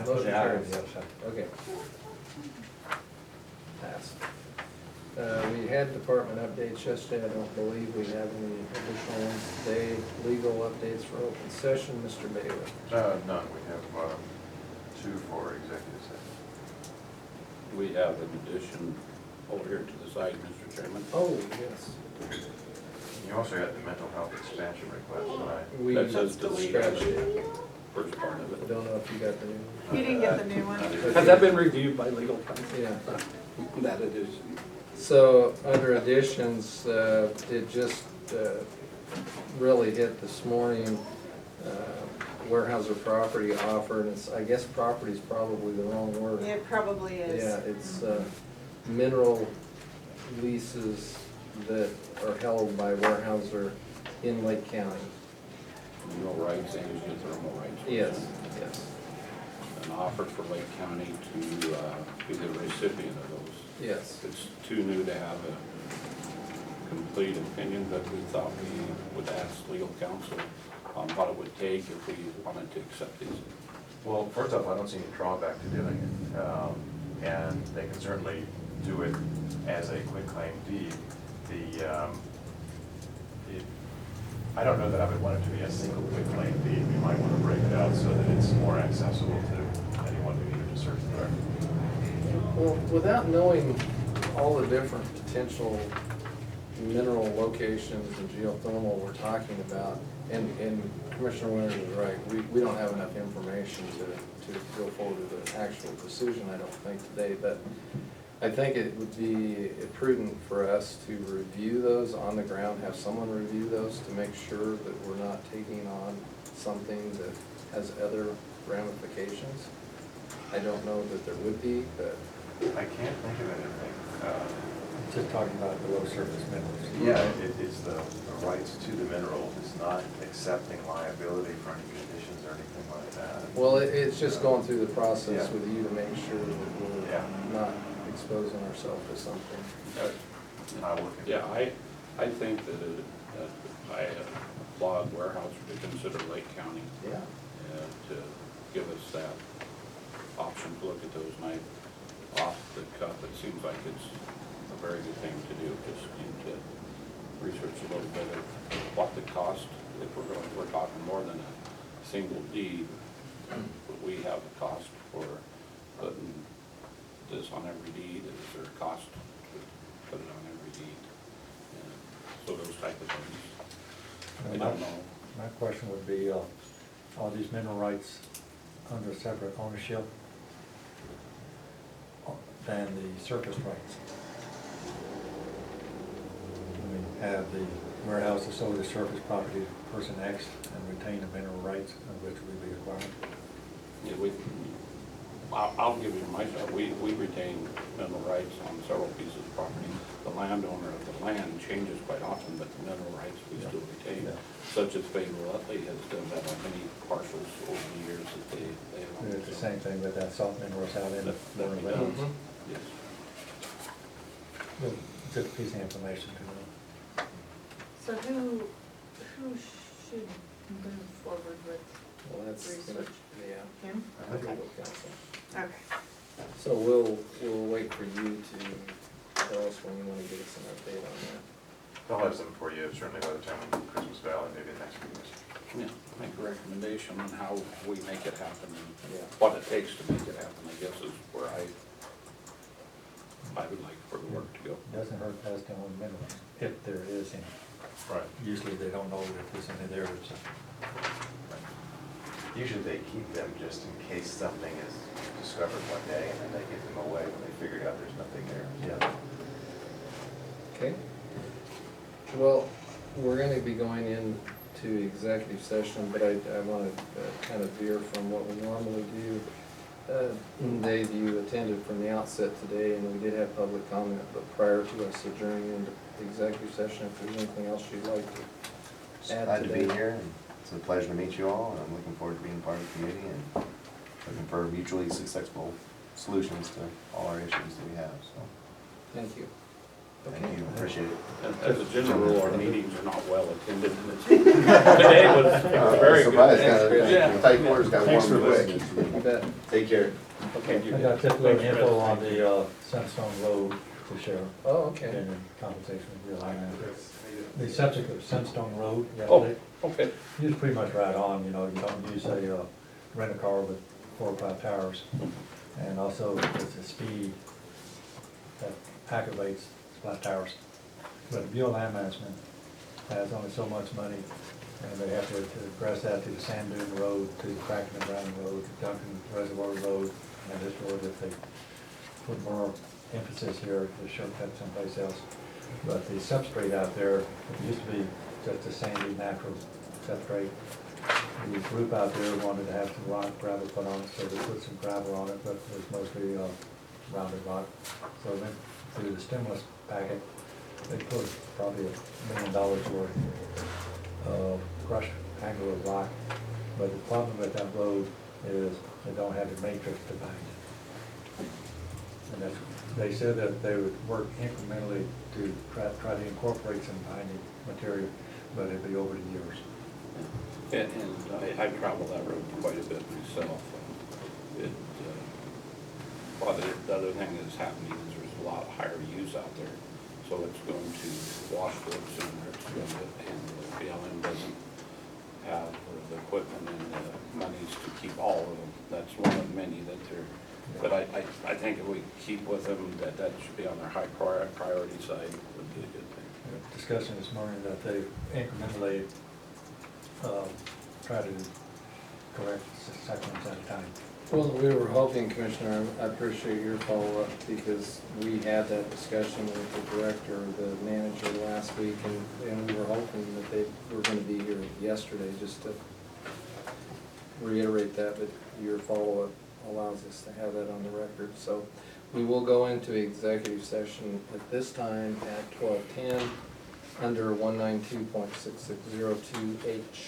Motion Yeah, carries. yes, sir. Okay. Passed. We had department updates yesterday. I don't believe we have any additional ones today. Legal updates for open session, Mr. Bailey. None, we have two for executive session. We have an addition over here to the side, Mr. Chairman. Oh, yes. You also had the mental health expansion request tonight. We That says delete. scratched it. First part of it. Don't know if you got the new one. You didn't get the new one. Has that been reviewed by legal counsel? Yeah. That addition. So, under additions, it just really hit this morning, Warehouser property offer, and it's, I guess property's probably the wrong word. It probably is. Yeah, it's mineral leases that are held by Warehouser in Lake County. No rights, and geothermal rights. Yes, yes, An offer for Lake County to be the recipient of those. yes. It's too new to have a complete opinion, but we thought we would ask legal counsel on what it would take if we wanted to accept these. Well, first off, I don't see any drawback to doing it, and they can certainly do it as a quitclaim deed. I don't know that I would want it to be a single quitclaim deed. We might want to break it out so that it's more accessible to anyone who needed to search the record. Well, without knowing all the different potential mineral locations and geothermal we're talking about, and Commissioner Winters is right, we don't have enough information to go forward with an actual decision, I don't think, today, but I think it would be prudent for us to review those on the ground, have someone review those to make sure that we're not taking on something that has other ramifications. I don't know that there would be, but. I can't think of anything. Just talking about the low surface minerals. Yeah, it's the rights to the mineral. It's not accepting liability for any conditions or anything like that. Well, it's just going through the process Yeah. with you to make sure that we're Yeah. not exposing ourselves to something. Yeah, I think that I applaud Warehouser to consider Lake County. Yeah. To give us that option to look at those, and off the cuff, it seems like it's a very good thing to do. Just need to research a little bit of what the cost, if we're talking more than a single deed, but we have the cost for putting this on every deed. Is there a cost to put it on every deed? And so those type of things. I don't know. My question would be, are these mineral rights under separate ownership than the surface rights? I mean, have the warehouse sold the surface property to person X and retain the mineral rights of which we be acquired? Yeah, I'll give you myself, we retain mineral rights on several pieces of property. The landowner of the land changes quite often, but the mineral rights we still retain. Yeah. Such as Fayetteville Utley has done that on many parcels over the years that they own. It's the same thing with that salt minerals out in the That we mineral done. wells. Yes. Good piece of information to know. So who should move forward with Well, that's, research? yeah. Him? Legal Okay. counsel. Okay. So we'll wait for you to tell us when you want to give us an update on that. I'll have something for you certainly by the time we do Christmas Valley, maybe next week. Yeah, make a recommendation on how we make it happen and Yeah. what it takes to make it happen, I guess, is where I would like for the work to go. Doesn't hurt to ask them on minerals, if there is any. Right. Usually they don't know if there's any there, so. Usually they keep them just in case something is discovered one day and then they give them away when they figured out there's nothing there. Yeah. Okay. Well, we're going to be going into executive session, but I want to kind of veer from what we normally do. Dave, you attended from the outset today, and we did have public comment, but prior to us adjourning into executive session, if there's anything else you'd like to add Glad to today. be here, and it's a pleasure to meet you all, and I'm looking forward to being part of the committee and looking for mutually successful solutions to all our issues that we have, so. Thank you. Thank you, appreciate it. And as a general rule, our meetings are not well attended, and it's, today was very good. Surprised, tight quarters got Thanks warm for quick. listening. You bet. Take care. Okay. I got typical info on the Sunstone Road to share. Oh, okay. And in conversation with Real Island. The subject of Sunstone Road Oh, yesterday, okay. it's pretty much right on, you know, you don't use a rent-a-car with 4 or 5 towers. And also it's the speed that aggravates flat towers. But Bureau of Land Management has only so much money, and they have to address that to the Sand Dune Road, to the Cracken and Brown Road, to Duncan Reservoir Road, and this road, if they put more emphasis here, to shortcut someplace else. But the substrate out there, it used to be just a sandy, natural substrate. The group out there wanted to have some rock gravel put on it, so they put some gravel on it, but it was mostly rounded rock. So then, through the stimulus packet, they put probably $1 million worth of crushed angle of rock. But the problem with that road is they don't have the matrix to bind it. And that's, they said that they would work incrementally to try to incorporate some binding material, but it'd be over the years. And I travel that road quite a bit myself. The other thing that's happening is there's a lot higher use out there. So it's going to wash wood sooner, it's going to, and the BLM doesn't have the equipment and the monies to keep all of them. That's one of many that they're, but I think if we keep with them, that should be on their high priority side, would be a good thing. Discussion this morning that they incrementally try to correct sections at a time. Well, we were hoping, Commissioner, I appreciate your follow-up, because we had that discussion with the director, the manager last week, and we were hoping that they were gonna be here yesterday, just to reiterate that, but your follow-up allows us to have that on the record. So we will go into executive session at this time at 12:10, under 192.6602H.